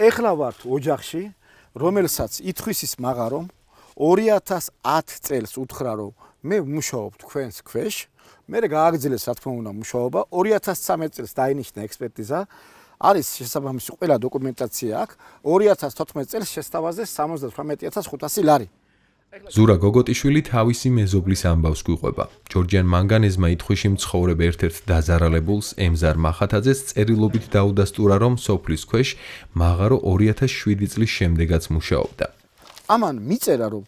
ეხლა ვართ ოჯახში, რომელსაც ითხვისის მაღარომ 2010 წელს უთხრა, რომ მე ვმუშაობ თქვენს ქვეშ, მე გააგრძელეს რა თქმა უნდა მუშაობა, 2013 წელს დაინიშნა ექსპერტიზა, არის შესაბამისი ყველა დოკუმენტაცია აქვს, 2014 წელს შესთავაზე 78500 ლარი. ზურა გოგოტიშვილი თავისი მეზობლის ამბავს გვიყვება. ჯორჯიან მანგანეზმა ითხვისში მცხოვრებ ერთ-ერთ დაზარალებულს ემზარ მახათაძეს წერილობით დაუდასტურა, რომ სოფლის ქვეშ მაღარო 2007 წლის შემდეგაც მუშაობდა. ამან მიწერა, რომ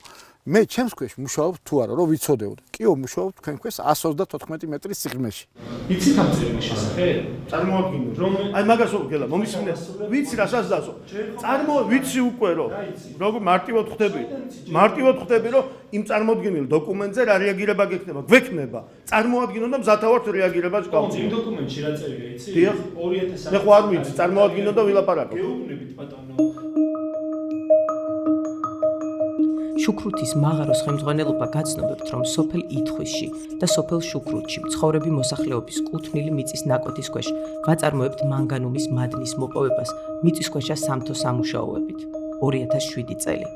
მე ჩემს ქვეშ მუშაობ თუ არა, რომ ვიცოდეოდ. კიო, მუშაობ თქვენ ქვეშ 134 მეტრის სიღრმეში. იცით ამ წერილის შესახებ? წარმოადგინო, რომ აი მაგას ვგელა, მომისმინე. ვიცი რასაც დასო. ვიცი უკვე რომ როგორ მარტივად ხვდები. მარტივად ხვდები, რომ იმ წარმოადგენილ დოკუმენტზე რა რეაგირება გექნება. გვექნება. წარმოადგინო და მზათავართ რეაგირებას გავწევ. იმ დოკუმენტში რა წერია, იცი? 2000. მე ხო არ ვიცი, წარმოადგინო და ვილაპარაკო. გეუბნებით ბატონო. შუქრუთის მაღაროს ხელმძღვანელობა გაცნობებთ, რომ სოფელ ითხვისში და სოფელ შუქრუთში მცხოვრები მოსახლეობის კუთვნილი მიწის ნაკვეთის ქვეშ ვაწარმოებთ მანგანუმის მადნის მოპოვებას მიწისქვეშა სამთო სამუშაოებით 2007 წელი.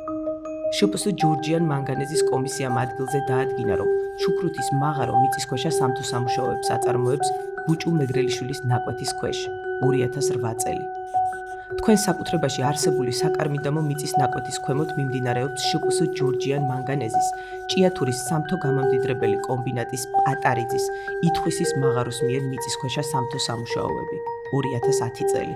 შპს ჯორჯიან მანგანეზის კომისიამ ადგილზე დაადგინა, რომ შუქრუთის მაღარო მიწისქვეშა სამთო სამუშაოებს აწარმოებს ბუჭუ მეგრელიშვილის ნაკვეთის ქვეშ 2008 წელი. თქვენ საკუთრებაში არსებული საკარმიდამო მიწის ნაკვეთის ქვემოთ მიმდინარეობს შპს ჯორჯიან მანგანეზის ჭიათურის სამთო გამამდიდრებელი კომბინატის პატარიძის ითხვისის მაღაროს მიერ მიწისქვეშა სამთო სამუშაოები 2010 წელი.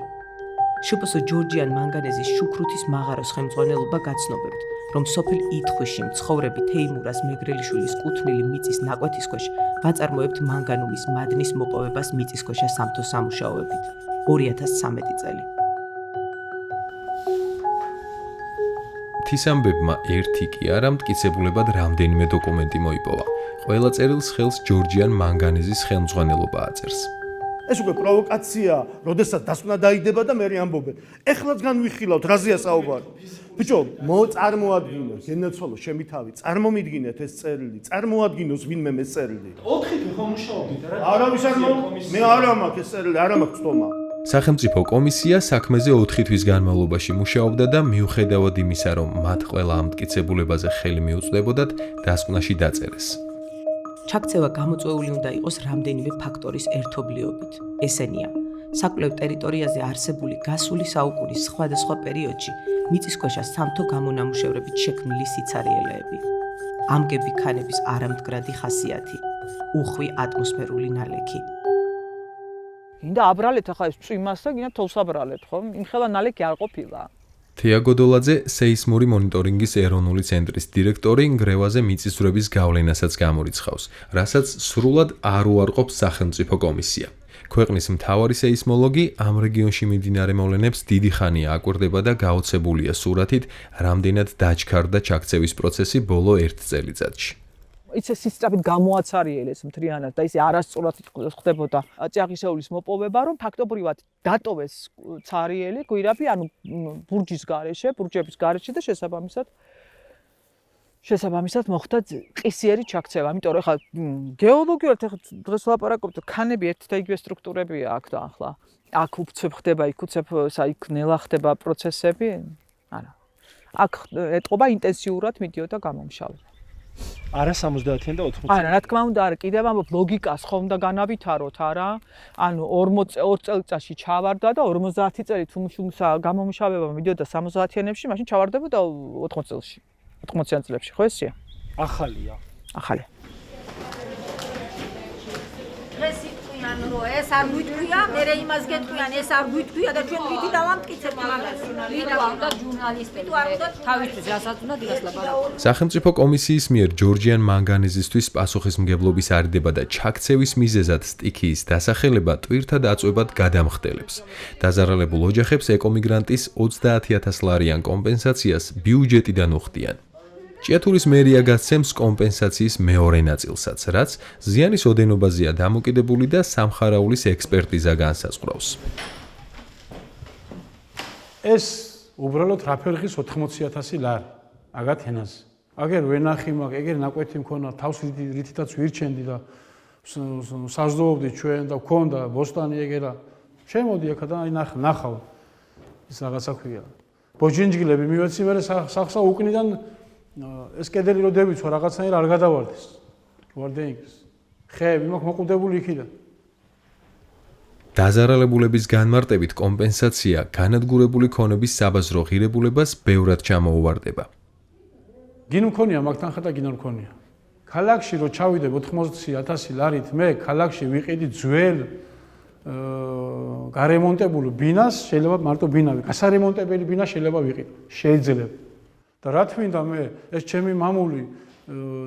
შპს ჯორჯიან მანგანეზის შუქრუთის მაღაროს ხელმძღვანელობა გაცნობებთ, რომ სოფელ ითხვისში მცხოვრები თეიმურას მეგრელიშვილის კუთვნილი მიწის ნაკვეთის ქვეშ ვაწარმოებთ მანგანუმის მადნის მოპოვებას მიწისქვეშა სამთო სამუშაოებით 2013 წელი. თისამბებმა ერთი კი არა, მტკიცებულებად რამდენიმე დოკუმენტი მოიპოვა. ყველა წერილს ხელს ჯორჯიან მანგანეზის ხელმძღვანელობა აწერს. ეს უკვე პროვოკაცია, როდესაც დასკვნა დაიდება და მე ამბობენ. ეხლაც განვიხილავთ, რაზეა საუბარი? ბიჭო, წარმოადგინოთ, გენაცვალო ჩემი თავი, წარმომიდგინეთ ეს წერილი, წარმოადგინოს ვინმე ეს წერილი. 4 თვე ხომ მუშაობდით რა? არავის არ მე არ მაქვს ეს წერილი, არ მაქვს თომა. სახელმწიფო კომისია საქმეზე 4 თვის განმავლობაში მუშაობდა და მიუხედავად იმისა, რომ მათ ყველა ამ მტკიცებულებაზე ხელი მიუწვდებოდათ, დასკვნაში დაწერეს. ჩაქცევა გამოწვეული უნდა იყოს რამდენიმე ფაქტორის ერთობლიობით. ესენია: საკვლევ ტერიტორიაზე არსებული გასული საუკუნის სხვადასხვა პერიოდში მიწისქვეშა სამთო გამონამუშევრებით შექმნილი სიცარიელეები, ამგები ქანების არამდგრადი ხასიათი, უხვი ატმოსფერული ნალექი. გინდა აბრალეთ ახლა ეს წვიმას და გინდა თოვს აბრალეთ, ხო? იმხელა ნალექი არ ყოფილა. თეა გოდოლაძე სეისმური მონიტორინგის ეროვნული ცენტრის დირექტორი ნგრევაზე მიწისძვრების გავლენასაც გამორიცხავს, რასაც სრულად არ უარყოფს სახელმწიფო კომისია. ქვეყნის მთავარი სეისმოლოგი ამ რეგიონში მიმდინარე მოვლენებს დიდი ხანია აკვირდება და გაოცებულია სურათით, რამდენად დაჩქარდა ჩაქცევის პროცესი ბოლო 1 წელიწადში. იცი სისწრაფით გამოაცარიელეს მთლიანად და ისე არასწორად ხდებოდა ჭიაღისეულის მოპოვება, რომ ფაქტობრივად დატოვეს ცარიელი გვირაბი, ანუ ბურჯის გარეშე, ბურჯების გარეშე და შესაბამისად მოხდა ყისიერი ჩაქცევა. ამიტომ რომ ახლა გეოლოგიურად დღეს ვლაპარაკობთ, ქანები ერთ და იგივე სტრუქტურებია აქ და ახლა აქ უცებ ხდება, იქ უცებ იქ ნელა ხდება პროცესები. არა. აქ ეტყობა ინტენსიურად მიდიოდა გამომშალება. არა 70-იან და 80-იან. არა, რა თქმა უნდა, არა, კიდევ ამბობ ლოგიკას ხომ უნდა განავითაროთ, არა? ანუ 2 წელიწადში ჩავარდა და 50 წელი თუ გამომშავება მიდიოდა 70-იანებში, მაშინ ჩავარდებოდა 80 წელში. 80-იან წლებში, ხო ესეა? ახალია. ახალი. დღეს იტყვიან, რომ ეს არ გვიტყვია, მერე იმას გეტყვიან, ეს არ გვიტყვია და ჩვენ ვიდი დავამტკიცებთ მაგას. ვიდა უნდა ჟურნალისტები, თავისთვის რასაც უნდა დგას ლაპარაკობთ. სახელმწიფო კომისიის მიერ ჯორჯიან მანგანეზისთვის პასუხისმგებლობის არიდება და ჩაქცევის მიზეზად სტიქიის დასახელება ტვირთა დაწვებად გადამხდელებს. დაზარალებულ ოჯახებს ეკომიგრანტის 30,000 ლარიან კომპენსაციას ბიუჯეტიდან უხდიან. ჭიათურის მერია გასცემს კომპენსაციის მეორე ნაწილსაც, რაც ზიანის ოდენობაზეა დამოკიდებული და სამხარაულის ექსპერტიზა განსაზღვრავს. ეს უბრალოდ რაფერხის 80,000 ლარი აგათ ენაზე. აგერ ვენახი მაგ, ეგერ ნაკვეთი მქონა, თავს რითითაც ვირჩენდი და საზრდოობდი ჩვენ და მქონდა ბოსტანი ეგერა. შემოდი აქ და აი ნახავ. ის რაღაცა ქვია. ბოჯინჯგილები მივეცი მერე სახსა უკნიდან ეს კედელი რო დევიცვა რაღაცნაირად არ გადავარდეს. ვარდენიქს. ხეები მაქვს მოყუდებული იქიდან. დაზარალებულების განმარტებით კომპენსაცია განადგურებული ქონების საბაზრო ღირებულებას ბევრად ჩამოუვარდება. გინ მქონია მაგთან ხატა გინ არ მქონია. ქალაქში რო ჩავიდე 80,000 ლარით მე ქალაქში ვიყიდი ძველ გარემონტებულ ბინას, შეიძლება მარტო ბინავი. გასარემონტებელი ბინა შეიძლება ვიყიდო. შეიძლება. და რა თქმა მე ეს ჩემი მამული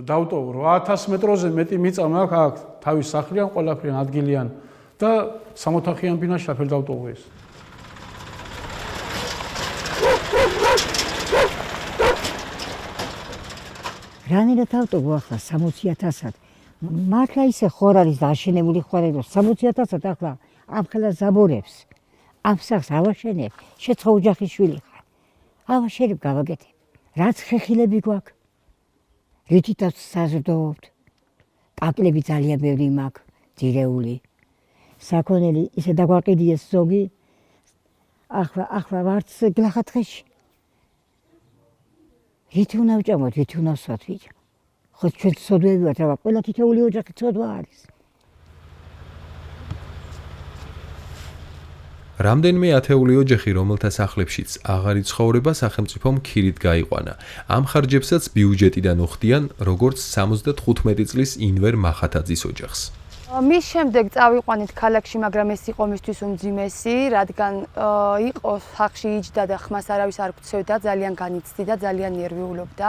დავტოვო 8000 მეტროზე მეტი მიწა მაქვს აქ თავის სახლიან ყველაფრიან ადგილიან და 60 ოთახიან ბინაში რაფერ დავტოვო ეს. რანაირად ავტოვო ახლა 60,000-ად. მართლა ისე ხარ არის დაშენებული ხარ რომ 60,000-ად ახლა ამ ხელა ზაბორებს. ამ სახს ავაშენებ, შეცხო ოჯახის შვილი ხარ. ავაშენებ გავაკეთებ. რაც ხეხილები გვაქვს. რითითაც საზრდოობთ. კაკლები ძალიან ბევრი მაქვს, ძირეული. საქონელი ისე დაგვაყიდიეს ზოგი. ახლა ვარც გლახათხეში. რითი უნდა ვჭამოთ, რითი უნდა ვსვათ ვიჯა. ხო ჩვენ ცოდვები ვართ, რა ყველა თითოეული ოჯახი ცოდვა არის. რამდენიმე ათეული ოჯახი, რომელთა სახლებშიც აღარ იცხოვრება, სახელმწიფომ ქირით გაიყვანა. ამ ხარჯებსაც ბიუჯეტიდან უხდიან, როგორც 75 წლის ინვერ მახათაძის ოჯახს. მის შემდეგ წავიყვანით ქალაქში, მაგრამ ეს იყო მისთვის უმძიმესი, რადგან იყო სახში იჯდა და ხმას არავის არ გვცევდა, ძალიან განიცდიდა, ძალიან ნერვიულობდა.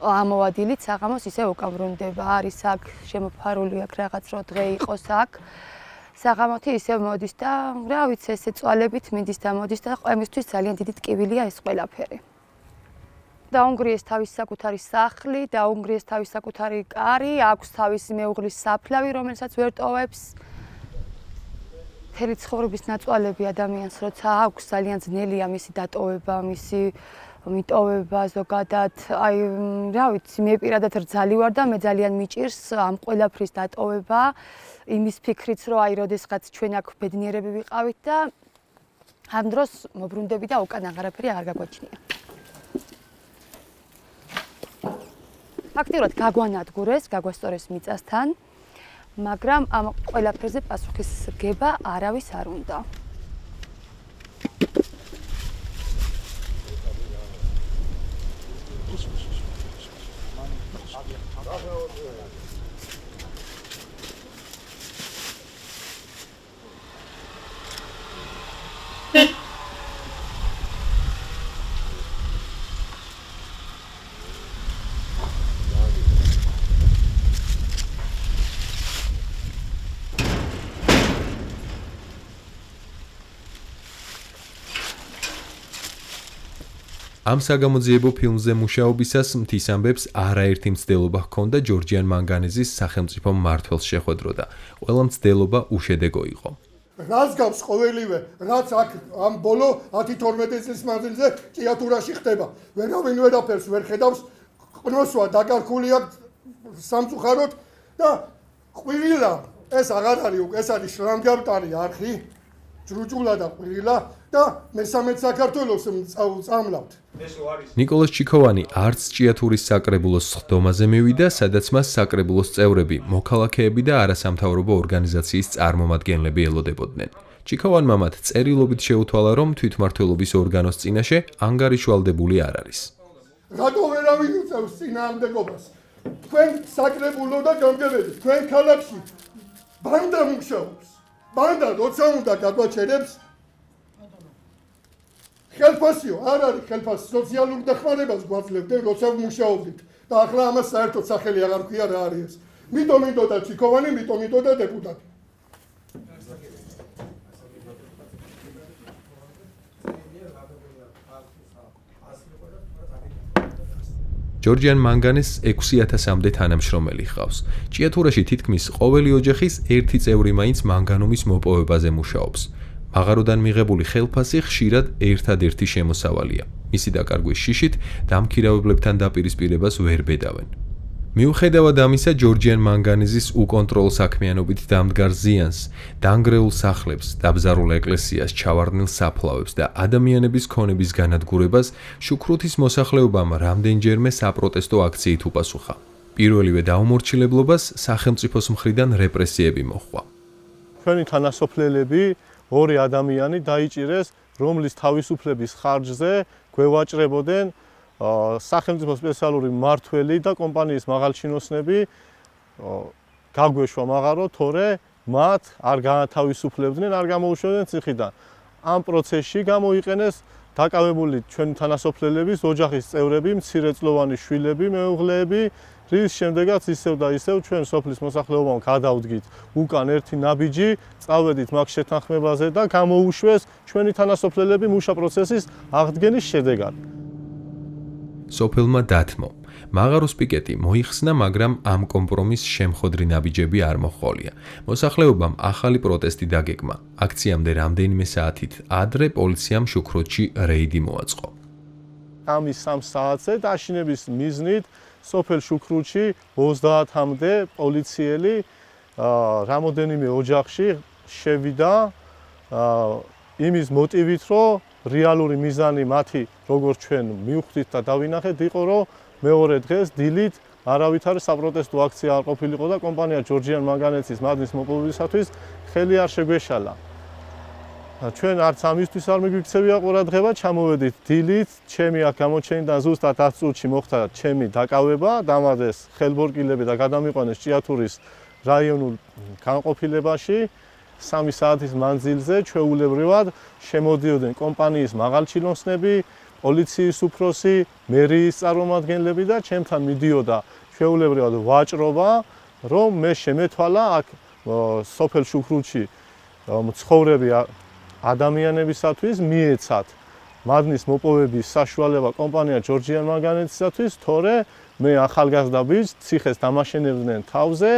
ამოვადილით საღამოს ისე უკამბრუნდება, არის აქ შემოფარული აქ რაღაც რო დღე იყოს აქ. საღამოთი ისე მოდის და რა ვიცი ესე წვალებით მიდის და მოდის და ყველასთვის ძალიან დიდი ტკივილია ეს ყველაფერი. დაუნგრიეს თავის საკუთარი სახლი, დაუნგრიეს თავის საკუთარი კარი, აქვს თავისი მეუღლის საფლავი, რომელსაც ვერ ტოვებს. მთელი ცხოვრების ნაწვალები ადამიანს, როცა აქვს ძალიან ძნელია მისი დატოვება, მისი მიტოვება ზოგადად. აი, რა ვიცი, მე პირადად რძალი ვარ და მე ძალიან მიჭირს ამ ყველაფრის დატოვება. იმის ფიქრიც, რომ აი, როდესღაც ჩვენ აქ ბედნიერები ვიყავით და ამ დროს მობრუნდები და უკან აღარაფერი აღარ გაგვაჩნია. ფაქტიურად გაგვანადგურეს, გაგვასწორეს მიწასთან, მაგრამ ამ ყველაფერზე პასუხის გება არავის არ უნდა. ამ საგამოძიებო ფილმზე მუშაობისას მთის ამბებს არაერთი მცდელობა ჰქონდა ჯორჯიან მანგანეზის სახელმწიფო მმართველს შეხვედრო და ყველა მცდელობა უშედეგო იყო. რაც გავს ყოველივე, რაც აქ ამ ბოლო 10-12 წლის მანძილზე ჭიათურაში ხდება. ვერავინ ვერაფერს ვერ ხედავს, ყნოსვა დაკარგული აქვს სამწუხაროდ და ყვირილა ეს აღარ არის უკვე, ეს არის შრამგავტარი არხი, ჯრუჭულა და ყვირილა და მესამე საქართველოს წამლავთ. ნიკოლას ჩიქოვანი არც ჭიათურის საკრებულოს სხდომაზე მივიდა, სადაც მას საკრებულოს წევრები, მოქალაქეები და არასამთავრობო ორგანიზაციის წარმომადგენლები ელოდებოდნენ. ჩიქოვანმა მათ წერილობით შეუთვალა, რომ თვითმმართველობის ორგანოს წინაშე ანგარიშვალდებული არ არის. რატო ვერავინ უწევს წინააღმდეგობას? თქვენ საკრებულო და გამგებელი, თქვენ ქალაქში ბანდა მუშაობს. ბანდა როცა უნდა გაგვაჩერებს ხელფასიო, არ არის ხელფასი, სოციალურ დახმარებას გვაძლევდნენ, როცა მუშაობდით და ახლა ამას საერთოდ სახელი აღარ ქვია რა არის ეს. მიტომ მინდოდა ჩიქოვანი, მიტომ მინდოდა დეპუტატი. ჯორჯიან მანგანეს 6000-მდე თანამშრომელი ჰყავს. ჭიათურაში თითქმის ყოველი ოჯახის ერთი წევრი მაინც მანგანუმის მოპოვებაზე მუშაობს. მაღაროდან მიღებული ხელფასი ხშირად ერთადერთი შემოსავალია. მისი დაკარგვის შიშით დამქირავებლებთან დაპირისპირებას ვერ ბედავენ. მიუხედავად ამისა, ჯორჯიან მანგანეზის უკონტროლო საქმიანობით დამდგარ ზიანს, დანგრეულ სახლებს, დაბზარულ ეკლესიას, ჩავარდნილ საფლავებს და ადამიანების ქონების განადგურებას შუქრუთის მოსახლეობამ რამდენჯერმე საპროტესტო აქციით უპასუხა. პირველივე დაუმორჩილებლობას სახელმწიფოს მხრიდან რეპრესიები მოჰყვა. ჩვენი თანასოფლელები ორი ადამიანი დაიჭირეს, რომლის თავისუფლების ხარჯზე გვევაჭრებოდნენ სახელმწიფო სპეციალური მმართველი და კომპანიის მაღალჩინოსნები გაგვეშვა მაღარო, თორე მათ არ განათავისუფლებდნენ, არ გამოუშვებდნენ ციხიდან. ამ პროცესში გამოიყენეს დაკავებული ჩვენი თანასოფლელების ოჯახის წევრები, მცირეწლოვანი შვილები, მეუღლეები, რის შემდეგაც ისევ და ისევ ჩვენ სოფლის მოსახლეობამ გადავდგით უკან ერთი ნაბიჯი, წავედით მაგ შეთანხმებაზე და გამოუშვეს ჩვენი თანასოფლელები მუშა პროცესის აღდგენის შედეგად. სოფელმა დათმო. მაღაროს პიკეტი მოიხსნა, მაგრამ ამ კომპრომისს შემხოდრი ნაბიჯები არ მოჰყოლია. მოსახლეობამ ახალი პროტესტი დაგეგმა. აქციამდე რამდენიმე საათით ადრე პოლიციამ შუქროთში რეიდი მოაწყო. ამის 3 საათზე დაშინების მიზნით სოფელ შუქრუთში 30-მდე პოლიციელი რამოდენიმე ოჯახში შევიდა იმის მოტივით, რომ რეალური მიზანი მათი, როგორც ჩვენ მივხვდით და დავინახეთ, იყო, რომ მეორე დღეს დილით არავითარი საპროტესტო აქცია არ ყოფილიყო და კომპანია ჯორჯიან მანგანეცის მადნის მოპოვებისათვის ხელი არ შეგვეშალა. ჩვენ არც ამისთვის არ მიგვიქცევია ყურადღება, ჩამოვედით დილით, ჩემი აქ გამოჩენიდან ზუსტად 10 წუთში მოხდა ჩემი დაკავება, დამადეს ხელბორკილები და გადამიყვანეს ჭიათურის რაიონულ განყოფილებაში. 3 საათის მანძილზე ჩვეულებრივად შემოდიოდნენ კომპანიის მაღალჩინოსნები, პოლიციის უფროსი, მერიის წარმომადგენლები და ჩემთან მიდიოდა ჩვეულებრივად ვაჭრობა, რომ მე შემეთვალა აქ სოფელ შუქრუთში მცხოვრები ადამიანებისათვის მიეცათ მადნის მოპოვების საშუალება კომპანია ჯორჯიან მანგანეცისათვის, თორე მე ახალგაზრდა ბიჭს ციხეს დამაშენებდნენ თავზე,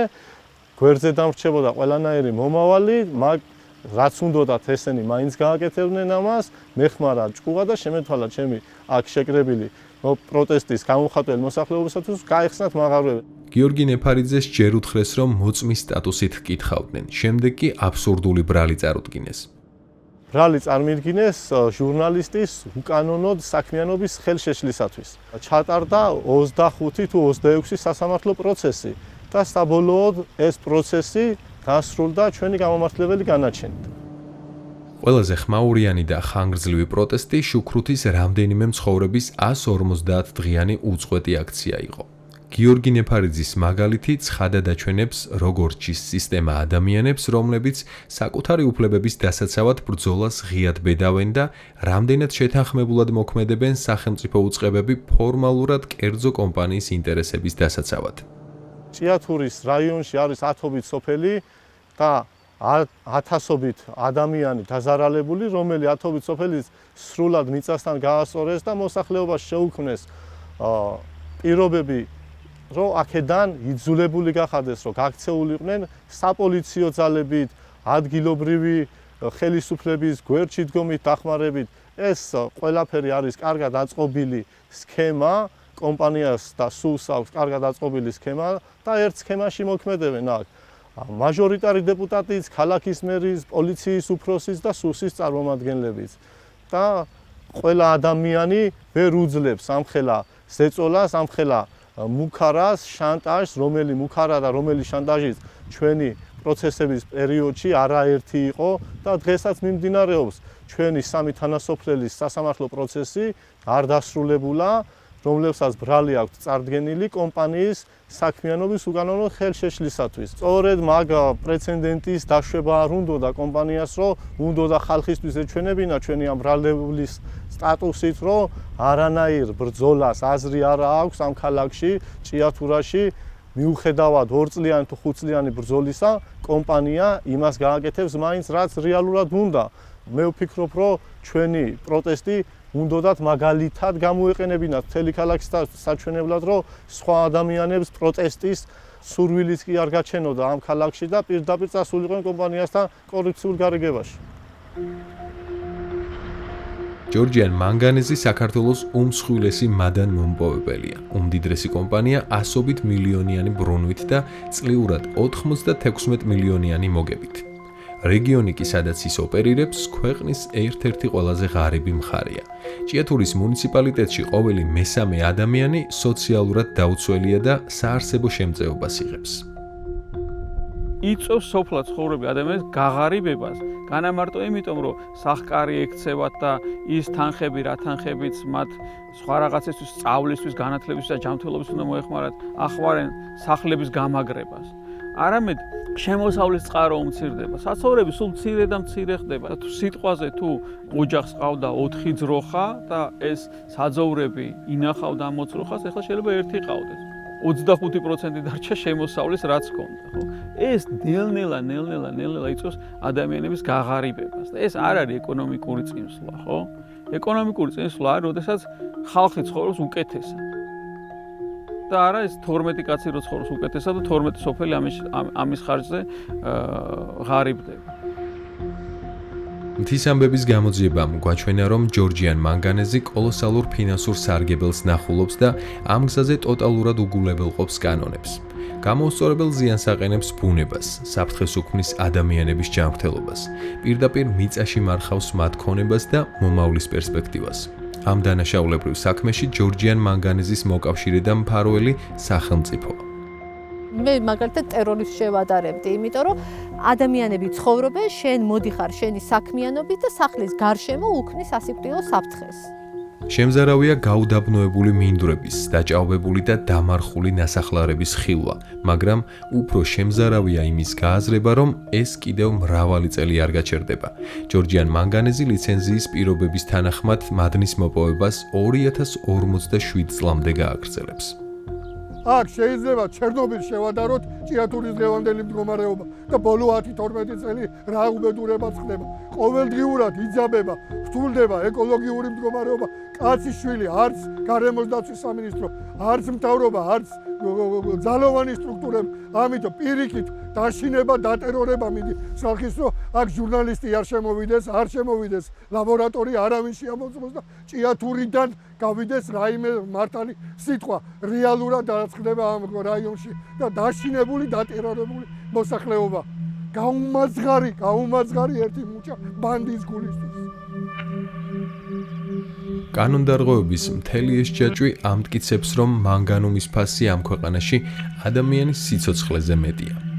გვერდზე დამრჩებოდა ყველანაირი მომავალი, მაგ რაც უნდათ ესენი მაინც გააკეთებდნენ ამას, მეხმარა ჭკუა და შემეთვალა ჩემი აქ შეკრებილი პროტესტის გამოხატველი მოსახლეობისათვის გაიხსნათ მაღაროები. გიორგი ნეფარიძეს ჯერ უთხრეს, რომ მოწმის სტატუსით ჰკითხავდნენ, შემდეგ კი აბსურდული ბრალი წარუდგინეს. ბრალი წარმოიდგინეს ჟურნალისტის უკანონოდ საქმიანობის ხელშეშლისათვის. ჩატარდა 25 თუ 26 სასამართლო პროცესი და საბოლოოდ ეს პროცესი დასრულდა ჩვენი გამომართლებელი განაჩენით. ყველაზე ხმაურიანი და ხანგრძლივი პროტესტი შუქრუთის რამდენიმე მცხოვრების 150 დღიანი უწყვეტი აქცია იყო. გიორგი ნეფარიძის მაგალითი ცხადად აჩვენებს, როგორ ჭის სისტემა ადამიანებს, რომლებიც საკუთარი უფლებების დასაცავად ბრძოლას ღიად ბედავენ და რამდენად შეთანხმებულად მოქმედებენ სახელმწიფო უწყებები ფორმალურად კერძო კომპანიის ინტერესების დასაცავად. ჭიათურის რაიონში არის 10-ობით სოფელი და 1000-ობით ადამიანი დაზარალებული, რომელი 10-ობით სოფელის სრულად მიწასთან გაასწორეს და მოსახლეობას შეუქმნეს პირობები, რომ აქედან იძულებული გახადეს, რომ გაქცეულიყვნენ საპოლიციო ძალებით, ადგილობრივი ხელისუფლების გვერდში დგომით დახმარებით. ეს ყველაფერი არის კარგად აწყობილი სქემა, კომპანიას და სულს აქვს კარგად აწყობილი სქემა და ერთ სქემაში მოქმედებენ აქ. მაჟორიტარი დეპუტატიც, ქალაქის მერის, პოლიციის უფროსის და სუსის წარმომადგენლებიც. და ყველა ადამიანი ვერ უძლებს ამხელა ზეწოლას, ამხელა მუქარას, შანტაჟს, რომელი მუქარა და რომელი შანტაჟიც ჩვენი პროცესების პერიოდში არაერთი იყო და დღესაც მიმდინარეობს ჩვენი სამი თანასოფლელის სასამართლო პროცესი არ დასრულებულა, რომლებსაც ბრალი აქვს წარდგენილი კომპანიის საქმიანობის უკანონო ხელშეშლისათვის. სწორედ მაგ პრეცედენტის დაშვება არ უნდოდა კომპანიას, რომ უნდოდა ხალხისთვის ეჩვენებინა ჩვენი ამ ბრალდების სტატუსით, რომ არანაირ ბრძოლას აზრი არ აქვს ამ ქალაქში, ჭიათურაში, მიუხედავად 2 წლიანი თუ 5 წლიანი ბრძოლისა, კომპანია იმას გააკეთებს მაინც, რაც რეალურად უნდა. მე ვფიქრობ, რომ ჩვენი პროტესტი უნდათ მაგალითად გამოეყენებინათ მთელი ქალაქის საჩვენებლად, რომ სხვა ადამიანებს პროტესტის სურვილიც კი არ გაჩენოდა ამ ქალაქში და პირდაპირ წასულიყვნენ კომპანიასთან კორუფციულ გარიგებაში. ჯორჯიან მანგანეზი საქართველოს უმსხვილესი მადან მომპოვებელია. უმდიდრესი კომპანია ასობით მილიონიანი ბრუნვით და წლიურად 96 მილიონიანი მოგებით. რეგიონი კი სადაც ის ოპერირებს, ქვეყნის ერთ-ერთი ყველაზე ღარიბი მხარეა. ჭიათურის მუნიციპალიტეტში ყოველი მესამე ადამიანი სოციალურად დაუცველია და საარსებო შემწეობას იღებს. იწვევს სოფლად ცხოვრები ადამიანის გაღარიბებას, განამარტო იმიტომ, რომ სახკარი ექცევათ და ის თანხები, რა თანხებიც მათ სხვა რაღაცისთვის, სწავლისთვის, განათლებისთვის და ჯანმრთელობის უნდა მოეხმარათ, ახმარენ სახლების გამაგრებას. არამედ შემოსავლის წყარო უმცირდება. საცხოვრები სულ მცირე და მცირე ხდება. თუ სიტყვაზე თუ ოჯახს ყავდა 4 ძროხა და ეს საძოვრები ინახავდა ამ 4 ძროხას, ახლა შეიძლება ერთი ყავდეს. 25% დარჩა შემოსავლის რაც ჰქონდა, ხო? ეს ნელ-ნელა იწვევს ადამიანების გაღარიბებას და ეს არ არის ეკონომიკური წინსვლა, ხო? ეკონომიკური წინსვლა არის, როდესაც ხალხი ცხოვრობს უკეთესად. და არა ეს 12 კაცი რო ცხოვრობს უკეთესად და 12 სოფელი ამის ხარჯზე ღარიბდება. მთის ამბების გამოძიებამ გვაჩვენა, რომ ჯორჯიან მანგანეზი კოლოსალურ ფინანსურ სარგებელს ნახულობს და ამ გზაზე ტოტალურად უგულებელყოფს კანონებს. გამოუსწორებელ ზიანს აყენებს ბუნებას, საფრთხეს უქმნის ადამიანების ჯანმრთელობას, პირდაპირ მიწაში მარხავს მათ ქონებას და მომავლის პერსპექტივას. ამ დანაშაულებრივ საქმეში ჯორჯიან მანგანეზის მოკავშირე და მფარველი სახელმწიფოა. მე მაგალითად ტერორისტს შევადარებდი, იმიტომ რომ ადამიანები ცხოვრობენ, შენ მოდიხარ შენი საქმიანობით და სახლის გარშემო უქმნის სასიკვდილო საფრთხეს. შემზარავია გაუდაბნოებული მინდვრების, დაჭაობებული და დამარხული ნასახლარების ხილვა, მაგრამ უფრო შემზარავია იმის გააზრება, რომ ეს კიდევ მრავალი წელი არ გაჩერდება. ჯორჯიან მანგანეზი ლიცენზიის პირობების თანახმად მადნის მოპოვებას 2057 წლამდე გააგრძელებს. აქ შეიძლება ჩერნობილს შევადაროთ ჭიათურის დღევანდელი მდგომარეობა და ბოლო 10-12 წელი რა უბედურებაც ხდება. ყოველდღიურად იძაბება, რთულდება ეკოლოგიური მდგომარეობა. კაცის შვილი არც გარემოს დაცვის სამინისტრო, არც მთავრობა, არც ძალოვანი სტრუქტურები. ამიტომ პირიქით დაშინება, დატერორება მიდი. სახის რომ აქ ჟურნალისტი არ შემოვიდეს, ლაბორატორია არავინ შეამოწმოს და ჭიათურიდან გავიდეს რაიმე მართალი სიტყვა. რეალურად რაც ხდება ამ რაიონში და დაშინებული, დატერორებული მოსახლეობა. გაუმაძღარი ერთი მუჭა ბანდის გულისთვის. კანონდარღვევების მთელი ეს ჯაჭვი ამტკიცებს, რომ მანგანუმის ფასი ამ ქვეყანაში ადამიანის სიცოცხლეზე მეტია.